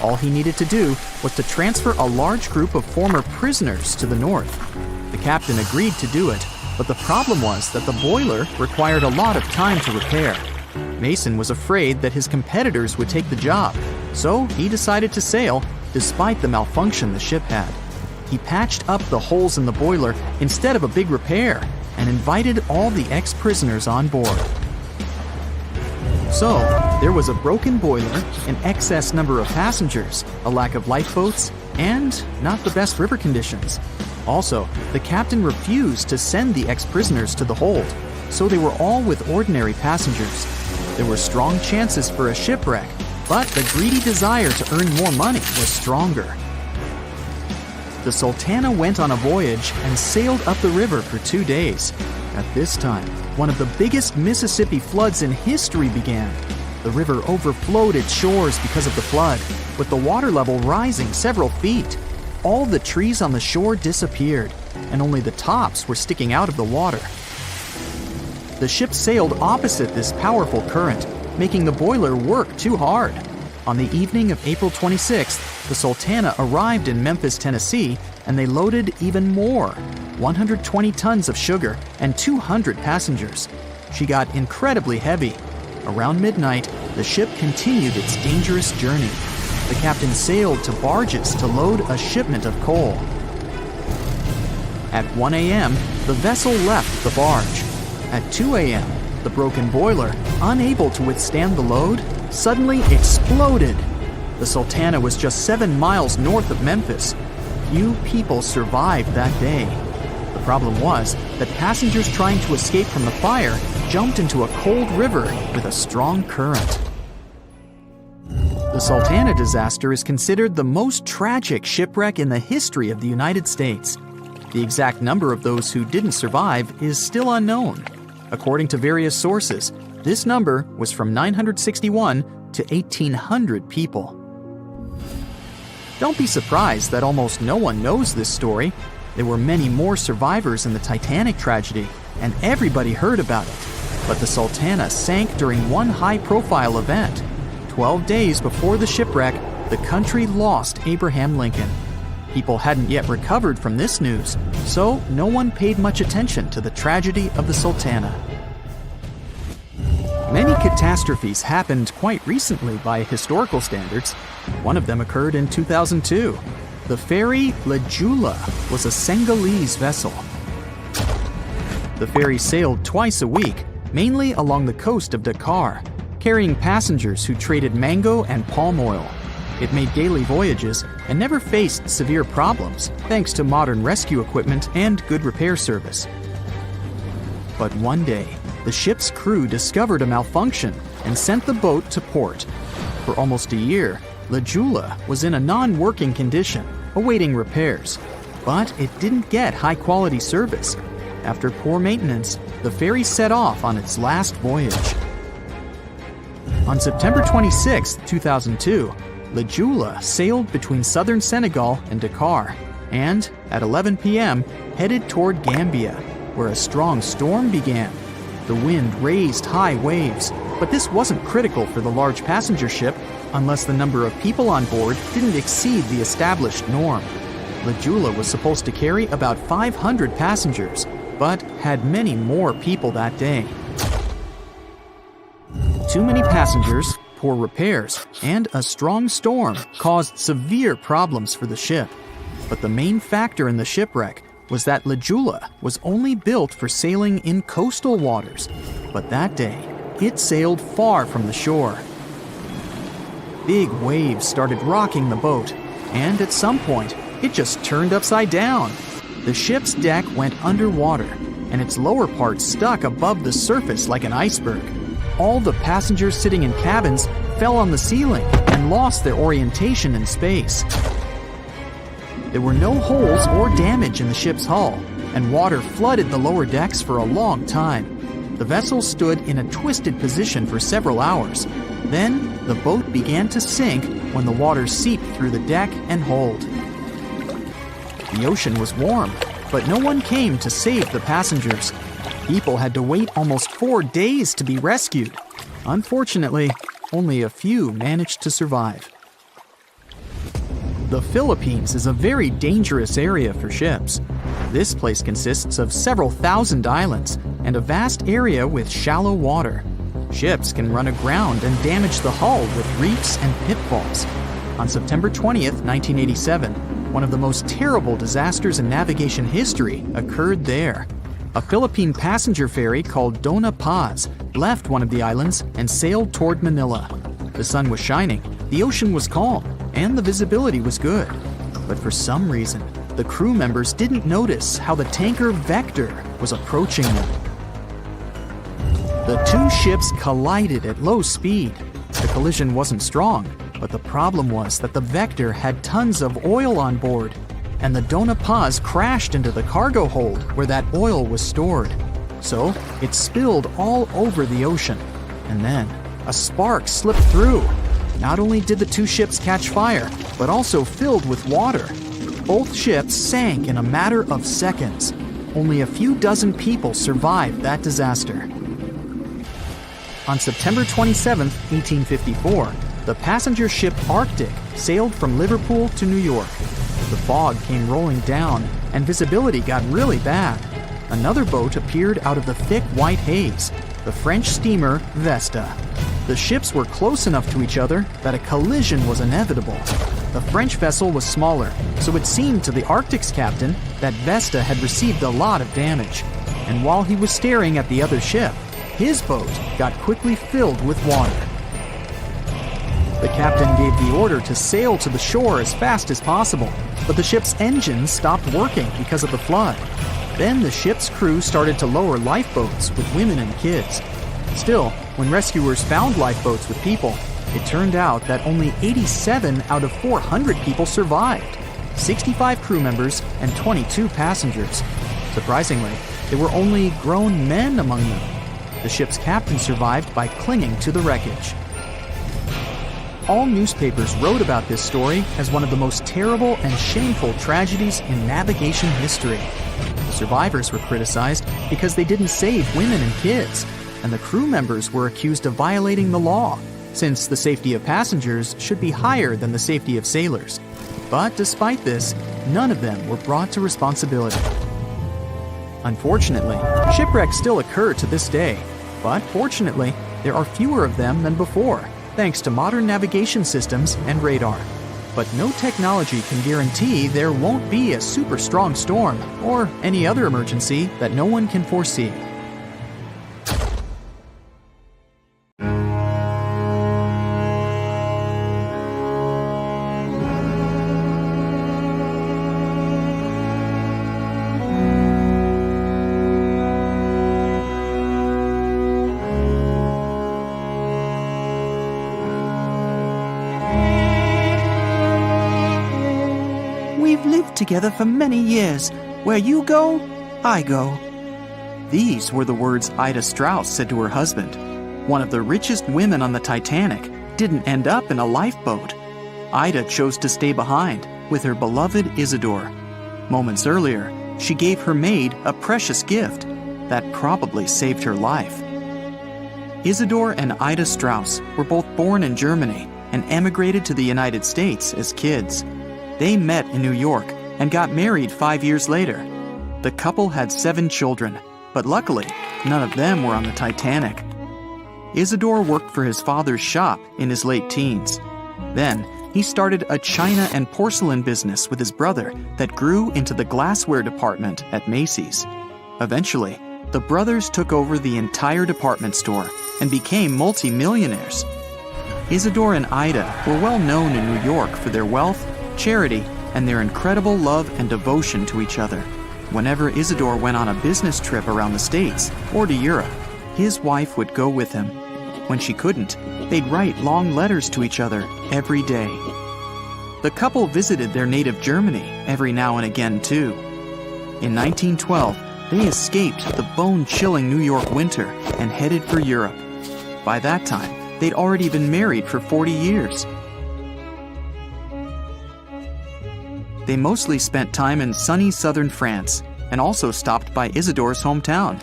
All he needed to do was to transfer a large group of former prisoners to the north. The captain agreed to do it, but the problem was that the boiler required a lot of time to repair. Mason was afraid that his competitors would take the job, so he decided to sail despite the malfunction the ship had. He patched up the holes in the boiler instead of a big repair and invited all the ex-prisoners on board. So, there was a broken boiler, an excess number of passengers, a lack of lifeboats, and not the best river conditions. Also, the captain refused to send the ex-prisoners to the hold, so they were all with ordinary passengers. There were strong chances for a shipwreck, but the greedy desire to earn more money was stronger. The Sultana went on a voyage and sailed up the river for 2 days. At this time, one of the biggest Mississippi floods in history began. The river overflowed its shores because of the flood, with the water level rising several feet. All the trees on the shore disappeared, and only the tops were sticking out of the water. The ship sailed opposite this powerful current, making the boiler work too hard. On the evening of April 26th, the Sultana arrived in Memphis, Tennessee, and they loaded even more, 120 tons of sugar and 200 passengers. She got incredibly heavy. Around midnight, the ship continued its dangerous journey. The captain sailed to barges to load a shipment of coal. At 1 a.m., the vessel left the barge. At 2 a.m., the broken boiler, unable to withstand the load, suddenly exploded. The Sultana was just 7 miles north of Memphis. Few people survived that day. The problem was that passengers trying to escape from the fire jumped into a cold river with a strong current. The Sultana disaster is considered the most tragic shipwreck in the history of the United States. The exact number of those who didn't survive is still unknown. According to various sources, this number was from 961 to 1,800 people. Don't be surprised that almost no one knows this story. There were many more survivors in the Titanic tragedy, and everybody heard about it. But the Sultana sank during one high-profile event. 12 days before the shipwreck, the country lost Abraham Lincoln. People hadn't yet recovered from this news, so no one paid much attention to the tragedy of the Sultana. Many catastrophes happened quite recently by historical standards. One of them occurred in 2002. The ferry La Jula was a Senegalese vessel. The ferry sailed twice a week, mainly along the coast of Dakar, carrying passengers who traded mango and palm oil. It made daily voyages and never faced severe problems thanks to modern rescue equipment and good repair service. But one day, the ship's crew discovered a malfunction and sent the boat to port. For almost a year, La Jula was in a non-working condition, awaiting repairs. But it didn't get high-quality service. After poor maintenance, the ferry set off on its last voyage. On September 26, 2002, La Jula sailed between southern Senegal and Dakar, and at 11 p.m. headed toward Gambia, where a strong storm began. The wind raised high waves, but this wasn't critical for the large passenger ship unless the number of people on board didn't exceed the established norm. La Jula was supposed to carry about 500 passengers, but had many more people that day. Too many passengers, poor repairs, and a strong storm caused severe problems for the ship. But the main factor in the shipwreck was that La Jula was only built for sailing in coastal waters, but that day, it sailed far from the shore. Big waves started rocking the boat, and at some point, it just turned upside down. The ship's deck went underwater, and its lower part stuck above the surface like an iceberg. All the passengers sitting in cabins fell on the ceiling and lost their orientation in space. There were no holes or damage in the ship's hull, and water flooded the lower decks for a long time. The vessel stood in a twisted position for several hours. Then, the boat began to sink when the water seeped through the deck and hold. The ocean was warm, but no one came to save the passengers. People had to wait almost 4 days to be rescued. Unfortunately, only a few managed to survive. The Philippines is a very dangerous area for ships. This place consists of several thousand islands and a vast area with shallow water. Ships can run aground and damage the hull with reefs and pitfalls. On September 20th, 1987, one of the most terrible disasters in navigation history occurred there. A Philippine passenger ferry called Dona Paz left one of the islands and sailed toward Manila. The sun was shining, the ocean was calm, and the visibility was good. But for some reason, the crew members didn't notice how the tanker Vector was approaching them. The two ships collided at low speed. The collision wasn't strong, but the problem was that the Vector had tons of oil on board. and the Dona Paz crashed into the cargo hold where that oil was stored. So it spilled all over the ocean. And then a spark slipped through. Not only did the two ships catch fire, but also filled with water. Both ships sank in a matter of seconds. Only a few dozen people survived that disaster. On September 27, 1854, the passenger ship Arctic sailed from Liverpool to New York. The fog came rolling down, and visibility got really bad. Another boat appeared out of the thick white haze, the French steamer Vesta. The ships were close enough to each other that a collision was inevitable. The French vessel was smaller, so it seemed to the Arctic's captain that Vesta had received a lot of damage. And while he was staring at the other ship, his boat got quickly filled with water. The captain gave the order to sail to the shore as fast as possible, but the ship's engines stopped working because of the flood. Then the ship's crew started to lower lifeboats with women and kids. Still, when rescuers found lifeboats with people, it turned out that only 87 out of 400 people survived, 65 crew members and 22 passengers. Surprisingly, there were only grown men among them. The ship's captain survived by clinging to the wreckage. All newspapers wrote about this story as one of the most terrible and shameful tragedies in navigation history. The survivors were criticized because they didn't save women and kids, and the crew members were accused of violating the law, since the safety of passengers should be higher than the safety of sailors. But despite this, none of them were brought to responsibility. Unfortunately, shipwrecks still occur to this day, but fortunately, there are fewer of them than before, thanks to modern navigation systems and radar. But no technology can guarantee there won't be a super strong storm or any other emergency that no one can foresee. We've lived together for many years. Where you go, I go. These were the words Ida Strauss said to her husband. One of the richest women on the Titanic didn't end up in a lifeboat. Ida chose to stay behind with her beloved Isidore. Moments earlier, she gave her maid a precious gift that probably saved her life. Isidore and Ida Strauss were both born in Germany and emigrated to the United States as kids. They met in New York and got married 5 years later. The couple had 7 children, but luckily, none of them were on the Titanic. Isidore worked for his father's shop in his late teens. Then, he started a china and porcelain business with his brother that grew into the glassware department at Macy's. Eventually, the brothers took over the entire department store and became multi-millionaires. Isidore and Ida were well known in New York for their wealth, charity, and their incredible love and devotion to each other. Whenever Isidore went on a business trip around the States or to Europe, his wife would go with him. When she couldn't, they'd write long letters to each other every day. The couple visited their native Germany every now and again, too. In 1912, they escaped the bone-chilling New York winter and headed for Europe. By that time, they'd already been married for 40 years. They mostly spent time in sunny southern France and also stopped by Isidore's hometown.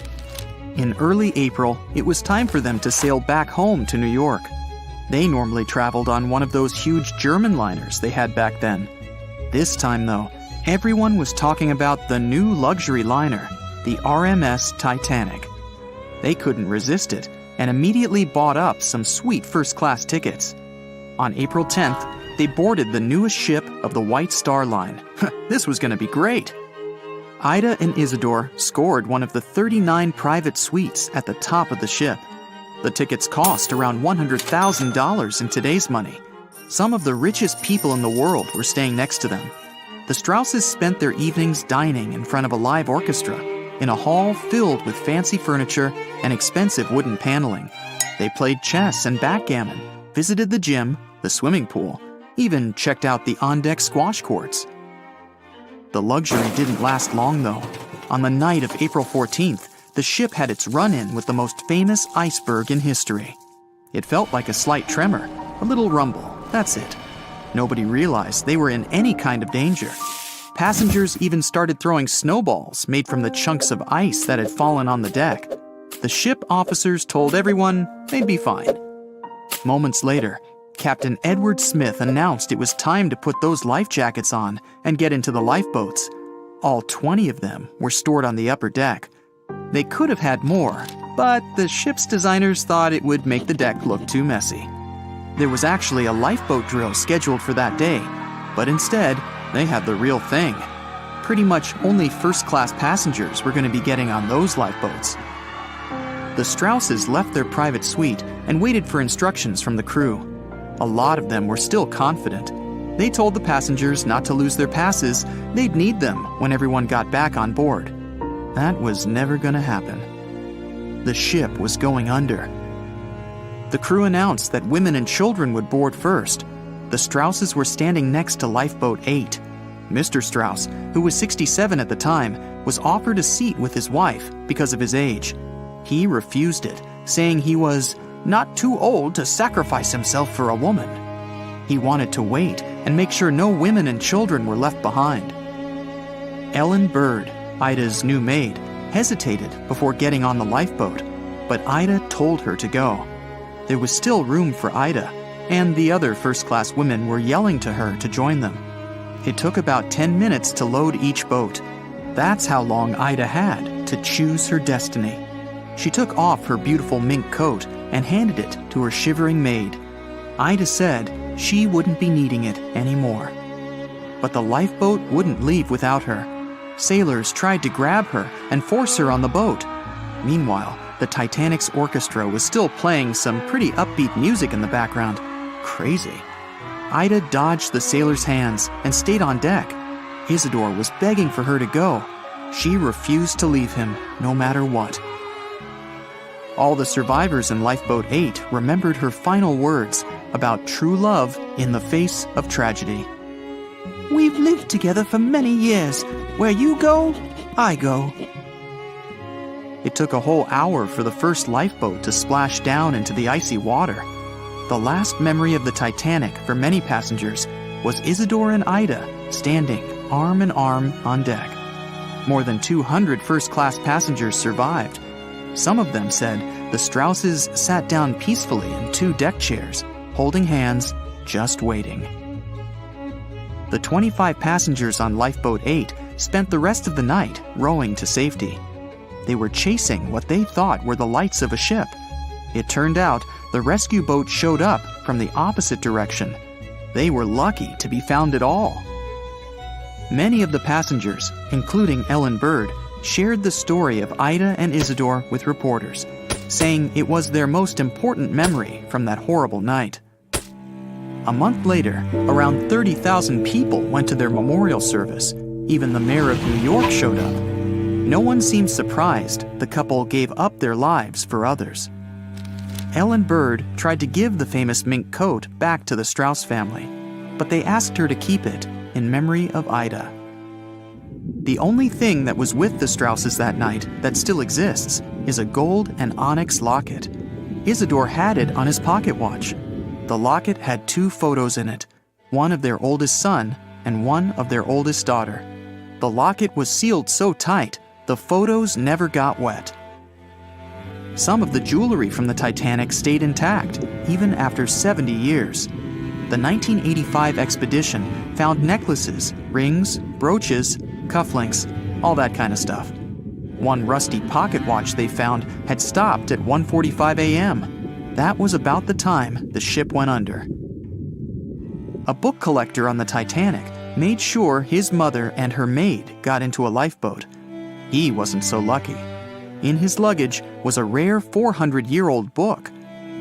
In early April, it was time for them to sail back home to New York. They normally traveled on one of those huge German liners they had back then. This time, though, everyone was talking about the new luxury liner, the RMS Titanic. They couldn't resist it and immediately bought up some sweet first-class tickets. On April 10th, they boarded the newest ship of the White Star Line. This was going to be great. Ida and Isidore scored one of the 39 private suites at the top of the ship. The tickets cost around $100,000 in today's money. Some of the richest people in the world were staying next to them. The Strausses spent their evenings dining in front of a live orchestra in a hall filled with fancy furniture and expensive wooden paneling. They played chess and backgammon, visited the gym, the swimming pool, even checked out the on-deck squash courts. The luxury didn't last long, though. On the night of April 14th, the ship had its run-in with the most famous iceberg in history. It felt like a slight tremor, a little rumble, that's it. Nobody realized they were in any kind of danger. Passengers even started throwing snowballs made from the chunks of ice that had fallen on the deck. The ship officers told everyone they'd be fine. Moments later, Captain Edward Smith announced it was time to put those life jackets on and get into the lifeboats. All 20 of them were stored on the upper deck. They could have had more, but the ship's designers thought it would make the deck look too messy. There was actually a lifeboat drill scheduled for that day, but instead, they had the real thing. Pretty much only first-class passengers were going to be getting on those lifeboats. The Strausses left their private suite and waited for instructions from the crew. A lot of them were still confident. They told the passengers not to lose their passes, they'd need them when everyone got back on board. That was never going to happen. The ship was going under. The crew announced that women and children would board first. The Strausses were standing next to Lifeboat 8. Mr. Strauss, who was 67 at the time, was offered a seat with his wife because of his age. He refused it, saying he was not too old to sacrifice himself for a woman. He wanted to wait and make sure no women and children were left behind. Ellen Bird, Ida's new maid, hesitated before getting on the lifeboat, but Ida told her to go. There was still room for Ida, and the other first-class women were yelling to her to join them. It took about 10 minutes to load each boat. That's how long Ida had to choose her destiny. She took off her beautiful mink coat and handed it to her shivering maid. Ida said she wouldn't be needing it anymore. But the lifeboat wouldn't leave without her. Sailors tried to grab her and force her on the boat. Meanwhile, the Titanic's orchestra was still playing some pretty upbeat music in the background. Crazy. Ida dodged the sailors' hands and stayed on deck. Isidore was begging for her to go. She refused to leave him, no matter what. All the survivors in Lifeboat 8 remembered her final words about true love in the face of tragedy. We've lived together for many years. Where you go, I go. It took a whole hour for the first lifeboat to splash down into the icy water. The last memory of the Titanic for many passengers was Isidore and Ida standing arm in arm on deck. More than 200 first-class passengers survived. Some of them said the Strausses sat down peacefully in 2 deck chairs, holding hands, just waiting. The 25 passengers on Lifeboat 8 spent the rest of the night rowing to safety. They were chasing what they thought were the lights of a ship. It turned out the rescue boat showed up from the opposite direction. They were lucky to be found at all. Many of the passengers, including Ellen Bird, shared the story of Ida and Isidore with reporters, saying it was their most important memory from that horrible night. A month later, around 30,000 people went to their memorial service. Even the mayor of New York showed up. No one seemed surprised the couple gave up their lives for others. Ellen Bird tried to give the famous mink coat back to the Strauss family, but they asked her to keep it in memory of Ida. The only thing that was with the Strausses that night that still exists is a gold and onyx locket. Isidore had it on his pocket watch. The locket had 2 photos in it, one of their oldest son and one of their oldest daughter. The locket was sealed so tight, the photos never got wet. Some of the jewelry from the Titanic stayed intact, even after 70 years. The 1985 expedition found necklaces, rings, brooches, cufflinks, all that kind of stuff. One rusty pocket watch they found had stopped at 1:45 a.m. That was about the time the ship went under. A book collector on the Titanic made sure his mother and her maid got into a lifeboat. He wasn't so lucky. In his luggage was a rare 400-year-old book.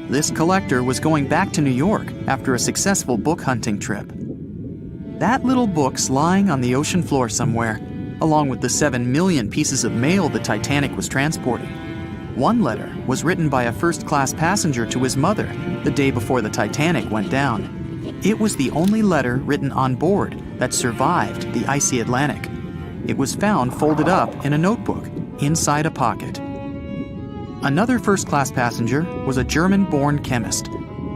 This collector was going back to New York after a successful book hunting trip. That little book's lying on the ocean floor somewhere, along with the 7 million pieces of mail the Titanic was transporting. One letter was written by a first-class passenger to his mother the day before the Titanic went down. It was the only letter written on board that survived the icy Atlantic. It was found folded up in a notebook, inside a pocket. Another first-class passenger was a German-born chemist.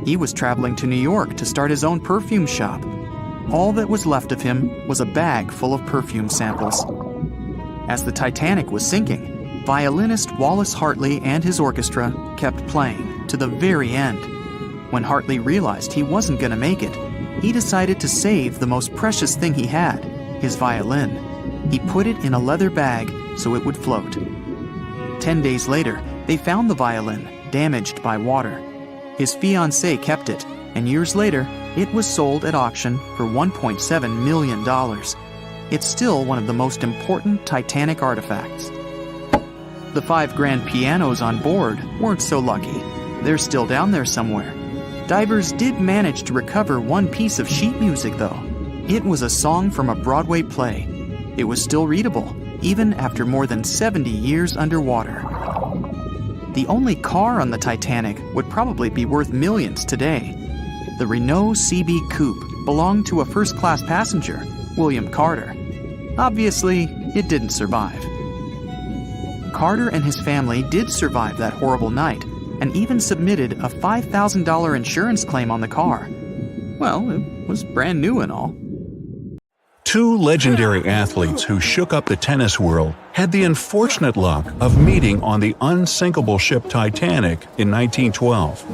He was traveling to New York to start his own perfume shop. All that was left of him was a bag full of perfume samples. As the Titanic was sinking, violinist Wallace Hartley and his orchestra kept playing to the very end. When Hartley realized he wasn't going to make it, he decided to save the most precious thing he had, his violin. He put it in a leather bag so it would float. 10 days later, they found the violin, damaged by water. His fiancée kept it, and years later, it was sold at auction for $1.7 million. It's still one of the most important Titanic artifacts. The 5 grand pianos on board weren't so lucky. They're still down there somewhere. Divers did manage to recover one piece of sheet music, though. It was a song from a Broadway play. It was still readable, even after more than 70 years underwater. The only car on the Titanic would probably be worth millions today. The Renault CB Coupe belonged to a first-class passenger, William Carter. Obviously, it didn't survive. Carter and his family did survive that horrible night, and even submitted a $5,000 insurance claim on the car. Well, it was brand new and all. 2 legendary athletes who shook up the tennis world had the unfortunate luck of meeting on the unsinkable ship Titanic in 1912.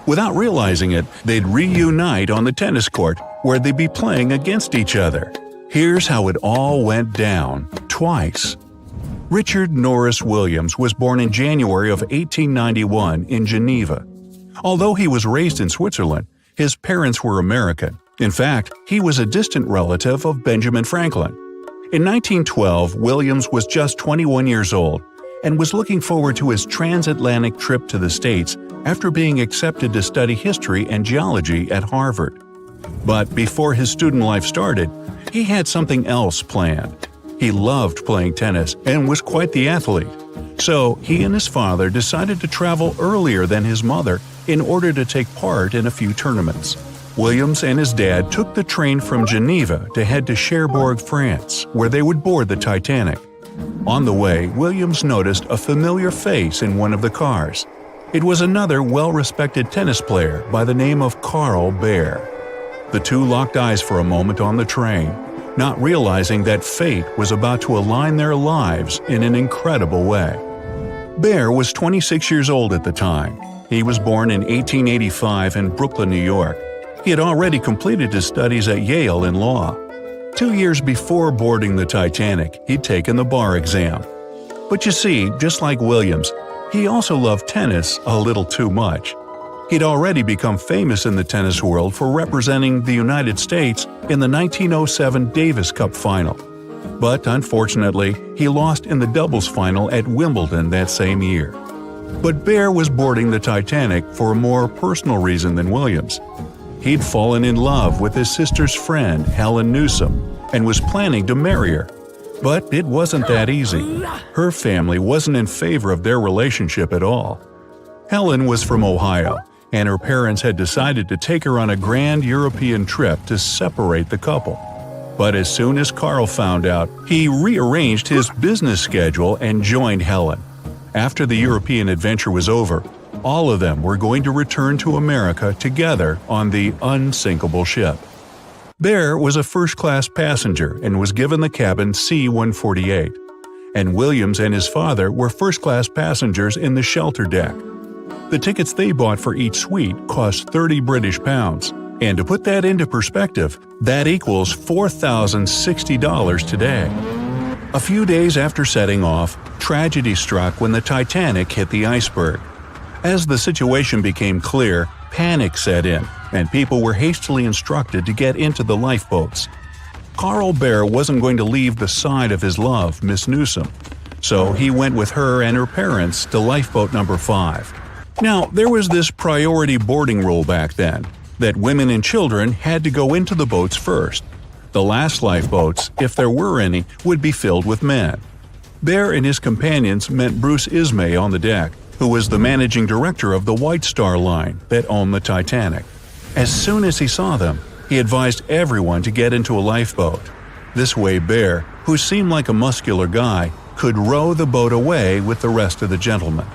Without realizing it, they'd reunite on the tennis court where they'd be playing against each other. Here's how it all went down, twice. Richard Norris Williams was born in January of 1891 in Geneva. Although he was raised in Switzerland, his parents were American. In fact, he was a distant relative of Benjamin Franklin. In 1912, Williams was just 21 years old and was looking forward to his transatlantic trip to the States after being accepted to study history and geology at Harvard. But before his student life started, he had something else planned. He loved playing tennis and was quite the athlete. So he and his father decided to travel earlier than his mother in order to take part in a few tournaments. Williams and his dad took the train from Geneva to head to Cherbourg, France, where they would board the Titanic. On the way, Williams noticed a familiar face in one of the cars. It was another well-respected tennis player by the name of Carl Bear. The two locked eyes for a moment on the train, not realizing that fate was about to align their lives in an incredible way. Bear was 26 years old at the time. He was born in 1885 in Brooklyn, New York. He had already completed his studies at Yale in law. 2 years before boarding the Titanic, he'd taken the bar exam. But you see, just like Williams, he also loved tennis a little too much. He'd already become famous in the tennis world for representing the United States in the 1907 Davis Cup final. But unfortunately, he lost in the doubles final at Wimbledon that same year. But Bear was boarding the Titanic for a more personal reason than Williams. He'd fallen in love with his sister's friend, Helen Newsom, and was planning to marry her. But it wasn't that easy. Her family wasn't in favor of their relationship at all. Helen was from Ohio, and her parents had decided to take her on a grand European trip to separate the couple. But as soon as Carl found out, he rearranged his business schedule and joined Helen. After the European adventure was over, all of them were going to return to America together on the Unsinkable ship. Bear was a first-class passenger and was given the cabin C-148, and Williams and his father were first-class passengers in the shelter deck. The tickets they bought for each suite cost 30 British pounds, and to put that into perspective, that equals $4,060 today. A few days after setting off, tragedy struck when the Titanic hit the iceberg. As the situation became clear, panic set in, and people were hastily instructed to get into the lifeboats. Carl Bear wasn't going to leave the side of his love, Miss Newsom, so he went with her and her parents to lifeboat number 5. Now, there was this priority boarding rule back then, that women and children had to go into the boats first. The last lifeboats, if there were any, would be filled with men. Bear and his companions met Bruce Ismay on the deck, who was the managing director of the White Star Line that owned the Titanic. As soon as he saw them, he advised everyone to get into a lifeboat. This way Bear, who seemed like a muscular guy, could row the boat away with the rest of the gentlemen.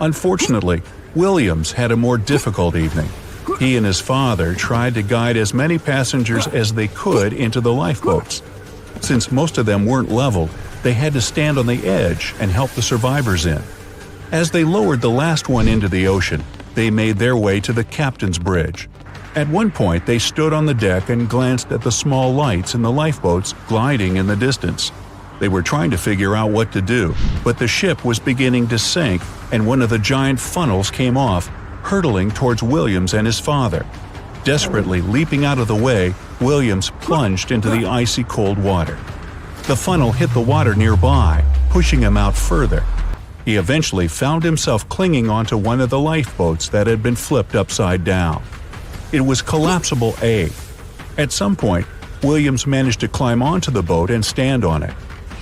Unfortunately, Williams had a more difficult evening. He and his father tried to guide as many passengers as they could into the lifeboats. Since most of them weren't leveled, they had to stand on the edge and help the survivors in. As they lowered the last one into the ocean, they made their way to the captain's bridge. At one point, they stood on the deck and glanced at the small lights in the lifeboats gliding in the distance. They were trying to figure out what to do, but the ship was beginning to sink and one of the giant funnels came off, hurtling towards Williams and his father. Desperately leaping out of the way, Williams plunged into the icy cold water. The funnel hit the water nearby, pushing him out further. He eventually found himself clinging onto one of the lifeboats that had been flipped upside down. It was collapsible A. At some point, Williams managed to climb onto the boat and stand on it.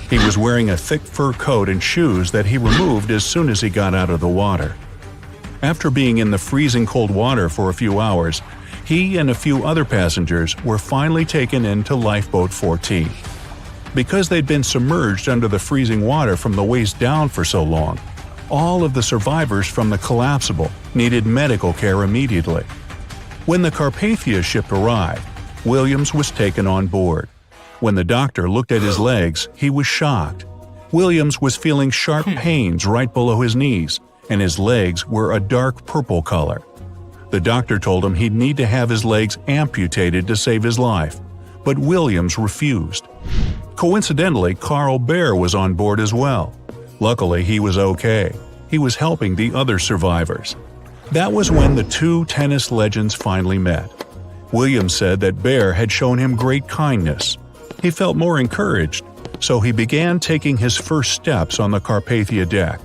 He was wearing a thick fur coat and shoes that he removed as soon as he got out of the water. After being in the freezing cold water for a few hours, he and a few other passengers were finally taken into Lifeboat 14. Because they'd been submerged under the freezing water from the waist down for so long, all of the survivors from the collapsible needed medical care immediately. When the Carpathia ship arrived, Williams was taken on board. When the doctor looked at his legs, he was shocked. Williams was feeling sharp pains right below his knees, and his legs were a dark purple color. The doctor told him he'd need to have his legs amputated to save his life, but Williams refused. Coincidentally, Carl Bear was on board as well. Luckily, he was okay. He was helping the other survivors. That was when the two tennis legends finally met. Williams said that Bear had shown him great kindness. He felt more encouraged, so he began taking his first steps on the Carpathia deck.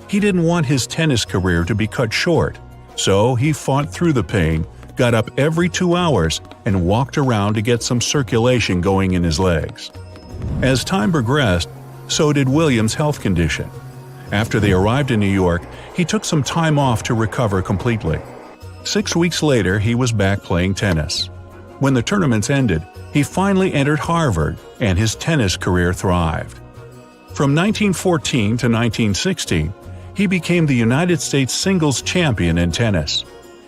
He didn't want his tennis career to be cut short, so he fought through the pain, got up every 2 hours, and walked around to get some circulation going in his legs. As time progressed, so did Williams' health condition. After they arrived in New York, he took some time off to recover completely. 6 weeks later, he was back playing tennis. When the tournaments ended, he finally entered Harvard, and his tennis career thrived. From 1914 to 1916, he became the United States singles champion in tennis.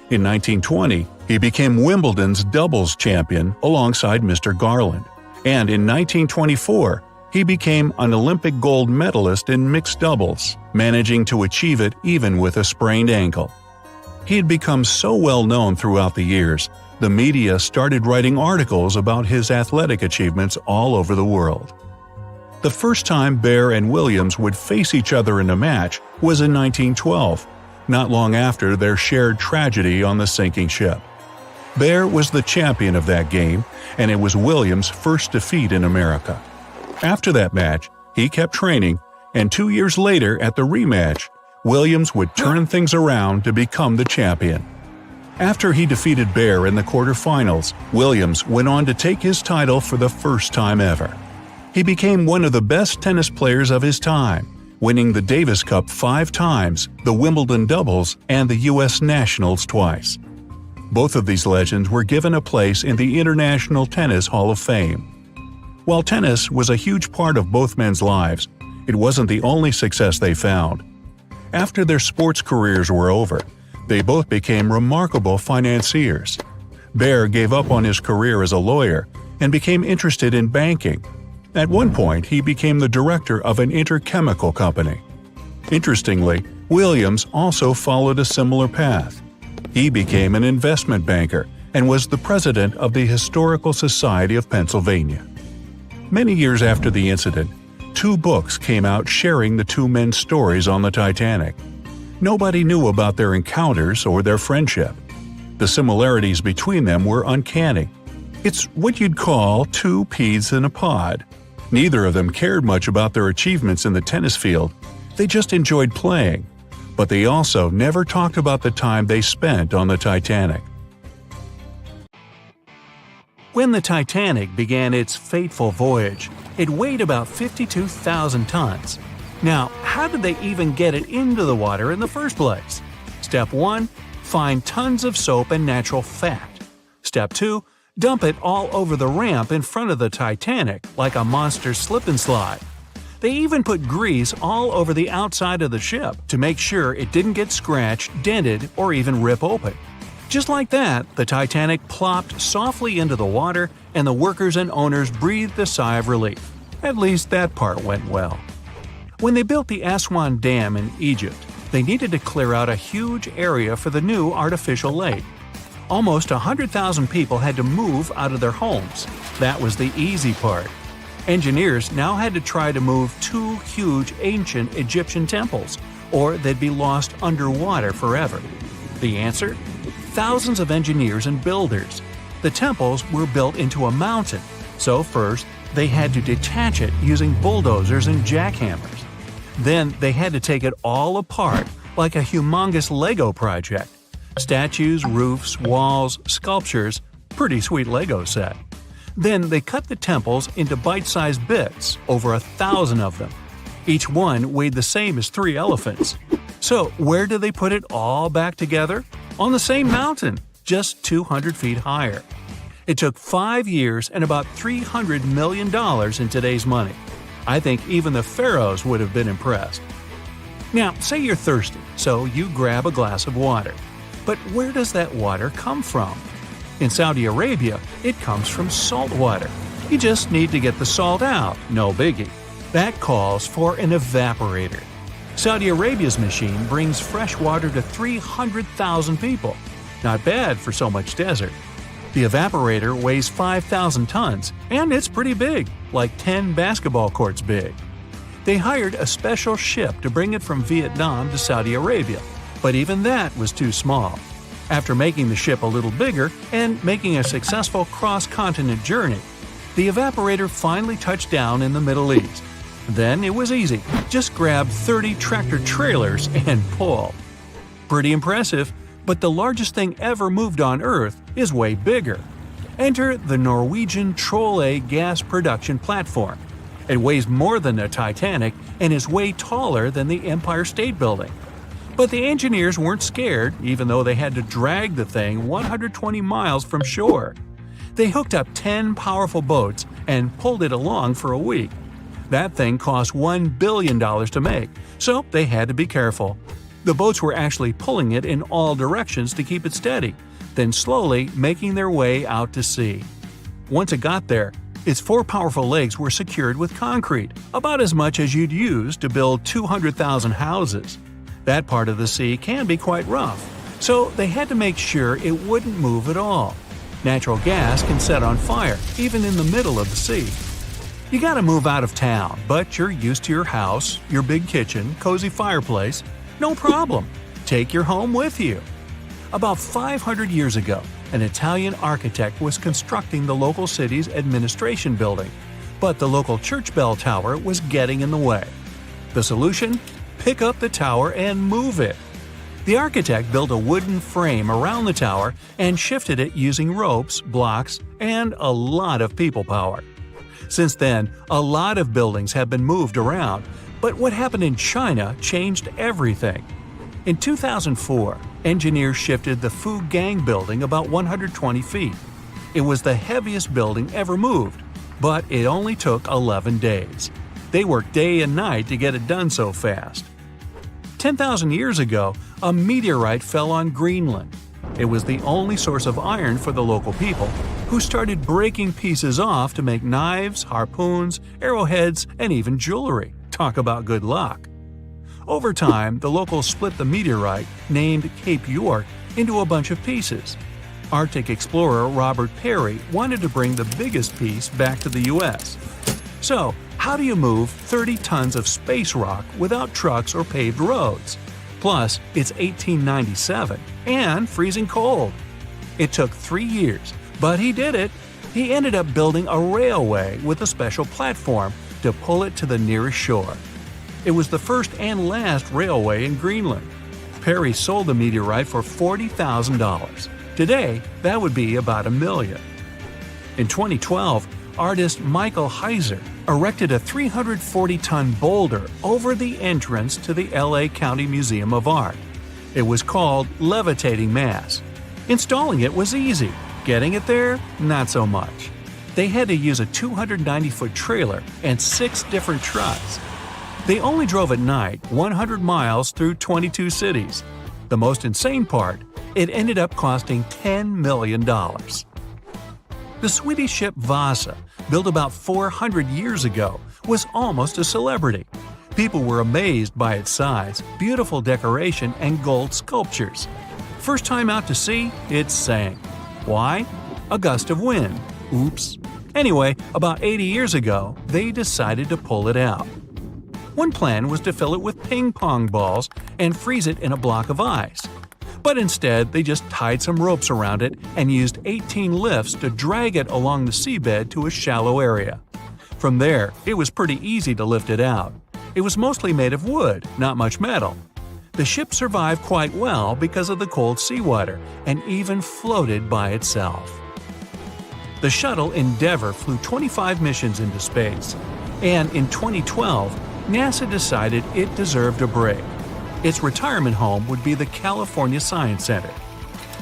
In 1920, he became Wimbledon's doubles champion alongside Mr. Garland. And in 1924, he became an Olympic gold medalist in mixed doubles, managing to achieve it even with a sprained ankle. He had become so well known throughout the years, the media started writing articles about his athletic achievements all over the world. The first time Bear and Williams would face each other in a match was in 1912, not long after their shared tragedy on the sinking ship. Bear was the champion of that game, and it was Williams' first defeat in America. After that match, he kept training, and 2 years later at the rematch, Williams would turn things around to become the champion. After he defeated Bear in the quarterfinals, Williams went on to take his title for the first time ever. He became one of the best tennis players of his time, winning the Davis Cup 5 times, the Wimbledon doubles, and the U.S. Nationals twice. Both of these legends were given a place in the International Tennis Hall of Fame. While tennis was a huge part of both men's lives, it wasn't the only success they found. After their sports careers were over, they both became remarkable financiers. Bear gave up on his career as a lawyer and became interested in banking. At one point, he became the director of an interchemical company. Interestingly, Williams also followed a similar path. He became an investment banker and was the president of the Historical Society of Pennsylvania. Many years after the incident, 2 books came out sharing the two men's stories on the Titanic. Nobody knew about their encounters or their friendship. The similarities between them were uncanny. It's what you'd call 2 peas in a pod. Neither of them cared much about their achievements in the tennis field. They just enjoyed playing. But they also never talked about the time they spent on the Titanic. When the Titanic began its fateful voyage, it weighed about 52,000 tons. Now, how did they even get it into the water in the first place? Step 1. Find tons of soap and natural fat. Step 2. dump it all over the ramp in front of the Titanic like a monster slip and slide. They even put grease all over the outside of the ship to make sure it didn't get scratched, dented, or even rip open. Just like that, the Titanic plopped softly into the water and the workers and owners breathed a sigh of relief. At least that part went well. When they built the Aswan Dam in Egypt, they needed to clear out a huge area for the new artificial lake. Almost 100,000 people had to move out of their homes. That was the easy part. Engineers now had to try to move 2 huge ancient Egyptian temples, or they'd be lost underwater forever. The answer? Thousands of engineers and builders. The temples were built into a mountain, so first they had to detach it using bulldozers and jackhammers. Then they had to take it all apart like a humongous Lego project. Statues, roofs, walls, sculptures, pretty sweet Lego set. Then they cut the temples into bite-sized bits, over 1,000 of them. Each one weighed the same as 3 elephants. So where did they put it all back together? On the same mountain, just 200 feet higher. It took 5 years and about $300 million in today's money. I think even the pharaohs would have been impressed. Now, say you're thirsty, so you grab a glass of water. But where does that water come from? In Saudi Arabia, it comes from salt water. You just need to get the salt out, no biggie. That calls for an evaporator. Saudi Arabia's machine brings fresh water to 300,000 people. Not bad for so much desert. The evaporator weighs 5,000 tons, and it's pretty big, like 10 basketball courts big. They hired a special ship to bring it from Vietnam to Saudi Arabia, but even that was too small. After making the ship a little bigger and making a successful cross-continent journey, the evaporator finally touched down in the Middle East. Then it was easy. Just grab 30 tractor trailers and pull. Pretty impressive, but the largest thing ever moved on Earth is way bigger. Enter the Norwegian Troll-A gas production platform. It weighs more than the Titanic and is way taller than the Empire State Building. But the engineers weren't scared, even though they had to drag the thing 120 miles from shore. They hooked up 10 powerful boats and pulled it along for a week. That thing cost $1 billion to make, so they had to be careful. The boats were actually pulling it in all directions to keep it steady, then slowly making their way out to sea. Once it got there, its 4 powerful legs were secured with concrete, about as much as you'd use to build 200,000 houses. That part of the sea can be quite rough, so they had to make sure it wouldn't move at all. Natural gas can set on fire, even in the middle of the sea. You gotta move out of town, but you're used to your house, your big kitchen, cozy fireplace. No problem. Take your home with you. About 500 years ago, an Italian architect was constructing the local city's administration building, but the local church bell tower was getting in the way. The solution? Pick up the tower and move it. The architect built a wooden frame around the tower and shifted it using ropes, blocks, and a lot of people power. Since then, a lot of buildings have been moved around, but what happened in China changed everything. In 2004, engineers shifted the Fugang building about 120 feet. It was the heaviest building ever moved, but it only took 11 days. They worked day and night to get it done so fast. 10,000 years ago, a meteorite fell on Greenland. It was the only source of iron for the local people, who started breaking pieces off to make knives, harpoons, arrowheads, and even jewelry. Talk about good luck. Over time, the locals split the meteorite, named Cape York, into a bunch of pieces. Arctic explorer Robert Peary wanted to bring the biggest piece back to the U.S. So, how do you move 30 tons of space rock without trucks or paved roads? Plus, it's 1897 and freezing cold. It took 3 years, but he did it. He ended up building a railway with a special platform to pull it to the nearest shore. It was the first and last railway in Greenland. Perry sold the meteorite for $40,000. Today, that would be about $1 million. In 2012, artist Michael Heiser erected a 340-ton boulder over the entrance to the LA County Museum of Art. It was called Levitating Mass. Installing it was easy. getting it there, not so much. They had to use a 290-foot trailer and 6 different trucks. They only drove at night 100 miles through 22 cities. The most insane part, it ended up costing $10 million. The Swedish ship Vasa, built about 400 years ago, was almost a celebrity. People were amazed by its size, beautiful decoration, and gold sculptures. First time out to sea, it sank. Why? A gust of wind. Oops. Anyway, about 80 years ago, they decided to pull it out. One plan was to fill it with ping pong balls and freeze it in a block of ice. But instead, they just tied some ropes around it and used 18 lifts to drag it along the seabed to a shallow area. From there, it was pretty easy to lift it out. It was mostly made of wood, not much metal. The ship survived quite well because of the cold seawater and even floated by itself. The shuttle Endeavour flew 25 missions into space, and in 2012, NASA decided it deserved a break. Its retirement home would be the California Science Center.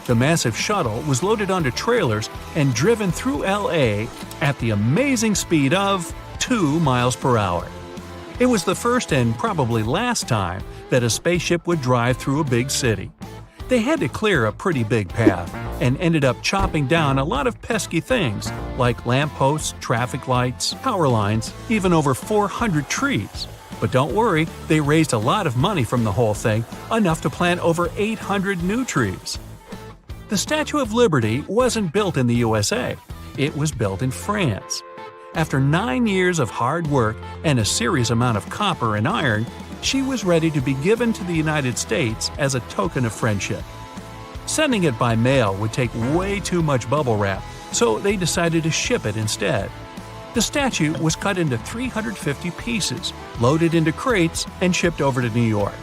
The massive shuttle was loaded onto trailers and driven through LA at the amazing speed of 2 miles per hour. It was the first and probably last time that a spaceship would drive through a big city. They had to clear a pretty big path and ended up chopping down a lot of pesky things like lampposts, traffic lights, power lines, even over 400 trees. But don't worry, they raised a lot of money from the whole thing, enough to plant over 800 new trees. The Statue of Liberty wasn't built in the USA. It was built in France. After 9 years of hard work and a serious amount of copper and iron, she was ready to be given to the United States as a token of friendship. Sending it by mail would take way too much bubble wrap, so they decided to ship it instead. The statue was cut into 350 pieces, loaded into crates, and shipped over to New York.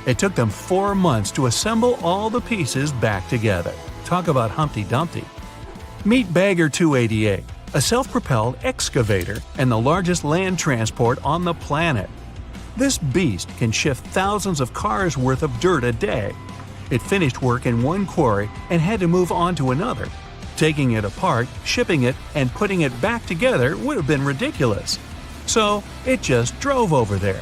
It took them 4 months to assemble all the pieces back together. Talk about Humpty Dumpty. Meet Bagger 288, a self-propelled excavator and the largest land transport on the planet. This beast can shift thousands of cars worth of dirt a day. It finished work in one quarry and had to move on to another. Taking it apart, shipping it, and putting it back together would have been ridiculous. So it just drove over there.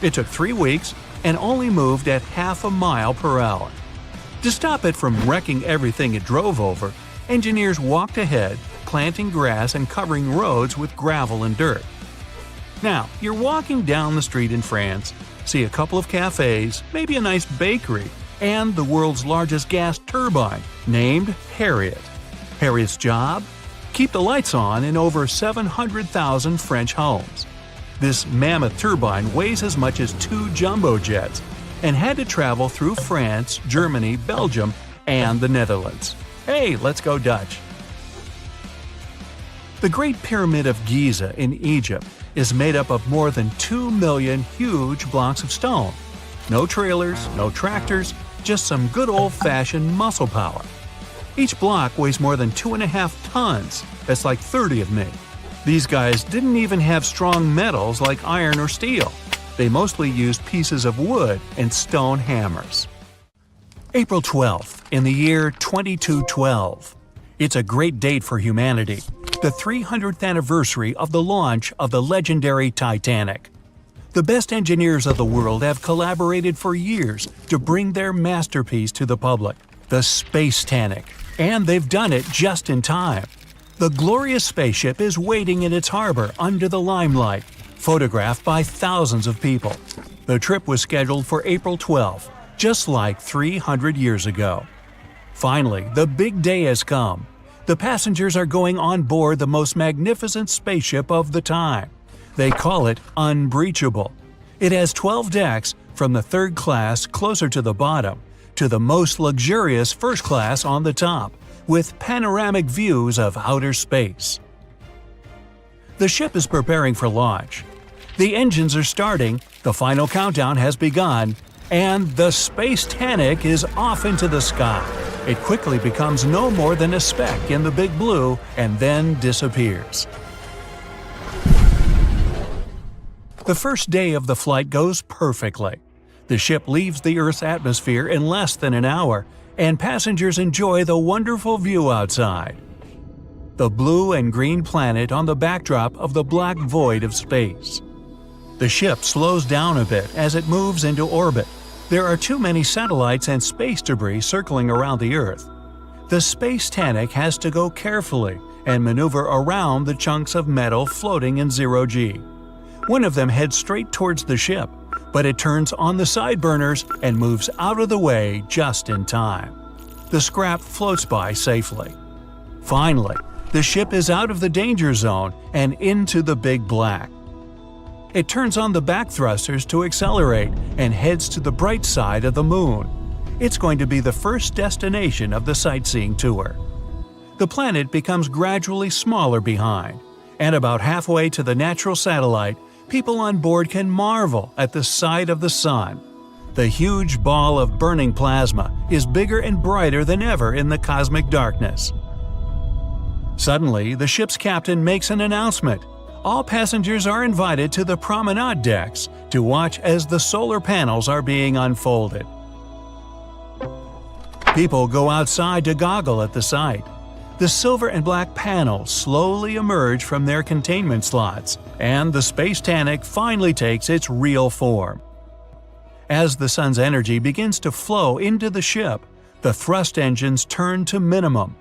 It took 3 weeks and only moved at half a mile per hour. To stop it from wrecking everything it drove over, engineers walked ahead, planting grass and covering roads with gravel and dirt. Now, you're walking down the street in France, see a couple of cafes, maybe a nice bakery, and the world's largest gas turbine, named Harriet. Harriet's job? Keep the lights on in over 700,000 French homes. This mammoth turbine weighs as much as 2 jumbo jets and had to travel through France, Germany, Belgium, and the Netherlands. Hey, let's go Dutch! The Great Pyramid of Giza in Egypt is made up of more than 2 million huge blocks of stone. No trailers, no tractors, just some good old-fashioned muscle power. Each block weighs more than 2.5 tons. That's like 30 of me. These guys didn't even have strong metals like iron or steel. They mostly used pieces of wood and stone hammers. April 12th, in the year 2212. It's a great date for humanity, the 300th anniversary of the launch of the legendary Titanic. The best engineers of the world have collaborated for years to bring their masterpiece to the public, the Space-Tanic, and they've done it just in time. The glorious spaceship is waiting in its harbor under the limelight, photographed by thousands of people. The trip was scheduled for April 12th, just like 300 years ago. Finally, the big day has come. The passengers are going on board the most magnificent spaceship of the time. They call it Unbreachable. It has 12 decks, from the third class closer to the bottom, to the most luxurious first class on the top, with panoramic views of outer space. The ship is preparing for launch. The engines are starting, the final countdown has begun, and the Space-Tanic is off into the sky. It quickly becomes no more than a speck in the big blue and then disappears. The first day of the flight goes perfectly. The ship leaves the Earth's atmosphere in less than an hour, and passengers enjoy the wonderful view outside. the blue and green planet on the backdrop of the black void of space. The ship slows down a bit as it moves into orbit. There are too many satellites and space debris circling around the Earth. The Space Titanic has to go carefully and maneuver around the chunks of metal floating in zero-G. One of them heads straight towards the ship, but it turns on the side burners and moves out of the way just in time. The scrap floats by safely. Finally, the ship is out of the danger zone and into the big black. It turns on the back thrusters to accelerate and heads to the bright side of the moon. It's going to be the first destination of the sightseeing tour. The planet becomes gradually smaller behind, and about halfway to the natural satellite, people on board can marvel at the sight of the sun. The huge ball of burning plasma is bigger and brighter than ever in the cosmic darkness. Suddenly, the ship's captain makes an announcement. All passengers are invited to the promenade decks to watch as the solar panels are being unfolded. People go outside to goggle at the sight. The silver and black panels slowly emerge from their containment slots, and the Space Titanic finally takes its real form. As the sun's energy begins to flow into the ship, the thrust engines turn to minimum.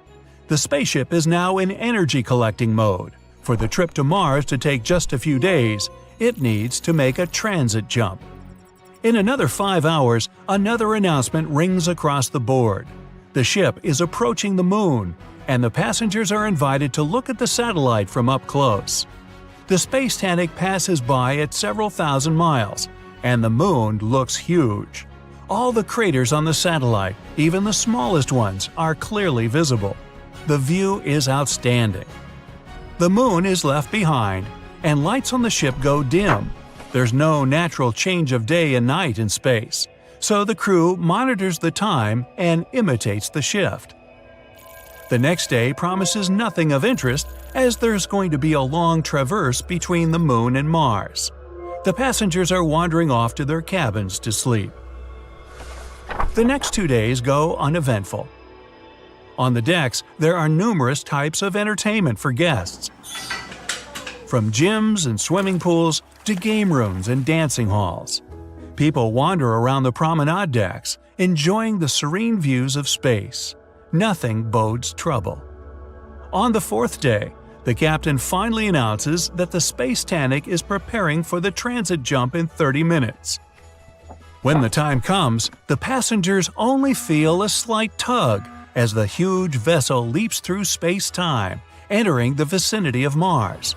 The spaceship is now in energy collecting mode. For the trip to Mars to take just a few days, it needs to make a transit jump. In another 5 hours, another announcement rings across the board. The ship is approaching the moon, and the passengers are invited to look at the satellite from up close. The Space Titanic passes by at several thousand miles, and the moon looks huge. All the craters on the satellite, even the smallest ones, are clearly visible. The view is outstanding. The moon is left behind, and lights on the ship go dim. There's no natural change of day and night in space, so the crew monitors the time and imitates the shift. The next day promises nothing of interest, as there's going to be a long traverse between the moon and Mars. The passengers are wandering off to their cabins to sleep. The next 2 days go uneventful. On the decks, there are numerous types of entertainment for guests, from gyms and swimming pools to game rooms and dancing halls. People wander around the promenade decks, enjoying the serene views of space. Nothing bodes trouble. On the 4th day, the captain finally announces that the Space Titanic is preparing for the transit jump in 30 minutes. When the time comes, the passengers only feel a slight tug as the huge vessel leaps through space-time, entering the vicinity of Mars.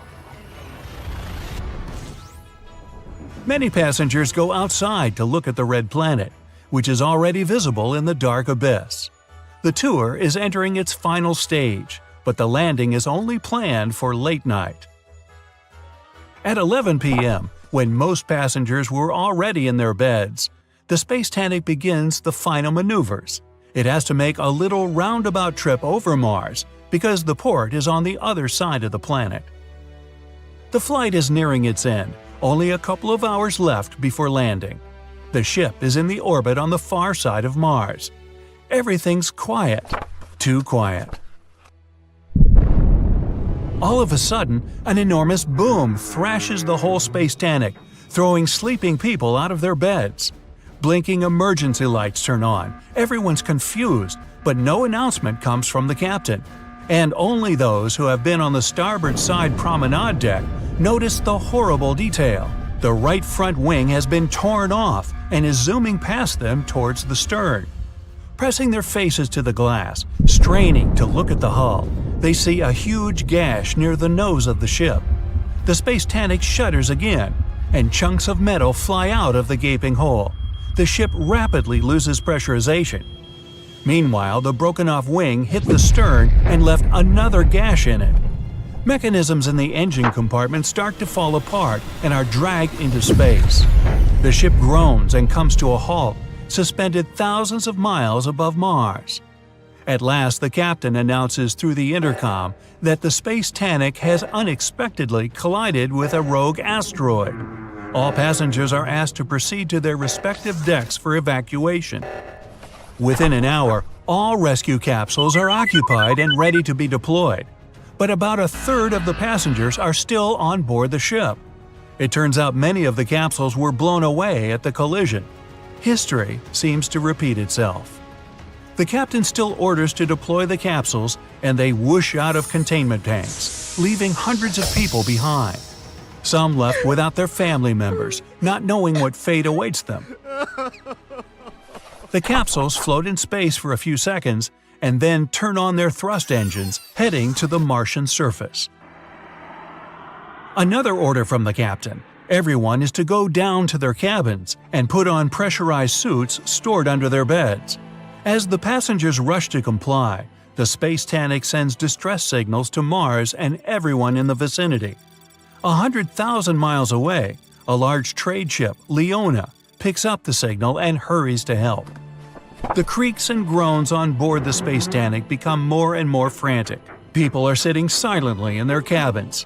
Many passengers go outside to look at the red planet, which is already visible in the dark abyss. The tour is entering its final stage, but the landing is only planned for late night. At 11 p.m., when most passengers were already in their beds, the Space Titanic begins the final maneuvers. It has to make a little roundabout trip over Mars because the port is on the other side of the planet. The flight is nearing its end, only a couple of hours left before landing. The ship is in the orbit on the far side of Mars. Everything's quiet. Too quiet. All of a sudden, an enormous boom thrashes the whole Space Titanic, throwing sleeping people out of their beds. Blinking emergency lights turn on. Everyone's confused, but no announcement comes from the captain. And only those who have been on the starboard side promenade deck notice the horrible detail. The right front wing has been torn off and is zooming past them towards the stern. Pressing their faces to the glass, straining to look at the hull, they see a huge gash near the nose of the ship. The Space Titanic shudders again, and chunks of metal fly out of the gaping hole. The ship rapidly loses pressurization. Meanwhile, the broken-off wing hit the stern and left another gash in it. Mechanisms in the engine compartment start to fall apart and are dragged into space. The ship groans and comes to a halt, suspended thousands of miles above Mars. At last, the captain announces through the intercom that the Space Titanic has unexpectedly collided with a rogue asteroid. All passengers are asked to proceed to their respective decks for evacuation. Within an hour, all rescue capsules are occupied and ready to be deployed. but about a third of the passengers are still on board the ship. It turns out many of the capsules were blown away at the collision. History seems to repeat itself. The captain still orders to deploy the capsules, and they whoosh out of containment tanks, leaving hundreds of people behind. Some left without their family members, not knowing what fate awaits them. The capsules float in space for a few seconds and then turn on their thrust engines, heading to the Martian surface. Another order from the captain. Everyone is to go down to their cabins and put on pressurized suits stored under their beds. As the passengers rush to comply, the Space Titanic sends distress signals to Mars and everyone in the vicinity. 100,000 miles away, a large trade ship, Leona, picks up the signal and hurries to help. The creaks and groans on board the Space Titanic become more and more frantic. People are sitting silently in their cabins.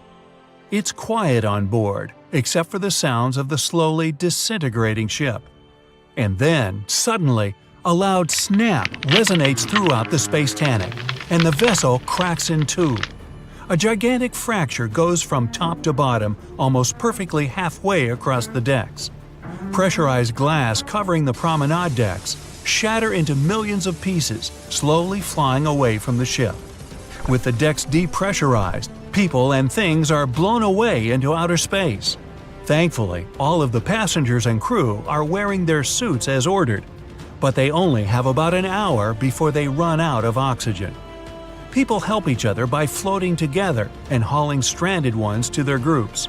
It's quiet on board, except for the sounds of the slowly disintegrating ship. And then, suddenly, a loud snap resonates throughout the Space Titanic, and the vessel cracks in two. A gigantic fracture goes from top to bottom, almost perfectly halfway across the decks. Pressurized glass covering the promenade decks shatter into millions of pieces, slowly flying away from the ship. With the decks depressurized, people and things are blown away into outer space. Thankfully, all of the passengers and crew are wearing their suits as ordered, but they only have about an hour before they run out of oxygen. People help each other by floating together and hauling stranded ones to their groups.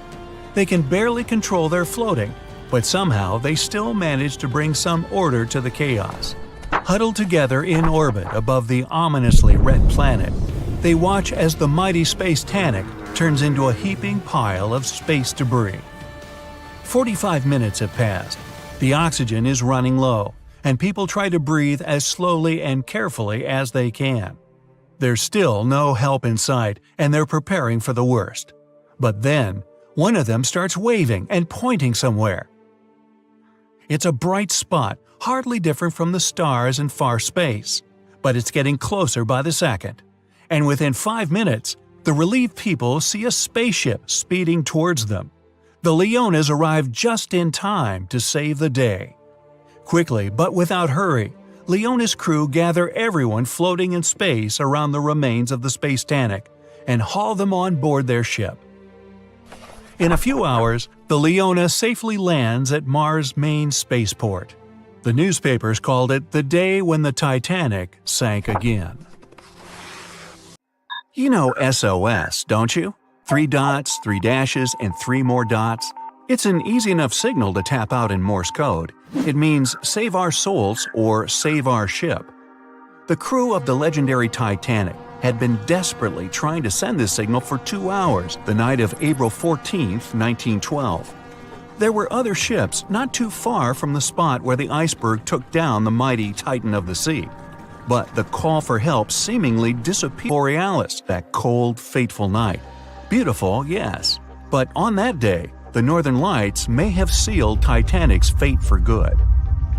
They can barely control their floating, but somehow they still manage to bring some order to the chaos. Huddled together in orbit above the ominously red planet, they watch as the mighty Space Titanic turns into a heaping pile of space debris. 45 minutes have passed. The oxygen is running low, and people try to breathe as slowly and carefully as they can. There's still no help in sight, and they're preparing for the worst. But then, one of them starts waving and pointing somewhere. It's a bright spot, hardly different from the stars in far space, but it's getting closer by the second. And within 5 minutes, the relieved people see a spaceship speeding towards them. The Leonas arrive just in time to save the day. Quickly, but without hurry, Leona's crew gather everyone floating in space around the remains of the Space Titanic and haul them on board their ship. In a few hours, the Leona safely lands at Mars' main spaceport. The newspapers called it the day when the Titanic sank again. You know SOS, don't you? 3 dots, 3 dashes, and 3 more dots. It's an easy enough signal to tap out in Morse code. It means save our souls or save our ship. The crew of the legendary Titanic had been desperately trying to send this signal for 2 hours the night of April 14, 1912. There were other ships not too far from the spot where the iceberg took down the mighty Titan of the sea. But the call for help seemingly disappeared. Borealis, that cold, fateful night. Beautiful, yes. But on that day, the Northern Lights may have sealed Titanic's fate for good.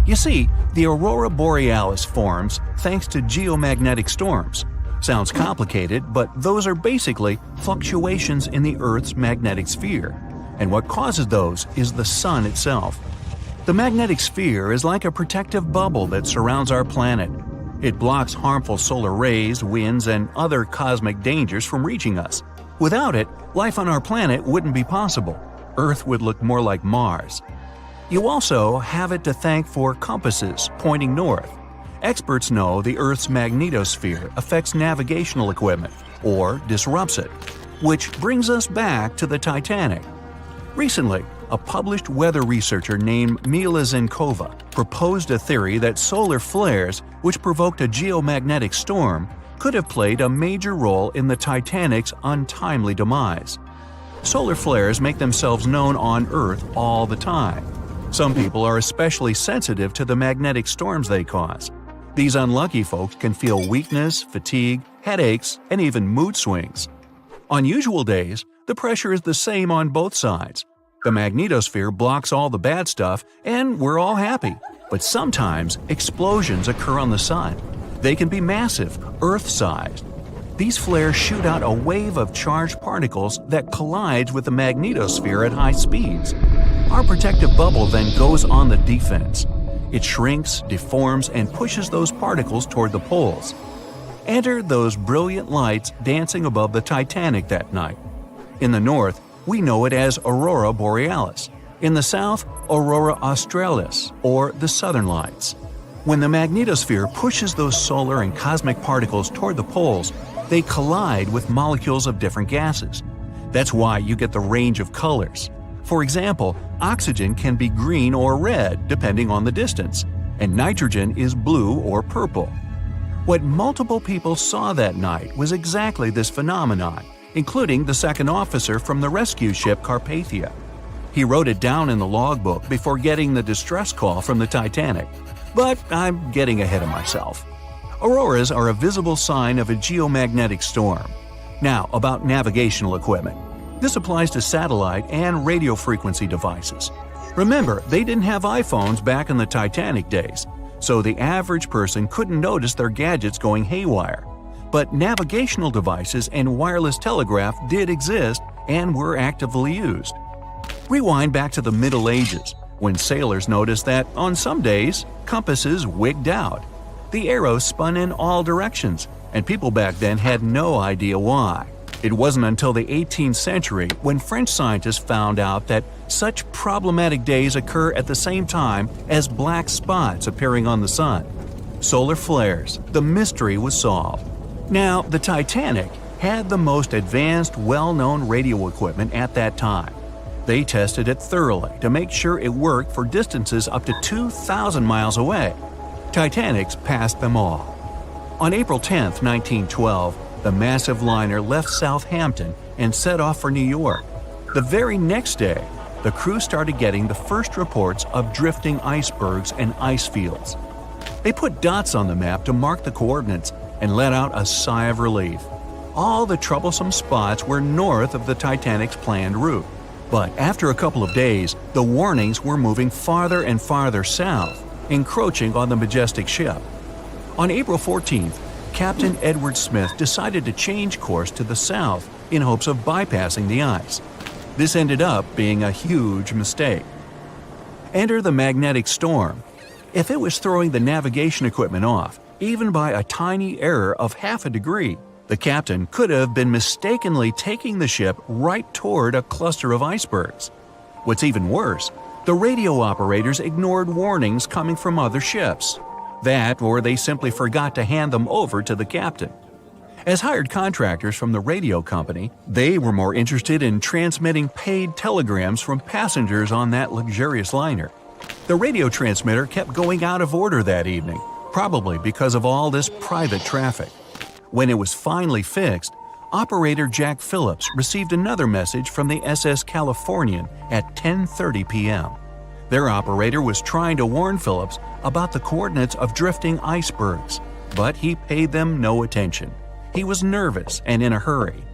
You see, the aurora borealis forms thanks to geomagnetic storms. Sounds complicated, but those are basically fluctuations in the Earth's magnetic sphere. And what causes those is the sun itself. The magnetic sphere is like a protective bubble that surrounds our planet. It blocks harmful solar rays, winds, and other cosmic dangers from reaching us. Without it, life on our planet wouldn't be possible. Earth would look more like Mars. You also have it to thank for compasses pointing north. Experts know the Earth's magnetosphere affects navigational equipment, or disrupts it. Which brings us back to the Titanic. Recently, a published weather researcher named Mila Zinkova proposed a theory that solar flares, which provoked a geomagnetic storm, could have played a major role in the Titanic's untimely demise. Solar flares make themselves known on Earth all the time. Some people are especially sensitive to the magnetic storms they cause. These unlucky folks can feel weakness, fatigue, headaches, and even mood swings. On usual days, the pressure is the same on both sides. The magnetosphere blocks all the bad stuff, and we're all happy. But sometimes explosions occur on the sun. They can be massive, Earth-sized. These flares shoot out a wave of charged particles that collides with the magnetosphere at high speeds. Our protective bubble then goes on the defense. It shrinks, deforms, and pushes those particles toward the poles. Enter those brilliant lights dancing above the Titanic that night. In the north, we know it as Aurora Borealis. In the south, Aurora Australis, or the Southern Lights. When the magnetosphere pushes those solar and cosmic particles toward the poles, they collide with molecules of different gases. That's why you get the range of colors. For example, oxygen can be green or red depending on the distance, and nitrogen is blue or purple. What multiple people saw that night was exactly this phenomenon, including the second officer from the rescue ship Carpathia. He wrote it down in the logbook before getting the distress call from the Titanic. But I'm getting ahead of myself. Auroras are a visible sign of a geomagnetic storm. Now, about navigational equipment. This applies to satellite and radio frequency devices. Remember, they didn't have iPhones back in the Titanic days, so the average person couldn't notice their gadgets going haywire. But navigational devices and wireless telegraph did exist and were actively used. Rewind back to the Middle Ages, when sailors noticed that, on some days, compasses wigged out. The arrows spun in all directions, and people back then had no idea why. It wasn't until the 18th century when French scientists found out that such problematic days occur at the same time as black spots appearing on the sun. Solar flares, the mystery was solved. Now, the Titanic had the most advanced, well-known radio equipment at that time. They tested it thoroughly to make sure it worked for distances up to 2,000 miles away. Titanics passed them all. On April 10, 1912, the massive liner left Southampton and set off for New York. The very next day, the crew started getting the first reports of drifting icebergs and ice fields. They put dots on the map to mark the coordinates and let out a sigh of relief. All the troublesome spots were north of the Titanic's planned route. But after a couple of days, the warnings were moving farther and farther south, encroaching on the majestic ship. On April 14th, Captain Edward Smith decided to change course to the south in hopes of bypassing the ice. This ended up being a huge mistake. Enter the magnetic storm. If it was throwing the navigation equipment off, even by a tiny error of half a degree, the captain could have been mistakenly taking the ship right toward a cluster of icebergs. What's even worse, the radio operators ignored warnings coming from other ships. That, or they simply forgot to hand them over to the captain. As hired contractors from the radio company, they were more interested in transmitting paid telegrams from passengers on that luxurious liner. The radio transmitter kept going out of order that evening, probably because of all this private traffic. When it was finally fixed, operator Jack Phillips received another message from the SS Californian at 10:30 p.m. Their operator was trying to warn Phillips about the coordinates of drifting icebergs, but he paid them no attention. He was nervous and in a hurry.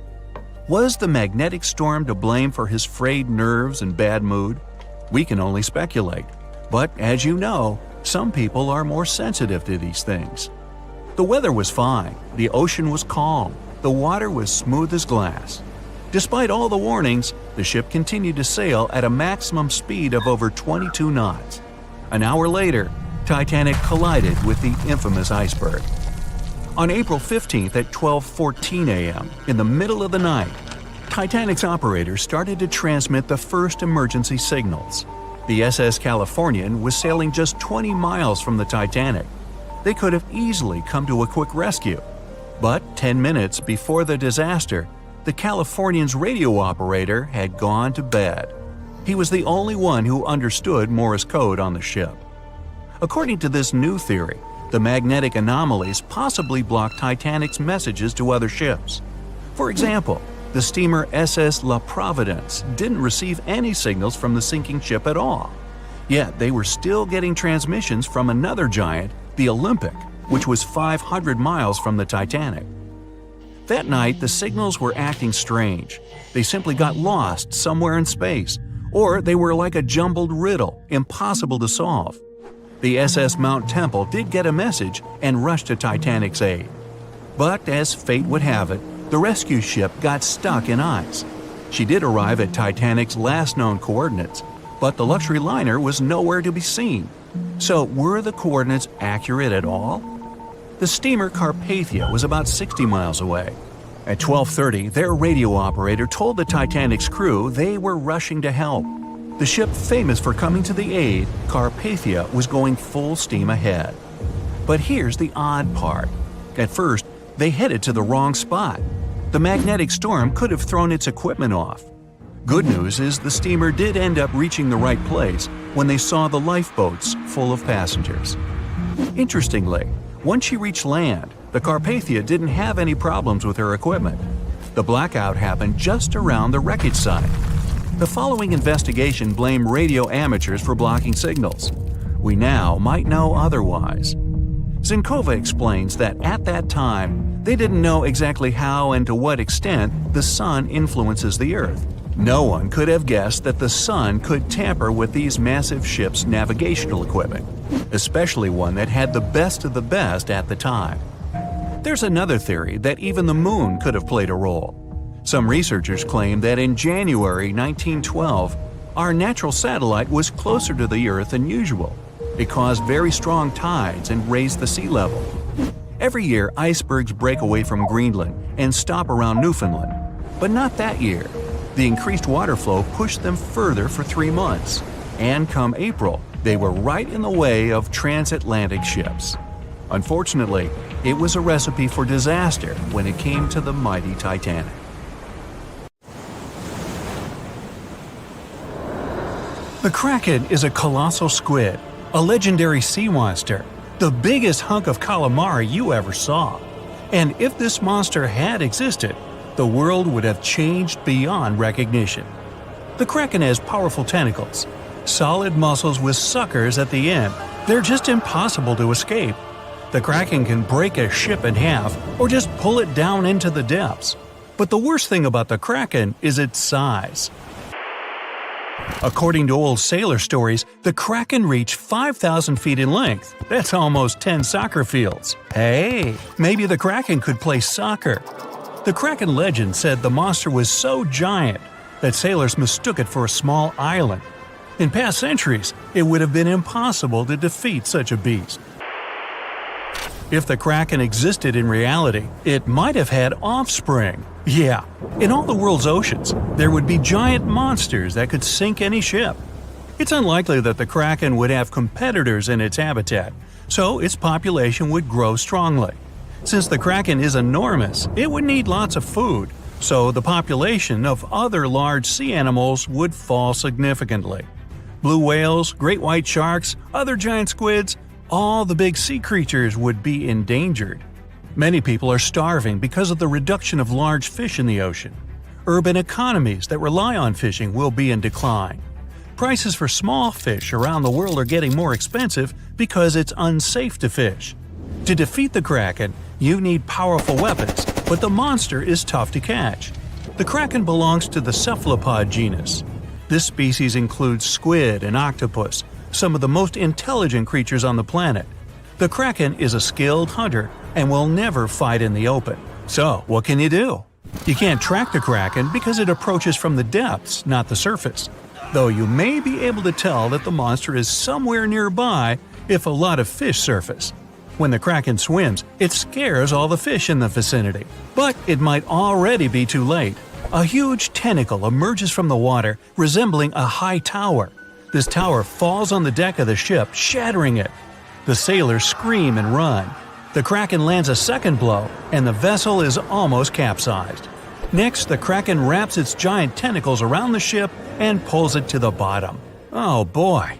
Was the magnetic storm to blame for his frayed nerves and bad mood? We can only speculate. But as you know, some people are more sensitive to these things. The weather was fine, the ocean was calm, the water was smooth as glass. Despite all the warnings, the ship continued to sail at a maximum speed of over 22 knots. An hour later, Titanic collided with the infamous iceberg. On April 15th at 12:14 a.m., in the middle of the night, Titanic's operators started to transmit the first emergency signals. The SS Californian was sailing just 20 miles from the Titanic. They could have easily come to a quick rescue. But 10 minutes before the disaster, the Californian's radio operator had gone to bed. He was the only one who understood Morse code on the ship. According to this new theory, the magnetic anomalies possibly blocked Titanic's messages to other ships. For example, the steamer SS La Providence didn't receive any signals from the sinking ship at all. Yet they were still getting transmissions from another giant, the Olympic, which was 500 miles from the Titanic. That night, the signals were acting strange. They simply got lost somewhere in space, or they were like a jumbled riddle, impossible to solve. The SS Mount Temple did get a message and rushed to Titanic's aid. But as fate would have it, the rescue ship got stuck in ice. She did arrive at Titanic's last known coordinates, but the luxury liner was nowhere to be seen. So were the coordinates accurate at all? The steamer Carpathia was about 60 miles away. At 12:30, their radio operator told the Titanic's crew they were rushing to help. The ship famous for coming to the aid, Carpathia, was going full steam ahead. But here's the odd part. At first, they headed to the wrong spot. The magnetic storm could have thrown its equipment off. Good news is the steamer did end up reaching the right place when they saw the lifeboats full of passengers. Interestingly, once she reached land, the Carpathia didn't have any problems with her equipment. The blackout happened just around the wreckage site. The following investigation blamed radio amateurs for blocking signals. We now might know otherwise. Zinkova explains that at that time, they didn't know exactly how and to what extent the sun influences the Earth. No one could have guessed that the sun could tamper with these massive ships' navigational equipment, especially one that had the best of the best at the time. There's another theory that even the moon could have played a role. Some researchers claim that in January 1912, our natural satellite was closer to the Earth than usual. It caused very strong tides and raised the sea level. Every year, icebergs break away from Greenland and stop around Newfoundland. But not that year. The increased water flow pushed them further for 3 months. And come April, they were right in the way of transatlantic ships. Unfortunately, it was a recipe for disaster when it came to the mighty Titanic. The Kraken is a colossal squid, a legendary sea monster, the biggest hunk of calamari you ever saw. And if this monster had existed, the world would have changed beyond recognition. The Kraken has powerful tentacles, solid muscles with suckers at the end. They're just impossible to escape. The Kraken can break a ship in half or just pull it down into the depths. But the worst thing about the Kraken is its size. According to old sailor stories, the Kraken reached 5,000 feet in length. That's almost 10 soccer fields. Hey, maybe the Kraken could play soccer. The Kraken legend said the monster was so giant that sailors mistook it for a small island. In past centuries, it would have been impossible to defeat such a beast. If the Kraken existed in reality, it might have had offspring. Yeah, in all the world's oceans, there would be giant monsters that could sink any ship. It's unlikely that the Kraken would have competitors in its habitat, so its population would grow strongly. Since the Kraken is enormous, it would need lots of food, so the population of other large sea animals would fall significantly. Blue whales, great white sharks, other giant squids, all the big sea creatures would be endangered. Many people are starving because of the reduction of large fish in the ocean. Urban economies that rely on fishing will be in decline. Prices for small fish around the world are getting more expensive because it's unsafe to fish. To defeat the Kraken, you need powerful weapons, but the monster is tough to catch. The Kraken belongs to the cephalopod genus. This species includes squid and octopus, some of the most intelligent creatures on the planet. The Kraken is a skilled hunter and will never fight in the open. So, what can you do? You can't track the Kraken because it approaches from the depths, not the surface. Though you may be able to tell that the monster is somewhere nearby if a lot of fish surface. When the Kraken swims, it scares all the fish in the vicinity. But it might already be too late. A huge tentacle emerges from the water, resembling a high tower. This tower falls on the deck of the ship, shattering it. The sailors scream and run. The Kraken lands a second blow, and the vessel is almost capsized. Next, the Kraken wraps its giant tentacles around the ship and pulls it to the bottom. Oh boy!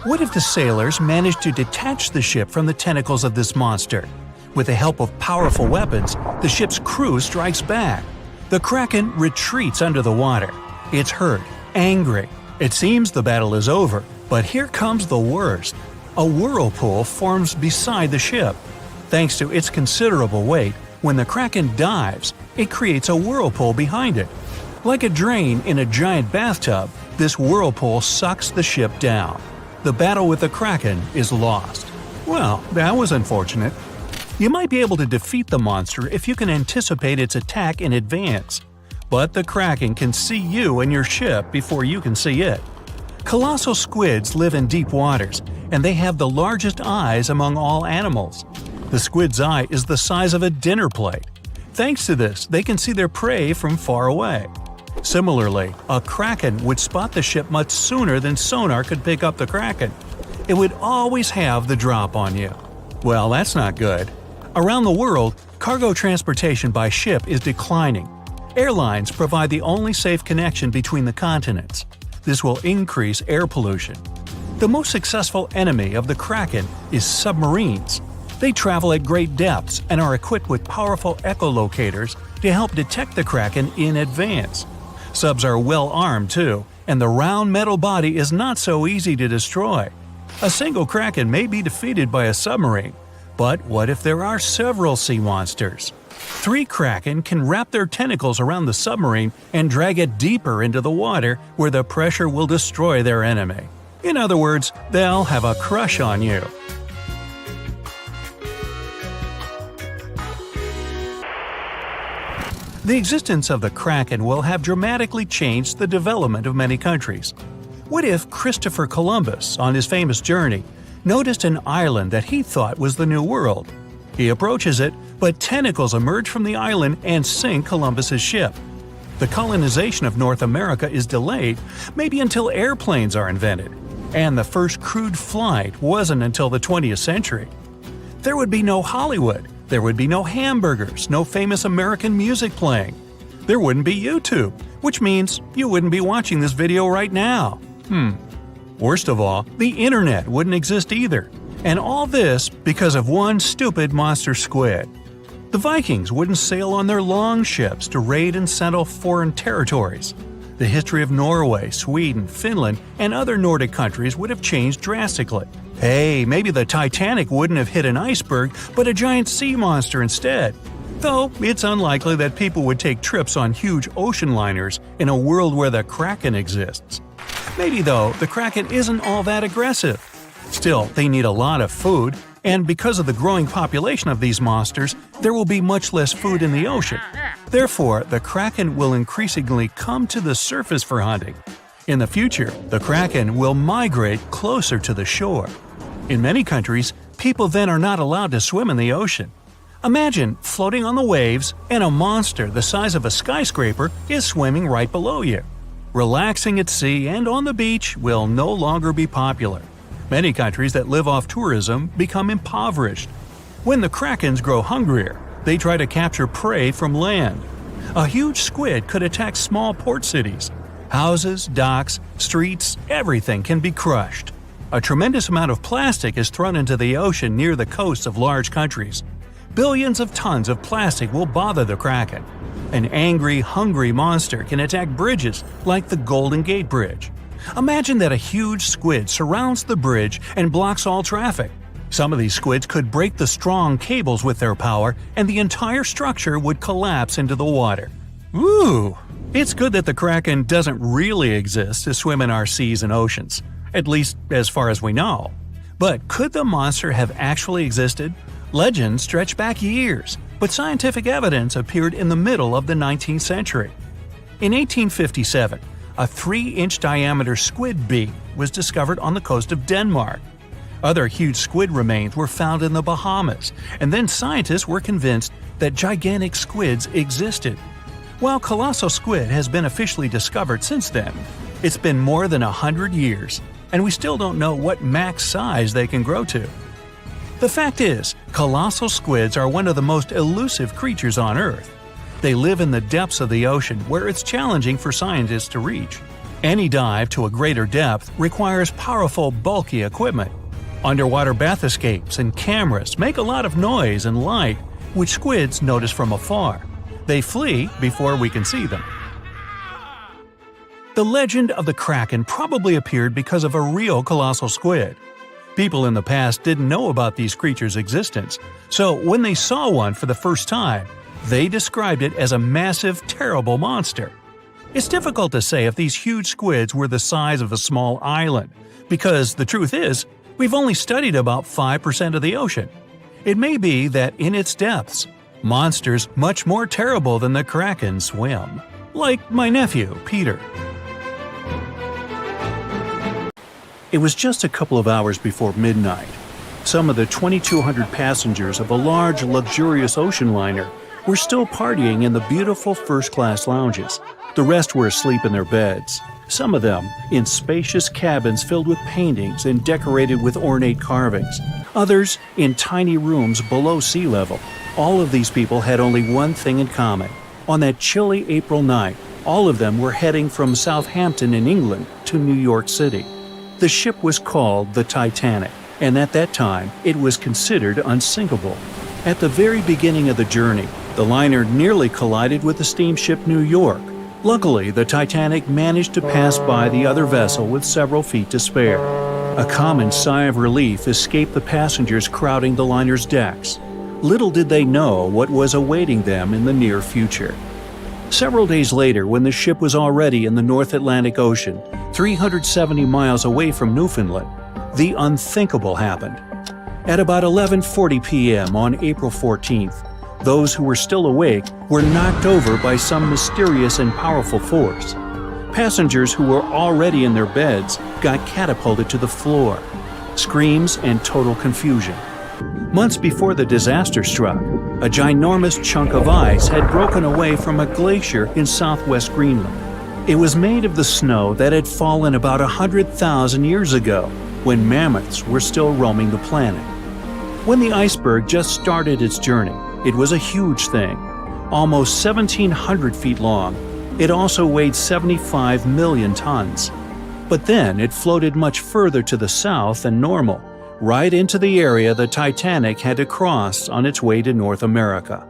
What if the sailors managed to detach the ship from the tentacles of this monster? With the help of powerful weapons, the ship's crew strikes back. The Kraken retreats under the water. It's hurt, angry. It seems the battle is over, but here comes the worst. A whirlpool forms beside the ship. Thanks to its considerable weight, when the Kraken dives, it creates a whirlpool behind it. Like a drain in a giant bathtub, this whirlpool sucks the ship down. The battle with the Kraken is lost. Well, that was unfortunate. You might be able to defeat the monster if you can anticipate its attack in advance. But the Kraken can see you and your ship before you can see it. Colossal squids live in deep waters, and they have the largest eyes among all animals. The squid's eye is the size of a dinner plate. Thanks to this, they can see their prey from far away. Similarly, a kraken would spot the ship much sooner than sonar could pick up the kraken. It would always have the drop on you. Well, that's not good. Around the world, cargo transportation by ship is declining. Airlines provide the only safe connection between the continents. This will increase air pollution. The most successful enemy of the kraken is submarines. They travel at great depths and are equipped with powerful echolocators to help detect the kraken in advance. Subs are well armed too, and the round metal body is not so easy to destroy. A single kraken may be defeated by a submarine, but what if there are several sea monsters? 3 kraken can wrap their tentacles around the submarine and drag it deeper into the water where the pressure will destroy their enemy. In other words, they'll have a crush on you. The existence of the kraken will have dramatically changed the development of many countries. What if Christopher Columbus, on his famous journey, noticed an island that he thought was the New World? He approaches it, but tentacles emerge from the island and sink Columbus's ship. The colonization of North America is delayed, maybe until airplanes are invented, and the first crewed flight wasn't until the 20th century. There would be no Hollywood. There would be no hamburgers, no famous American music playing. There wouldn't be YouTube, which means you wouldn't be watching this video right now. Worst of all, the internet wouldn't exist either. And all this because of one stupid monster squid. The Vikings wouldn't sail on their long ships to raid and settle foreign territories. The history of Norway, Sweden, Finland, and other Nordic countries would have changed drastically. Hey, maybe the Titanic wouldn't have hit an iceberg, but a giant sea monster instead. Though it's unlikely that people would take trips on huge ocean liners in a world where the Kraken exists. Maybe though, the Kraken isn't all that aggressive. Still, they need a lot of food, and because of the growing population of these monsters, there will be much less food in the ocean. Therefore, the Kraken will increasingly come to the surface for hunting. In the future, the Kraken will migrate closer to the shore. In many countries, people then are not allowed to swim in the ocean. Imagine floating on the waves and a monster the size of a skyscraper is swimming right below you. Relaxing at sea and on the beach will no longer be popular. Many countries that live off tourism become impoverished. When the krakens grow hungrier, they try to capture prey from land. A huge squid could attack small port cities. Houses, docks, streets, everything can be crushed. A tremendous amount of plastic is thrown into the ocean near the coasts of large countries. Billions of tons of plastic will bother the kraken. An angry, hungry monster can attack bridges like the Golden Gate Bridge. Imagine that a huge squid surrounds the bridge and blocks all traffic. Some of these squids could break the strong cables with their power, and the entire structure would collapse into the water. Ooh! It's good that the kraken doesn't really exist to swim in our seas and oceans, at least as far as we know. But could the monster have actually existed? Legends stretch back years, but scientific evidence appeared in the middle of the 19th century. In 1857, a 3-inch diameter squid beak was discovered on the coast of Denmark. Other huge squid remains were found in the Bahamas, and then scientists were convinced that gigantic squids existed. While colossal squid has been officially discovered since then, it's been more than 100 years, and we still don't know what max size they can grow to. The fact is, colossal squids are one of the most elusive creatures on Earth. They live in the depths of the ocean where it's challenging for scientists to reach. Any dive to a greater depth requires powerful, bulky equipment. Underwater bath escapes and cameras make a lot of noise and light, which squids notice from afar. They flee before we can see them. The legend of the kraken probably appeared because of a real colossal squid. People in the past didn't know about these creatures' existence, so when they saw one for the first time, they described it as a massive, terrible monster. It's difficult to say if these huge squids were the size of a small island, because the truth is, we've only studied about 5% of the ocean. It may be that in its depths, monsters much more terrible than the Kraken swim. Like my nephew, Peter. It was just a couple of hours before midnight. Some of the 2,200 passengers of a large, luxurious ocean liner were still partying in the beautiful first-class lounges. The rest were asleep in their beds, some of them in spacious cabins filled with paintings and decorated with ornate carvings, others in tiny rooms below sea level. All of these people had only one thing in common. On that chilly April night, all of them were heading from Southampton in England to New York City. The ship was called the Titanic, and at that time, it was considered unsinkable. At the very beginning of the journey, the liner nearly collided with the steamship New York. Luckily, the Titanic managed to pass by the other vessel with several feet to spare. A common sigh of relief escaped the passengers crowding the liner's decks. Little did they know what was awaiting them in the near future. Several days later, when the ship was already in the North Atlantic Ocean, 370 miles away from Newfoundland, the unthinkable happened. At about 11:40 p.m. on April 14th, those who were still awake were knocked over by some mysterious and powerful force. Passengers who were already in their beds got catapulted to the floor. Screams and total confusion. Months before the disaster struck, a ginormous chunk of ice had broken away from a glacier in southwest Greenland. It was made of the snow that had fallen about 100,000 years ago, when mammoths were still roaming the planet. When the iceberg just started its journey, it was a huge thing, almost 1,700 feet long. It also weighed 75 million tons. But then it floated much further to the south than normal, right into the area the Titanic had to cross on its way to North America.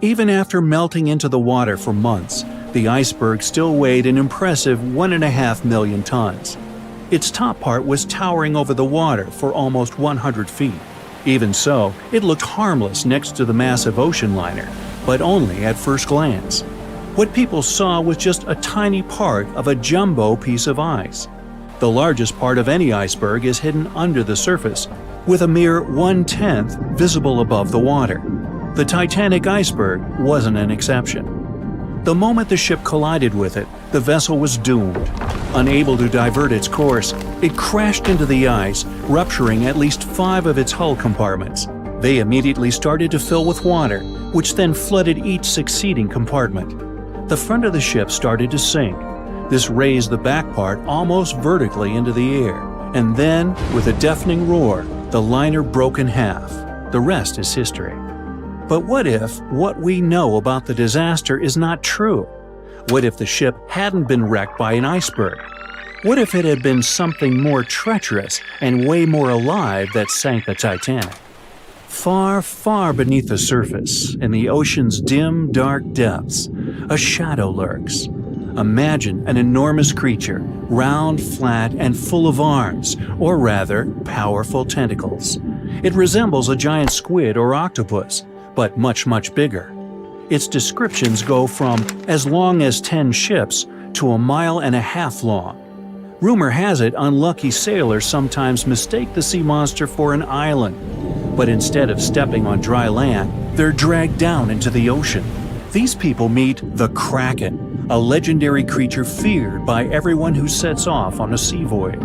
Even after melting into the water for months, the iceberg still weighed an impressive 1.5 million tons. Its top part was towering over the water for almost 100 feet. Even so, it looked harmless next to the massive ocean liner, but only at first glance. What people saw was just a tiny part of a jumbo piece of ice. The largest part of any iceberg is hidden under the surface, with a mere 1/10 visible above the water. The Titanic iceberg wasn't an exception. The moment the ship collided with it, the vessel was doomed. Unable to divert its course, it crashed into the ice, rupturing at least 5 of its hull compartments. They immediately started to fill with water, which then flooded each succeeding compartment. The front of the ship started to sink. This raised the back part almost vertically into the air, and then, with a deafening roar, the liner broke in half. The rest is history. But what if what we know about the disaster is not true? What if the ship hadn't been wrecked by an iceberg? What if it had been something more treacherous and way more alive that sank the Titanic? Far, far beneath the surface, in the ocean's dim, dark depths, a shadow lurks. Imagine an enormous creature, round, flat, and full of arms, or rather, powerful tentacles. It resembles a giant squid or octopus, but much, much bigger. Its descriptions go from as long as 10 ships to 1.5 miles long. Rumor has it unlucky sailors sometimes mistake the sea monster for an island, but instead of stepping on dry land, they're dragged down into the ocean. These people meet the Kraken, a legendary creature feared by everyone who sets off on a sea voyage.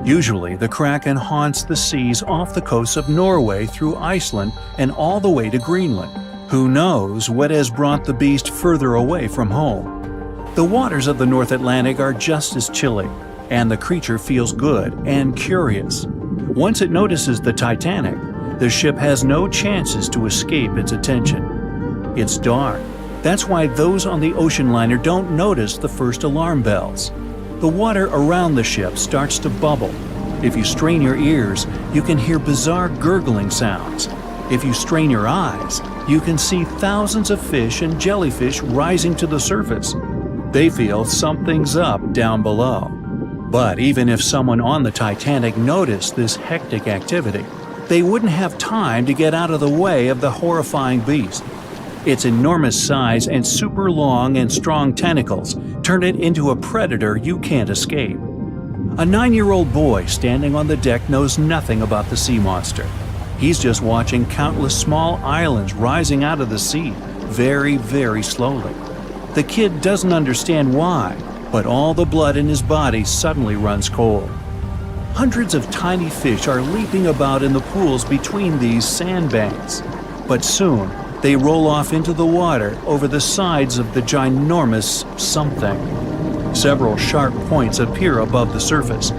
Usually, the Kraken haunts the seas off the coast of Norway through Iceland and all the way to Greenland. Who knows what has brought the beast further away from home? The waters of the North Atlantic are just as chilly, and the creature feels good and curious. Once it notices the Titanic, the ship has no chances to escape its attention. It's dark. That's why those on the ocean liner don't notice the first alarm bells. The water around the ship starts to bubble. If you strain your ears, you can hear bizarre gurgling sounds. If you strain your eyes, you can see thousands of fish and jellyfish rising to the surface. They feel something's up down below. But even if someone on the Titanic noticed this hectic activity, they wouldn't have time to get out of the way of the horrifying beast. Its enormous size and super long and strong tentacles turn it into a predator you can't escape. A 9-year-old boy standing on the deck knows nothing about the sea monster. He's just watching countless small islands rising out of the sea, very, very slowly. The kid doesn't understand why, but all the blood in his body suddenly runs cold. Hundreds of tiny fish are leaping about in the pools between these sandbanks, but soon they roll off into the water over the sides of the ginormous something. Several sharp points appear above the surface.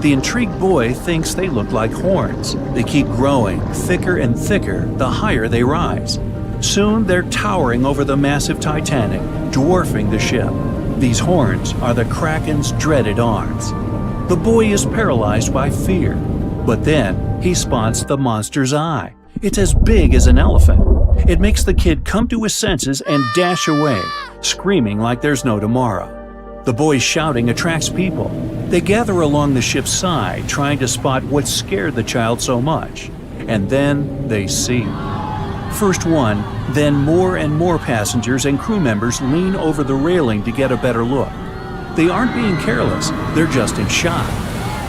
The intrigued boy thinks they look like horns. They keep growing, thicker and thicker, the higher they rise. Soon they're towering over the massive Titanic, dwarfing the ship. These horns are the Kraken's dreaded arms. The boy is paralyzed by fear, but then he spots the monster's eye. It's as big as an elephant. It makes the kid come to his senses and dash away, screaming like there's no tomorrow. The boy's shouting attracts people. They gather along the ship's side, trying to spot what scared the child so much. And then they see. First one, then more and more passengers and crew members lean over the railing to get a better look. They aren't being careless, they're just in shock.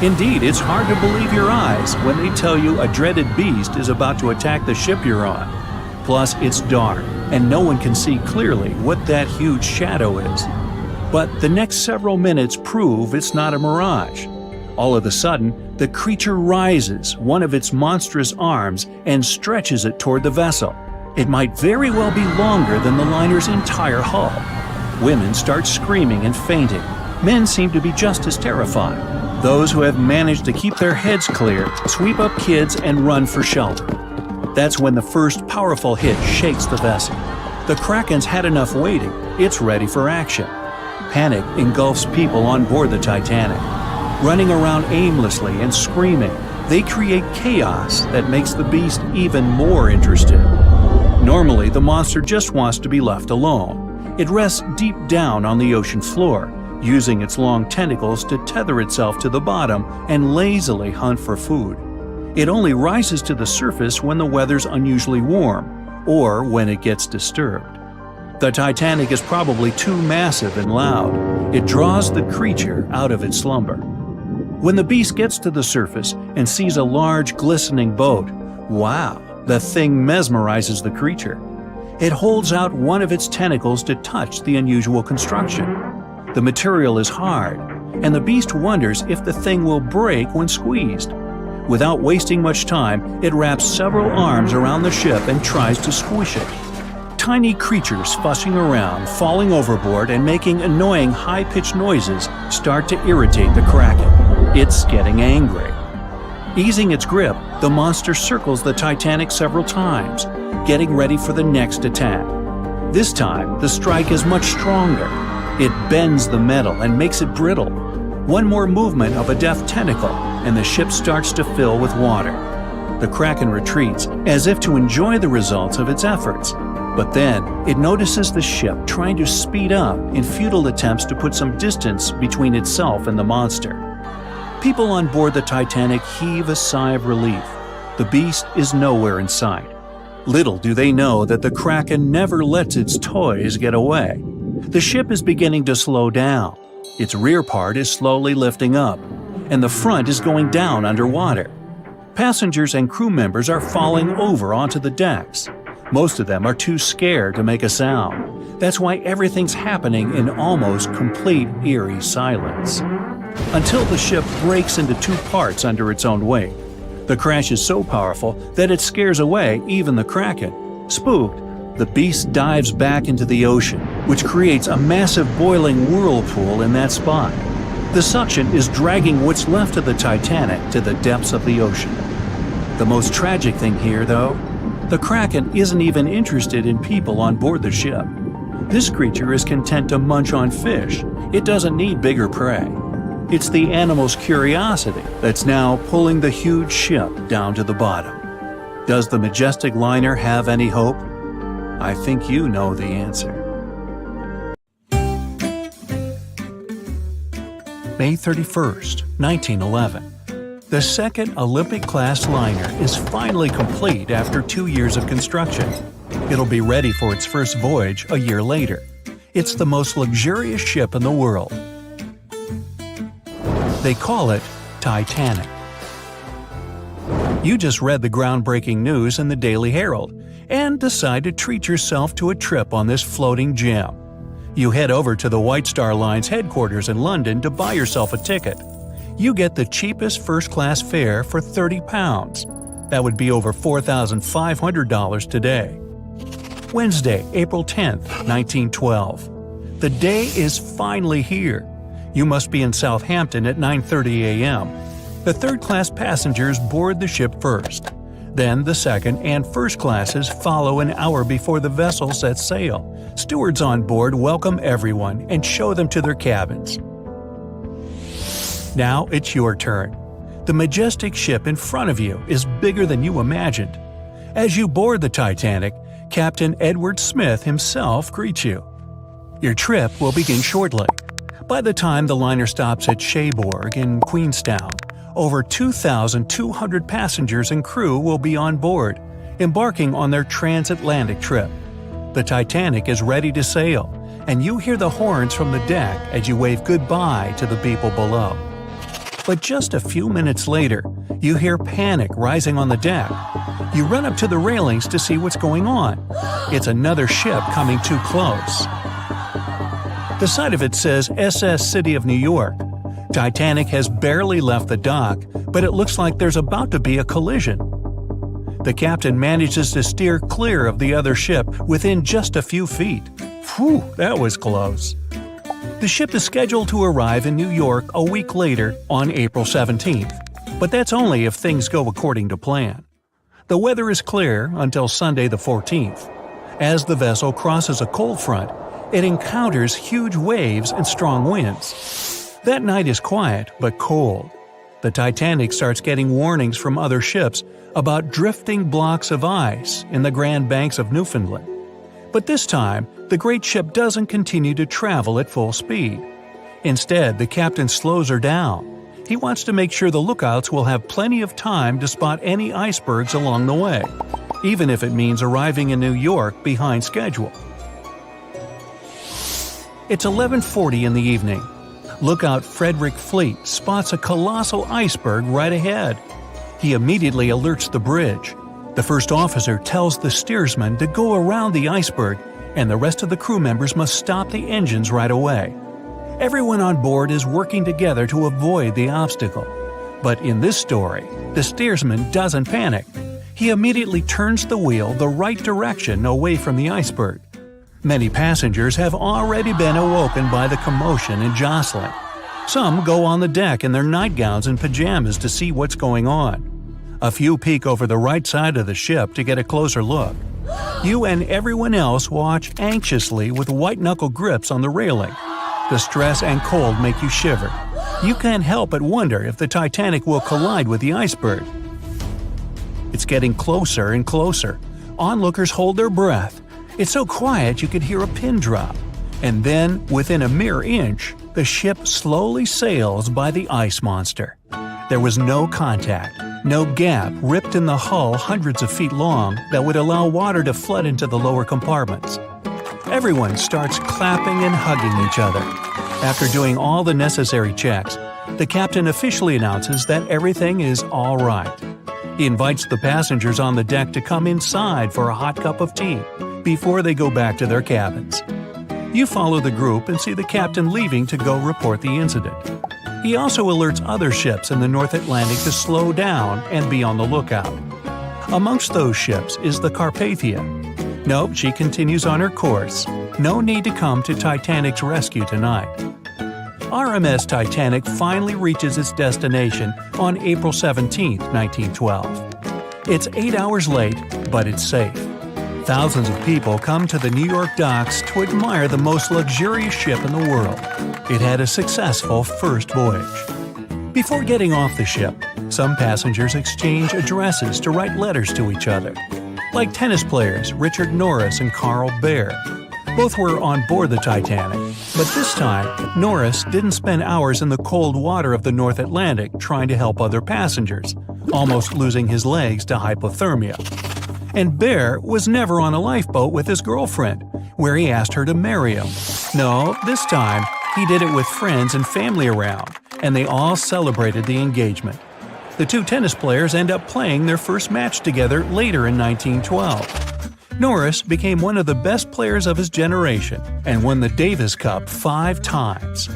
Indeed, it's hard to believe your eyes when they tell you a dreaded beast is about to attack the ship you're on. Plus, it's dark, and no one can see clearly what that huge shadow is. But the next several minutes prove it's not a mirage. All of a sudden, the creature rises one of its monstrous arms and stretches it toward the vessel. It might very well be longer than the liner's entire hull. Women start screaming and fainting. Men seem to be just as terrified. Those who have managed to keep their heads clear sweep up kids and run for shelter. That's when the first powerful hit shakes the vessel. The Kraken's had enough waiting. It's ready for action. Panic engulfs people on board the Titanic. Running around aimlessly and screaming, they create chaos that makes the beast even more interested. Normally, the monster just wants to be left alone. It rests deep down on the ocean floor, using its long tentacles to tether itself to the bottom and lazily hunt for food. It only rises to the surface when the weather's unusually warm, or when it gets disturbed. The Titanic is probably too massive and loud. It draws the creature out of its slumber. When the beast gets to the surface and sees a large, glistening boat, wow, the thing mesmerizes the creature. It holds out one of its tentacles to touch the unusual construction. The material is hard, and the beast wonders if the thing will break when squeezed. Without wasting much time, it wraps several arms around the ship and tries to squish it. Tiny creatures fussing around, falling overboard, and making annoying high-pitched noises start to irritate the Kraken. It's getting angry. Easing its grip, the monster circles the Titanic several times, getting ready for the next attack. This time, the strike is much stronger. It bends the metal and makes it brittle. One more movement of a deft tentacle, and the ship starts to fill with water. The Kraken retreats, as if to enjoy the results of its efforts. But then, it notices the ship trying to speed up in futile attempts to put some distance between itself and the monster. People on board the Titanic heave a sigh of relief. The beast is nowhere in sight. Little do they know that the Kraken never lets its toys get away. The ship is beginning to slow down. Its rear part is slowly lifting up, and the front is going down underwater. Passengers and crew members are falling over onto the decks. Most of them are too scared to make a sound. That's why everything's happening in almost complete eerie silence. Until the ship breaks into two parts under its own weight. The crash is so powerful that it scares away even the Kraken. Spooked, the beast dives back into the ocean, which creates a massive boiling whirlpool in that spot. The suction is dragging what's left of the Titanic to the depths of the ocean. The most tragic thing here, though, the Kraken isn't even interested in people on board the ship. This creature is content to munch on fish. It doesn't need bigger prey. It's the animal's curiosity that's now pulling the huge ship down to the bottom. Does the majestic liner have any hope? I think you know the answer. May 31st, 1911. The second Olympic-class liner is finally complete after 2 years of construction. It'll be ready for its first voyage a year later. It's the most luxurious ship in the world. They call it Titanic. You just read the groundbreaking news in the Daily Herald and decide to treat yourself to a trip on this floating gem. You head over to the White Star Line's headquarters in London to buy yourself a ticket. You get the cheapest first-class fare for £30. That would be over $4,500 today. Wednesday, April 10, 1912. The day is finally here. You must be in Southampton at 9:30 a.m. The third-class passengers board the ship first. Then the second and first classes follow an hour before the vessel sets sail. Stewards on board welcome everyone and show them to their cabins. Now it's your turn. The majestic ship in front of you is bigger than you imagined. As you board the Titanic, Captain Edward Smith himself greets you. Your trip will begin shortly. By the time the liner stops at Cherbourg in Queenstown, over 2,200 passengers and crew will be on board, embarking on their transatlantic trip. The Titanic is ready to sail, and you hear the horns from the deck as you wave goodbye to the people below. But just a few minutes later, you hear panic rising on the deck. You run up to the railings to see what's going on. It's another ship coming too close. The side of it says SS City of New York. Titanic has barely left the dock, but it looks like there's about to be a collision. The captain manages to steer clear of the other ship within just a few feet. Phew, that was close. The ship is scheduled to arrive in New York a week later on April 17th, but that's only if things go according to plan. The weather is clear until Sunday the 14th. As the vessel crosses a cold front, it encounters huge waves and strong winds. That night is quiet but cold. The Titanic starts getting warnings from other ships about drifting blocks of ice in the Grand Banks of Newfoundland. But this time, the great ship doesn't continue to travel at full speed. Instead, the captain slows her down. He wants to make sure the lookouts will have plenty of time to spot any icebergs along the way, even if it means arriving in New York behind schedule. It's 11:40 in the evening. Lookout Frederick Fleet spots a colossal iceberg right ahead. He immediately alerts the bridge. The first officer tells the steersman to go around the iceberg, and the rest of the crew members must stop the engines right away. Everyone on board is working together to avoid the obstacle. But in this story, the steersman doesn't panic. He immediately turns the wheel the right direction away from the iceberg. Many passengers have already been awoken by the commotion and jostling. Some go on the deck in their nightgowns and pajamas to see what's going on. A few peek over the right side of the ship to get a closer look. You and everyone else watch anxiously with white-knuckle grips on the railing. The stress and cold make you shiver. You can't help but wonder if the Titanic will collide with the iceberg. It's getting closer and closer. Onlookers hold their breath. It's so quiet you could hear a pin drop. And then, within a mere inch, the ship slowly sails by the ice monster. There was no contact, no gap ripped in the hull hundreds of feet long that would allow water to flood into the lower compartments. Everyone starts clapping and hugging each other. After doing all the necessary checks, the captain officially announces that everything is all right. He invites the passengers on the deck to come inside for a hot cup of tea before they go back to their cabins. You follow the group and see the captain leaving to go report the incident. He also alerts other ships in the North Atlantic to slow down and be on the lookout. Amongst those ships is the Carpathia. Nope, she continues on her course. No need to come to Titanic's rescue tonight. RMS Titanic finally reaches its destination on April 17, 1912. It's 8 hours late, but it's safe. Thousands of people come to the New York docks to admire the most luxurious ship in the world. It had a successful first voyage. Before getting off the ship, some passengers exchange addresses to write letters to each other. Like tennis players Richard Norris and Carl Baer. Both were on board the Titanic, but this time, Norris didn't spend hours in the cold water of the North Atlantic trying to help other passengers, almost losing his legs to hypothermia. And Baer was never on a lifeboat with his girlfriend, where he asked her to marry him. No, this time, he did it with friends and family around, and they all celebrated the engagement. The two tennis players end up playing their first match together later in 1912. Norris became one of the best players of his generation and won the Davis Cup 5 times.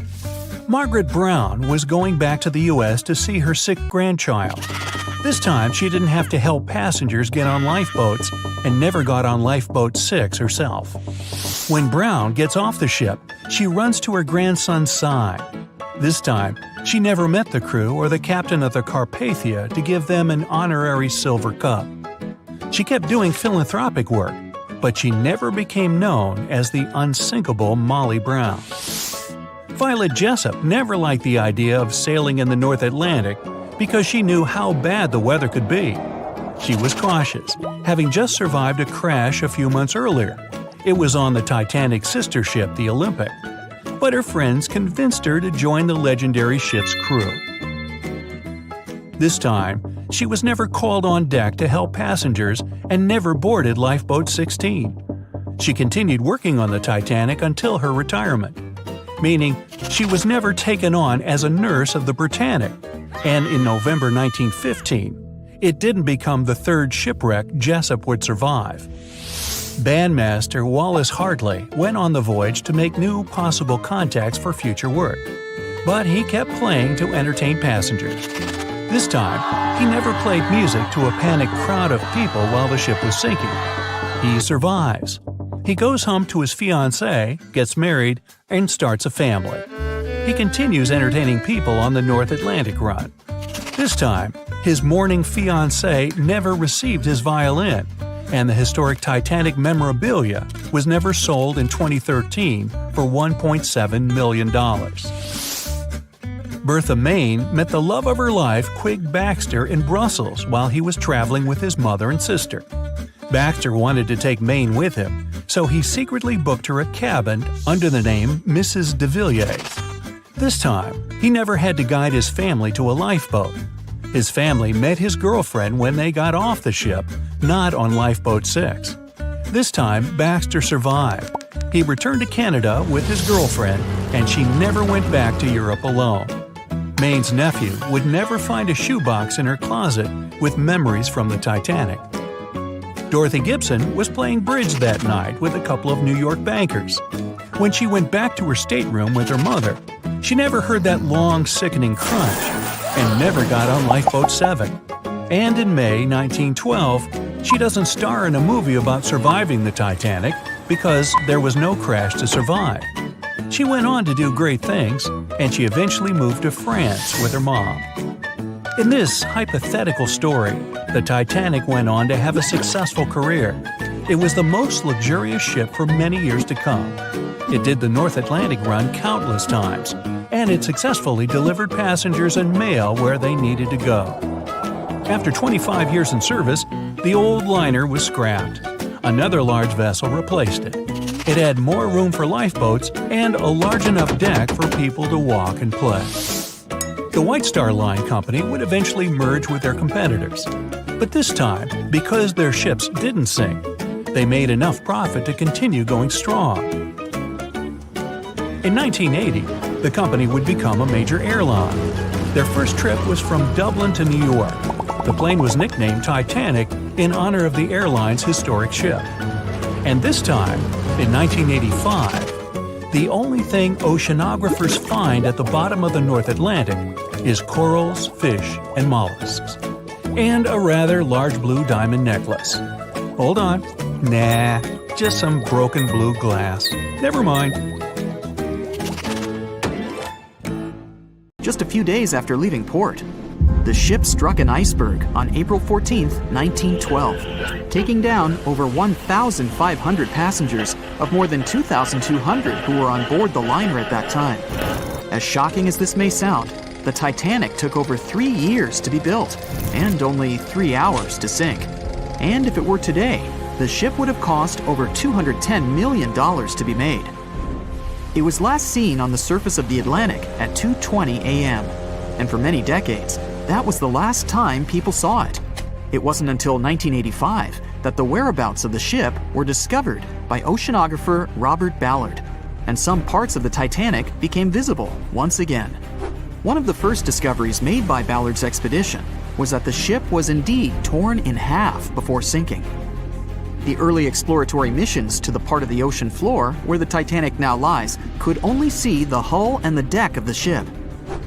Margaret Brown was going back to the U.S. to see her sick grandchild. This time, she didn't have to help passengers get on lifeboats and never got on Lifeboat 6 herself. When Brown gets off the ship, she runs to her grandson's side. This time, she never met the crew or the captain of the Carpathia to give them an honorary silver cup. She kept doing philanthropic work, but she never became known as the Unsinkable Molly Brown. Violet Jessup never liked the idea of sailing in the North Atlantic because she knew how bad the weather could be. She was cautious, having just survived a crash a few months earlier. It was on the Titanic's sister ship, the Olympic. But her friends convinced her to join the legendary ship's crew. This time, she was never called on deck to help passengers and never boarded Lifeboat 16. She continued working on the Titanic until her retirement, meaning she was never taken on as a nurse of the Britannic, and in November 1915, it didn't become the third shipwreck Jessup would survive. Bandmaster Wallace Hartley went on the voyage to make new possible contacts for future work, but he kept playing to entertain passengers. This time, he never played music to a panicked crowd of people while the ship was sinking. He survives. He goes home to his fiancée, gets married, and starts a family. He continues entertaining people on the North Atlantic run. This time, his mourning fiancée never received his violin, and the historic Titanic memorabilia was never sold in 2013 for $1.7 million. Bertha Main met the love of her life, Quig Baxter, in Brussels while he was traveling with his mother and sister. Baxter wanted to take Main with him, so he secretly booked her a cabin under the name Mrs. de Villiers. This time, he never had to guide his family to a lifeboat. His family met his girlfriend when they got off the ship, not on Lifeboat 6. This time, Baxter survived. He returned to Canada with his girlfriend, and she never went back to Europe alone. Main's nephew would never find a shoebox in her closet with memories from the Titanic. Dorothy Gibson was playing bridge that night with a couple of New York bankers. When she went back to her stateroom with her mother, she never heard that long, sickening crunch and never got on Lifeboat 7. And in May 1912, she doesn't star in a movie about surviving the Titanic because there was no crash to survive. She went on to do great things, and she eventually moved to France with her mom. In this hypothetical story, the Titanic went on to have a successful career. It was the most luxurious ship for many years to come. It did the North Atlantic run countless times, and it successfully delivered passengers and mail where they needed to go. After 25 years in service, the old liner was scrapped. Another large vessel replaced it. It had more room for lifeboats and a large enough deck for people to walk and play. The White Star Line Company would eventually merge with their competitors. But this time, because their ships didn't sink, they made enough profit to continue going strong. In 1980, the company would become a major airline. Their first trip was from Dublin to New York. The plane was nicknamed Titanic in honor of the airline's historic ship. And this time, in 1985, the only thing oceanographers find at the bottom of the North Atlantic is corals, fish, and mollusks. And a rather large blue diamond necklace. Hold on. Nah, just some broken blue glass. Never mind. Just a few days after leaving port, the ship struck an iceberg on April 14, 1912, taking down over 1,500 passengers of more than 2,200 who were on board the liner at that time. As shocking as this may sound, the Titanic took over 3 years to be built and only 3 hours to sink. And if it were today, the ship would have cost over $210 million to be made. It was last seen on the surface of the Atlantic at 2:20 a.m., and for many decades, that was the last time people saw it. It wasn't until 1985 that the whereabouts of the ship were discovered by oceanographer Robert Ballard, and some parts of the Titanic became visible once again. One of the first discoveries made by Ballard's expedition was that the ship was indeed torn in half before sinking. The early exploratory missions to the part of the ocean floor where the Titanic now lies could only see the hull and the deck of the ship.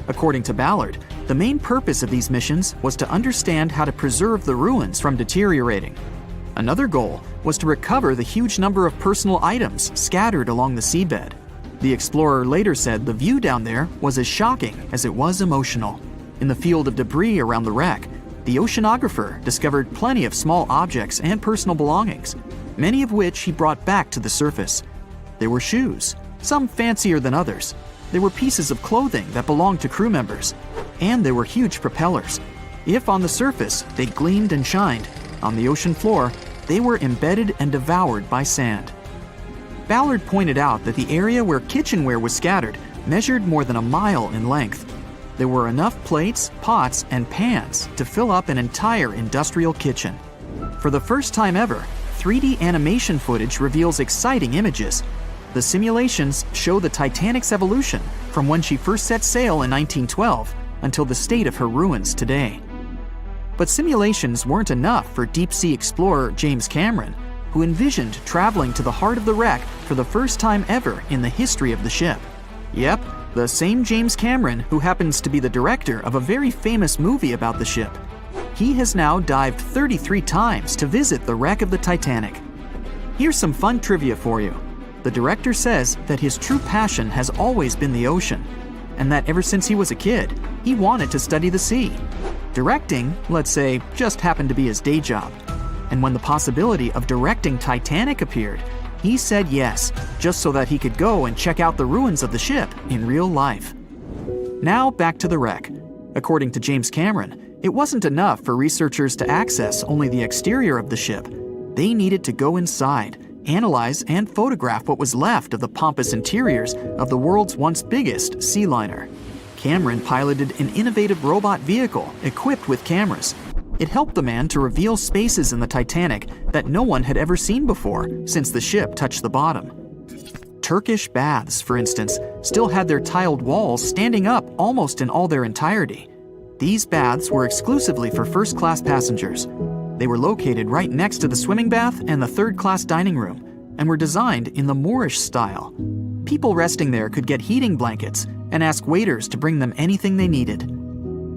According to Ballard, the main purpose of these missions was to understand how to preserve the ruins from deteriorating. Another goal was to recover the huge number of personal items scattered along the seabed. The explorer later said the view down there was as shocking as it was emotional. In the field of debris around the wreck, the oceanographer discovered plenty of small objects and personal belongings, many of which he brought back to the surface. There were shoes, some fancier than others. There were pieces of clothing that belonged to crew members. And there were huge propellers. If on the surface they gleamed and shined, on the ocean floor they were embedded and devoured by sand. Ballard pointed out that the area where kitchenware was scattered measured more than a mile in length. There were enough plates, pots, and pans to fill up an entire industrial kitchen. For the first time ever, 3D animation footage reveals exciting images. The simulations show the Titanic's evolution from when she first set sail in 1912 until the state of her ruins today. But simulations weren't enough for deep-sea explorer James Cameron, who envisioned traveling to the heart of the wreck for the first time ever in the history of the ship. Yep, the same James Cameron who happens to be the director of a very famous movie about the ship. He has now dived 33 times to visit the wreck of the Titanic. Here's some fun trivia for you. The director says that his true passion has always been the ocean, and that ever since he was a kid, he wanted to study the sea. Directing, let's say, just happened to be his day job. And when the possibility of directing Titanic appeared, he said yes, just so that he could go and check out the ruins of the ship in real life. Now back to the wreck. According to James Cameron, it wasn't enough for researchers to access only the exterior of the ship. They needed to go inside, analyze and photograph what was left of the pompous interiors of the world's once biggest sea liner. Cameron piloted an innovative robot vehicle equipped with cameras. It helped the man to reveal spaces in the Titanic that no one had ever seen before since the ship touched the bottom. Turkish baths, for instance, still had their tiled walls standing up almost in all their entirety. These baths were exclusively for first-class passengers. They were located right next to the swimming bath and the third-class dining room, and were designed in the Moorish style. People resting there could get heating blankets and ask waiters to bring them anything they needed.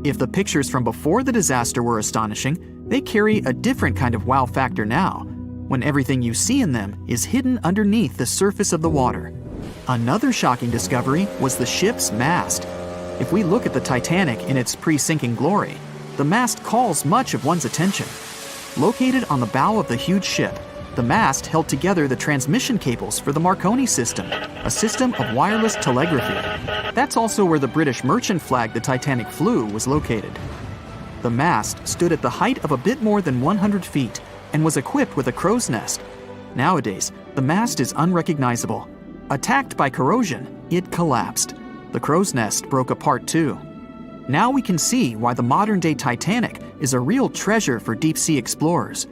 If the pictures from before the disaster were astonishing, they carry a different kind of wow factor now, when everything you see in them is hidden underneath the surface of the water. Another shocking discovery was the ship's mast. If we look at the Titanic in its pre-sinking glory, the mast calls much of one's attention. Located on the bow of the huge ship, the mast held together the transmission cables for the Marconi system, a system of wireless telegraphy. That's also where the British merchant flag the Titanic flew was located. The mast stood at the height of a bit more than 100 feet and was equipped with a crow's nest. Nowadays, the mast is unrecognizable. Attacked by corrosion, it collapsed. The crow's nest broke apart too. Now we can see why the modern-day Titanic is a real treasure for deep-sea explorers.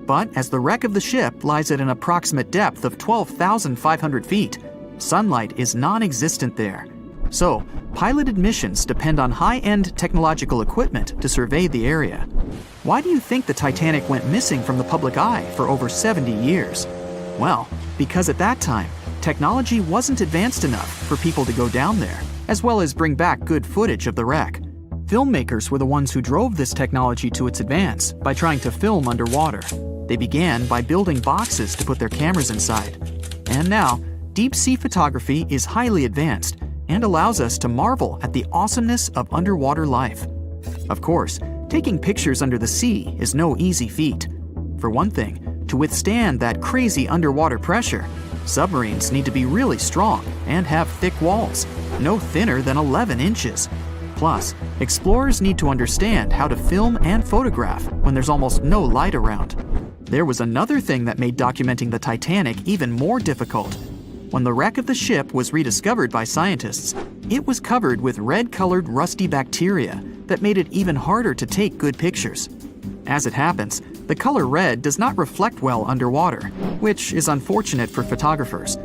But as the wreck of the ship lies at an approximate depth of 12,500 feet, sunlight is non-existent there. So, piloted missions depend on high-end technological equipment to survey the area. Why do you think the Titanic went missing from the public eye for over 70 years? Well, because at that time, technology wasn't advanced enough for people to go down there, as well as bring back good footage of the wreck. Filmmakers were the ones who drove this technology to its advance by trying to film underwater. They began by building boxes to put their cameras inside. And now, deep-sea photography is highly advanced and allows us to marvel at the awesomeness of underwater life. Of course, taking pictures under the sea is no easy feat. For one thing, to withstand that crazy underwater pressure, submarines need to be really strong and have thick walls, no thinner than 11 inches. Plus, explorers need to understand how to film and photograph when there's almost no light around. There was another thing that made documenting the Titanic even more difficult. When the wreck of the ship was rediscovered by scientists, it was covered with red-colored rusty bacteria that made it even harder to take good pictures. As it happens, the color red does not reflect well underwater, which is unfortunate for photographers.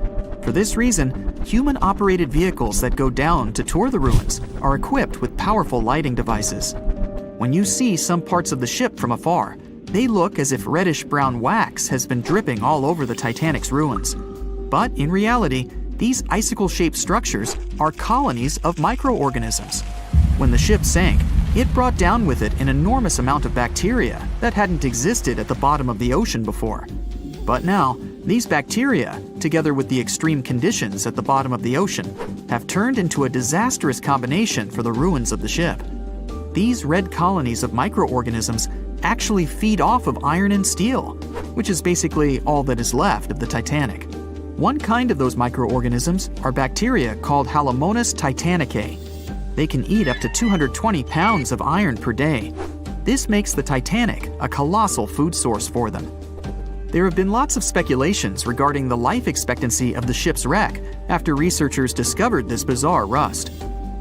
For this reason, human-operated vehicles that go down to tour the ruins are equipped with powerful lighting devices. When you see some parts of the ship from afar, they look as if reddish-brown wax has been dripping all over the Titanic's ruins. But in reality, these icicle-shaped structures are colonies of microorganisms. When the ship sank, it brought down with it an enormous amount of bacteria that hadn't existed at the bottom of the ocean before. But now, these bacteria, together with the extreme conditions at the bottom of the ocean, have turned into a disastrous combination for the ruins of the ship. These red colonies of microorganisms actually feed off of iron and steel, which is basically all that is left of the Titanic. One kind of those microorganisms are bacteria called Halomonas titanicae. They can eat up to 220 pounds of iron per day. This makes the Titanic a colossal food source for them. There have been lots of speculations regarding the life expectancy of the ship's wreck after researchers discovered this bizarre rust.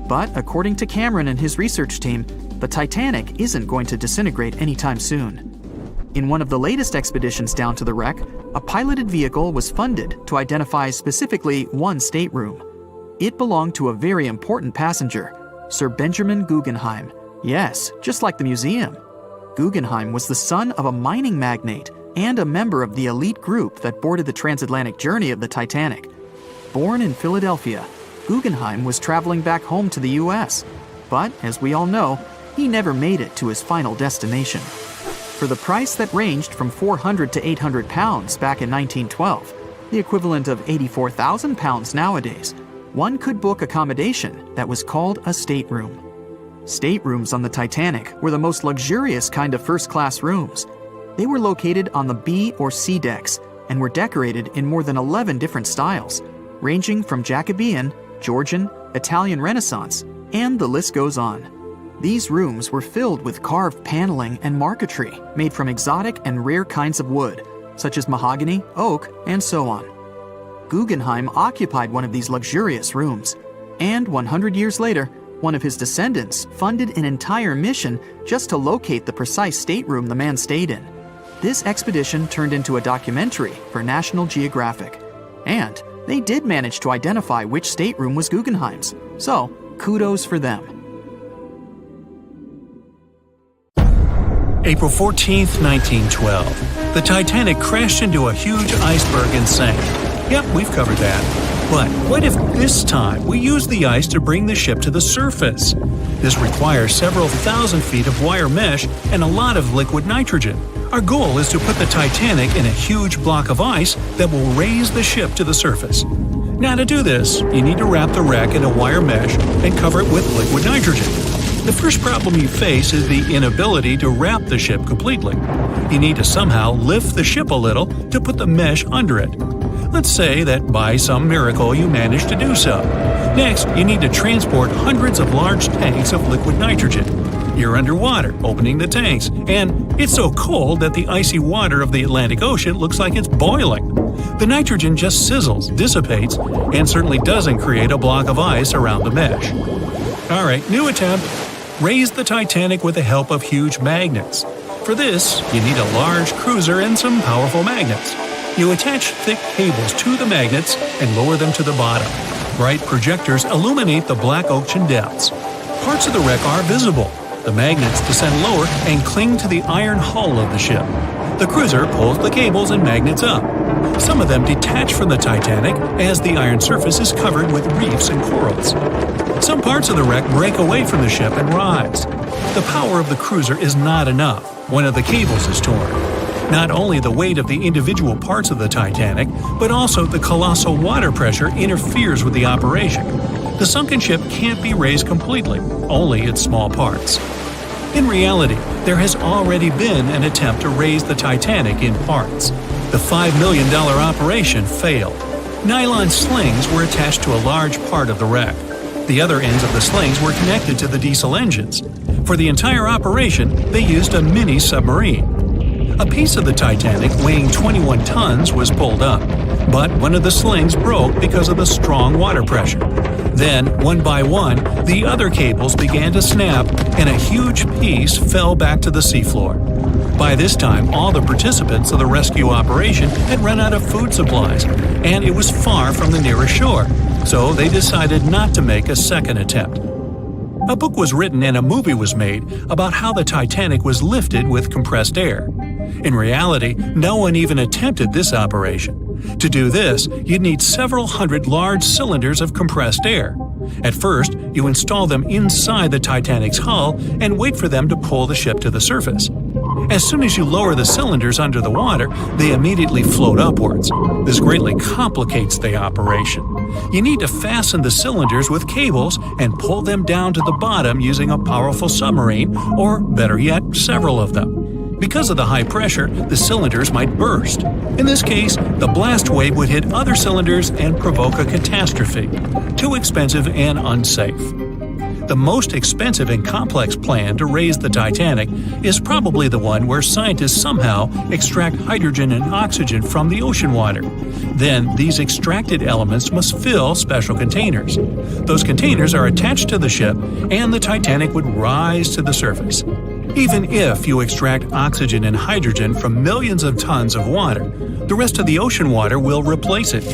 But according to Cameron and his research team, the Titanic isn't going to disintegrate anytime soon. In one of the latest expeditions down to the wreck, a piloted vehicle was funded to identify specifically one stateroom. It belonged to a very important passenger, Sir Benjamin Guggenheim. Yes, just like the museum. Guggenheim was the son of a mining magnate and a member of the elite group that boarded the transatlantic journey of the Titanic. Born in Philadelphia, Guggenheim was traveling back home to the US. But, as we all know, he never made it to his final destination. For the price that ranged from 400 to 800 pounds back in 1912, the equivalent of 84,000 pounds nowadays, one could book accommodation that was called a stateroom. Staterooms on the Titanic were the most luxurious kind of first-class rooms. They were located on the B or C decks and were decorated in more than 11 different styles, ranging from Jacobean, Georgian, Italian Renaissance, and the list goes on. These rooms were filled with carved paneling and marquetry made from exotic and rare kinds of wood, such as mahogany, oak, and so on. Guggenheim occupied one of these luxurious rooms, and 100 years later, one of his descendants funded an entire mission just to locate the precise stateroom the man stayed in. This expedition turned into a documentary for National Geographic, and they did manage to identify which stateroom was Guggenheim's, so kudos for them. April 14th, 1912. The Titanic crashed into a huge iceberg and sank. Yep, we've covered that. But what if this time we use the ice to bring the ship to the surface? This requires several thousand feet of wire mesh and a lot of liquid nitrogen. Our goal is to put the Titanic in a huge block of ice that will raise the ship to the surface. Now to do this, you need to wrap the wreck in a wire mesh and cover it with liquid nitrogen. The first problem you face is the inability to wrap the ship completely. You need to somehow lift the ship a little to put the mesh under it. Let's say that by some miracle you manage to do so. Next, you need to transport hundreds of large tanks of liquid nitrogen. You're underwater, opening the tanks, and it's so cold that the icy water of the Atlantic Ocean looks like it's boiling. The nitrogen just sizzles, dissipates, and certainly doesn't create a block of ice around the mesh. Alright, new attempt. Raise the Titanic with the help of huge magnets. For this, you need a large cruiser and some powerful magnets. You attach thick cables to the magnets and lower them to the bottom. Bright projectors illuminate the black ocean depths. Parts of the wreck are visible. The magnets descend lower and cling to the iron hull of the ship. The cruiser pulls the cables and magnets up. Some of them detach from the Titanic as the iron surface is covered with reefs and corals. Some parts of the wreck break away from the ship and rise. The power of the cruiser is not enough. One of the cables is torn. Not only the weight of the individual parts of the Titanic, but also the colossal water pressure interferes with the operation. The sunken ship can't be raised completely, only its small parts. In reality, there has already been an attempt to raise the Titanic in parts. The $5 million operation failed. Nylon slings were attached to a large part of the wreck. The other ends of the slings were connected to the diesel engines. For the entire operation, they used a mini submarine. A piece of the Titanic weighing 21 tons was pulled up, but one of the slings broke because of the strong water pressure. Then, one by one, the other cables began to snap, and a huge piece fell back to the seafloor. By this time, all the participants of the rescue operation had run out of food supplies, and it was far from the nearest shore, so they decided not to make a second attempt. A book was written and a movie was made about how the Titanic was lifted with compressed air. In reality, no one even attempted this operation. To do this, you'd need several hundred large cylinders of compressed air. At first, you install them inside the Titanic's hull and wait for them to pull the ship to the surface. As soon as you lower the cylinders under the water, they immediately float upwards. This greatly complicates the operation. You need to fasten the cylinders with cables and pull them down to the bottom using a powerful submarine, or better yet, several of them. Because of the high pressure, the cylinders might burst. In this case, the blast wave would hit other cylinders and provoke a catastrophe. Too expensive and unsafe. The most expensive and complex plan to raise the Titanic is probably the one where scientists somehow extract hydrogen and oxygen from the ocean water. Then, these extracted elements must fill special containers. Those containers are attached to the ship, and the Titanic would rise to the surface. Even if you extract oxygen and hydrogen from millions of tons of water, the rest of the ocean water will replace it.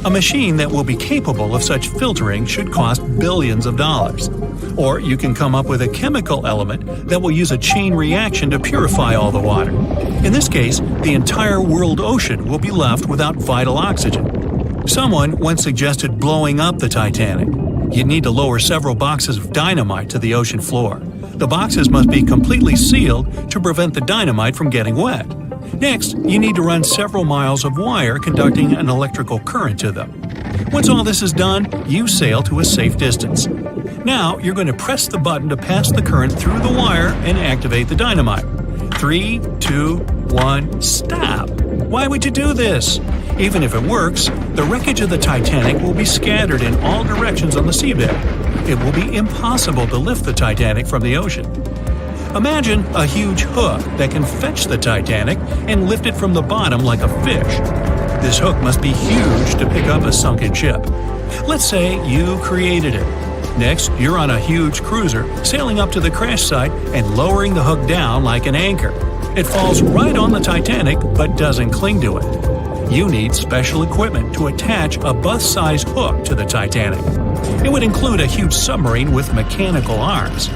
A machine that will be capable of such filtering should cost billions of dollars. Or you can come up with a chemical element that will use a chain reaction to purify all the water. In this case, the entire world ocean will be left without vital oxygen. Someone once suggested blowing up the Titanic. You'd need to lower several boxes of dynamite to the ocean floor. The boxes must be completely sealed to prevent the dynamite from getting wet. Next, you need to run several miles of wire conducting an electrical current to them. Once all this is done, you sail to a safe distance. Now, you're going to press the button to pass the current through the wire and activate the dynamite. 3, 2, 1, stop! Why would you do this? Even if it works, the wreckage of the Titanic will be scattered in all directions on the seabed. It will be impossible to lift the Titanic from the ocean. Imagine a huge hook that can fetch the Titanic and lift it from the bottom like a fish. This hook must be huge to pick up a sunken ship. Let's say you created it. Next, you're on a huge cruiser, sailing up to the crash site and lowering the hook down like an anchor. It falls right on the Titanic but doesn't cling to it. You need special equipment to attach a bus-sized hook to the Titanic. It would include a huge submarine with mechanical arms.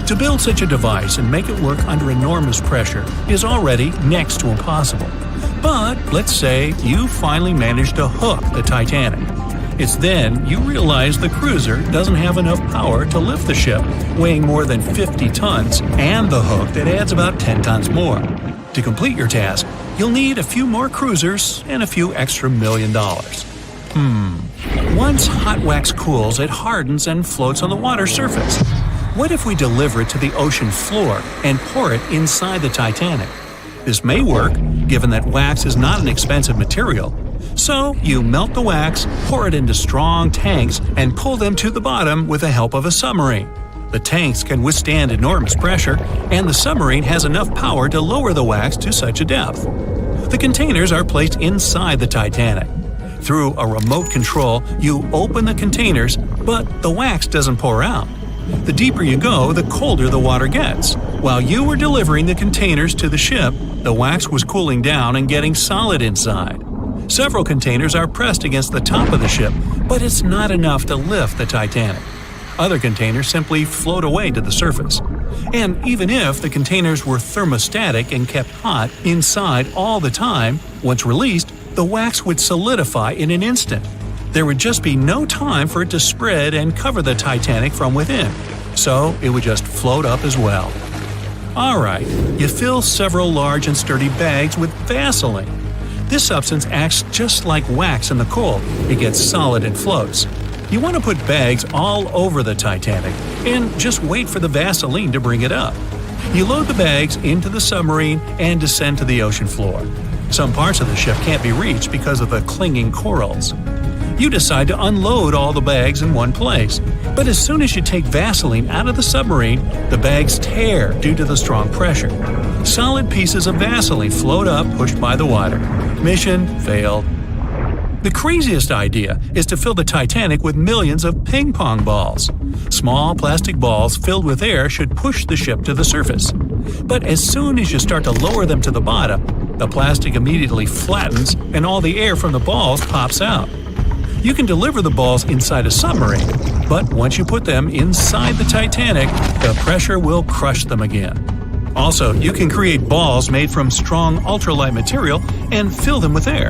To build such a device and make it work under enormous pressure is already next to impossible. But let's say you finally managed to hook the Titanic. It's then you realize the cruiser doesn't have enough power to lift the ship, weighing more than 50 tons, and the hook that adds about 10 tons more. To complete your task, you'll need a few more cruisers and a few extra $1 million. Once hot wax cools, it hardens and floats on the water surface. What if we deliver it to the ocean floor and pour it inside the Titanic? This may work, given that wax is not an expensive material. So, you melt the wax, pour it into strong tanks, and pull them to the bottom with the help of a submarine. The tanks can withstand enormous pressure, and the submarine has enough power to lower the wax to such a depth. The containers are placed inside the Titanic. Through a remote control, you open the containers, but the wax doesn't pour out. The deeper you go, the colder the water gets. While you were delivering the containers to the ship, the wax was cooling down and getting solid inside. Several containers are pressed against the top of the ship, but it's not enough to lift the Titanic. Other containers simply float away to the surface. And even if the containers were thermostatic and kept hot inside all the time, once released, the wax would solidify in an instant. There would just be no time for it to spread and cover the Titanic from within, so it would just float up as well. Alright, you fill several large and sturdy bags with Vaseline. This substance acts just like wax in the cold. It gets solid and floats. You want to put bags all over the Titanic and just wait for the Vaseline to bring it up. You load the bags into the submarine and descend to the ocean floor. Some parts of the ship can't be reached because of the clinging corals. You decide to unload all the bags in one place, but as soon as you take Vaseline out of the submarine, the bags tear due to the strong pressure. Solid pieces of Vaseline float up, pushed by the water. Mission failed. The craziest idea is to fill the Titanic with millions of ping pong balls. Small plastic balls filled with air should push the ship to the surface. But as soon as you start to lower them to the bottom, the plastic immediately flattens and all the air from the balls pops out. You can deliver the balls inside a submarine, but once you put them inside the Titanic, the pressure will crush them again. Also, you can create balls made from strong ultralight material and fill them with air.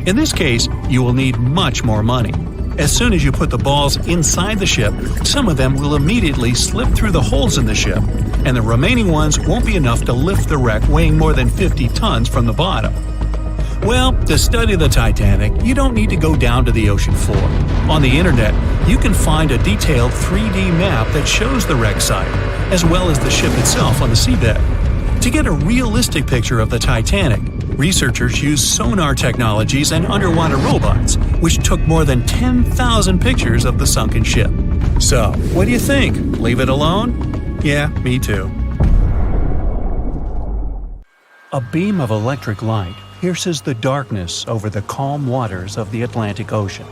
In this case, you will need much more money. As soon as you put the balls inside the ship, some of them will immediately slip through the holes in the ship, and the remaining ones won't be enough to lift the wreck weighing more than 50 tons from the bottom. Well, to study the Titanic, you don't need to go down to the ocean floor. On the internet, you can find a detailed 3D map that shows the wreck site, as well as the ship itself on the seabed. To get a realistic picture of the Titanic, researchers used sonar technologies and underwater robots, which took more than 10,000 pictures of the sunken ship. So, what do you think? Leave it alone? Yeah, me too. A beam of electric light pierces the darkness over the calm waters of the Atlantic Ocean.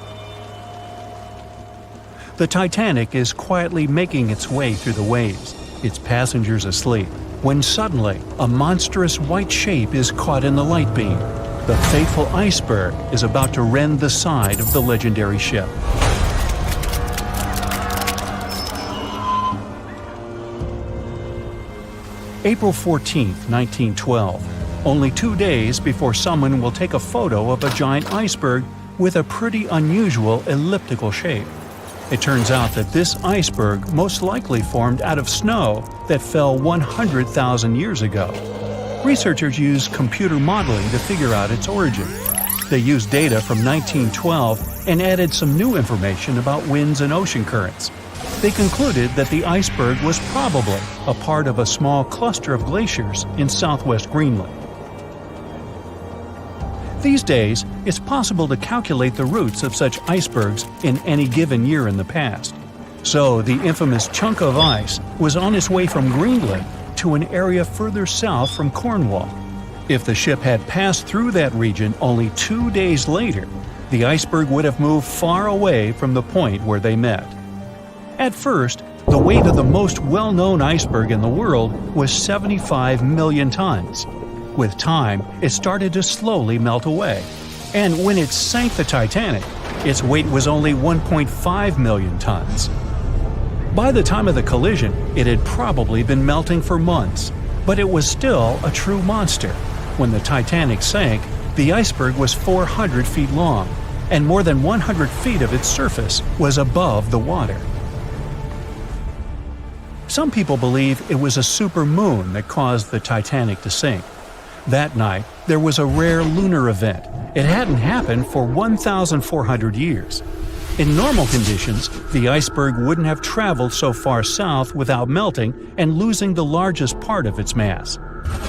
The Titanic is quietly making its way through the waves, its passengers asleep, when suddenly a monstrous white shape is caught in the light beam. The fateful iceberg is about to rend the side of the legendary ship. April 14, 1912. Only 2 days before someone will take a photo of a giant iceberg with a pretty unusual elliptical shape. It turns out that this iceberg most likely formed out of snow that fell 100,000 years ago. Researchers used computer modeling to figure out its origin. They used data from 1912 and added some new information about winds and ocean currents. They concluded that the iceberg was probably a part of a small cluster of glaciers in southwest Greenland. These days, it's possible to calculate the routes of such icebergs in any given year in the past. So the infamous chunk of ice was on its way from Greenland to an area further south from Cornwall. If the ship had passed through that region only 2 days later, the iceberg would have moved far away from the point where they met. At first, the weight of the most well-known iceberg in the world was 75 million tons. With time, it started to slowly melt away, and when it sank the Titanic, its weight was only 1.5 million tons. By the time of the collision, it had probably been melting for months, but it was still a true monster. When the Titanic sank, the iceberg was 400 feet long, and more than 100 feet of its surface was above the water. Some people believe it was a supermoon that caused the Titanic to sink. That night, there was a rare lunar event. It hadn't happened for 1,400 years. In normal conditions, the iceberg wouldn't have traveled so far south without melting and losing the largest part of its mass.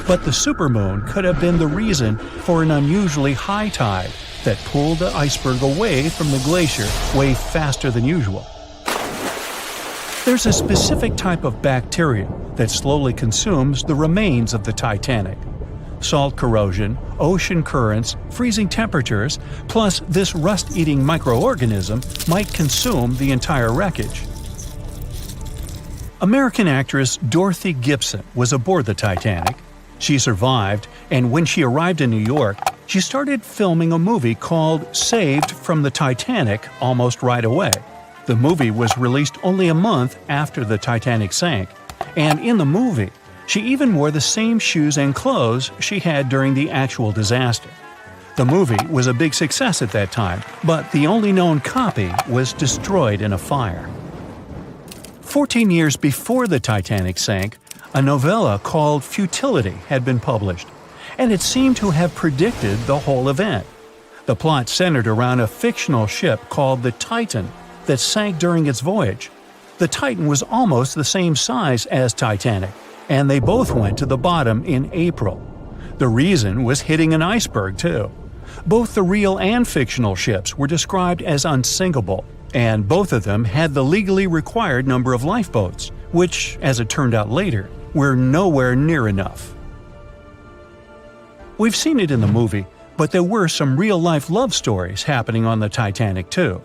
But the supermoon could have been the reason for an unusually high tide that pulled the iceberg away from the glacier way faster than usual. There's a specific type of bacteria that slowly consumes the remains of the Titanic. Salt corrosion, ocean currents, freezing temperatures, plus this rust-eating microorganism might consume the entire wreckage. American actress Dorothy Gibson was aboard the Titanic. She survived, and when she arrived in New York, she started filming a movie called Saved from the Titanic almost right away. The movie was released only a month after the Titanic sank, and in the movie, she even wore the same shoes and clothes she had during the actual disaster. The movie was a big success at that time, but the only known copy was destroyed in a fire. 14 years before the Titanic sank, a novella called Futility had been published, and it seemed to have predicted the whole event. The plot centered around a fictional ship called the Titan that sank during its voyage. The Titan was almost the same size as Titanic, and they both went to the bottom in April. The reason was hitting an iceberg, too. Both the real and fictional ships were described as unsinkable, and both of them had the legally required number of lifeboats, which, as it turned out later, were nowhere near enough. We've seen it in the movie, but there were some real-life love stories happening on the Titanic, too.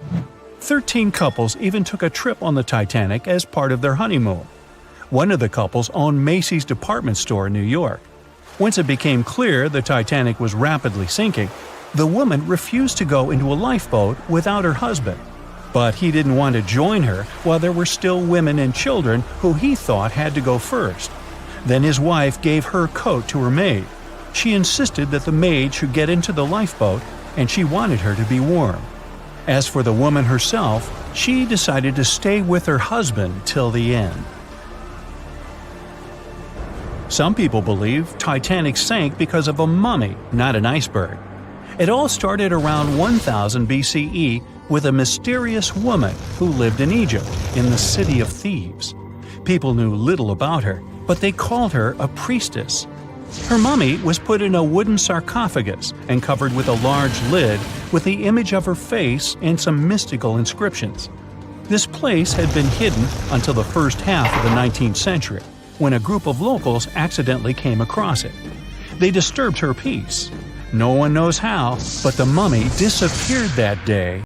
13 couples even took a trip on the Titanic as part of their honeymoon. One of the couples owned Macy's department store in New York. Once it became clear the Titanic was rapidly sinking, The woman refused to go into a lifeboat without her husband, but he didn't want to join her while there were still women and children who he thought had to go first. Then his wife gave her coat to her maid. She insisted that the maid should get into the lifeboat, and she wanted her to be warm. As for the woman herself, she decided to stay with her husband till the end. Some people believe Titanic sank because of a mummy, not an iceberg. It all started around 1000 BCE with a mysterious woman who lived in Egypt, in the City of Thieves. People knew little about her, but they called her a priestess. Her mummy was put in a wooden sarcophagus and covered with a large lid with the image of her face and some mystical inscriptions. This place had been hidden until the first half of the 19th century, when a group of locals accidentally came across it. They disturbed her peace. No one knows how, but the mummy disappeared that day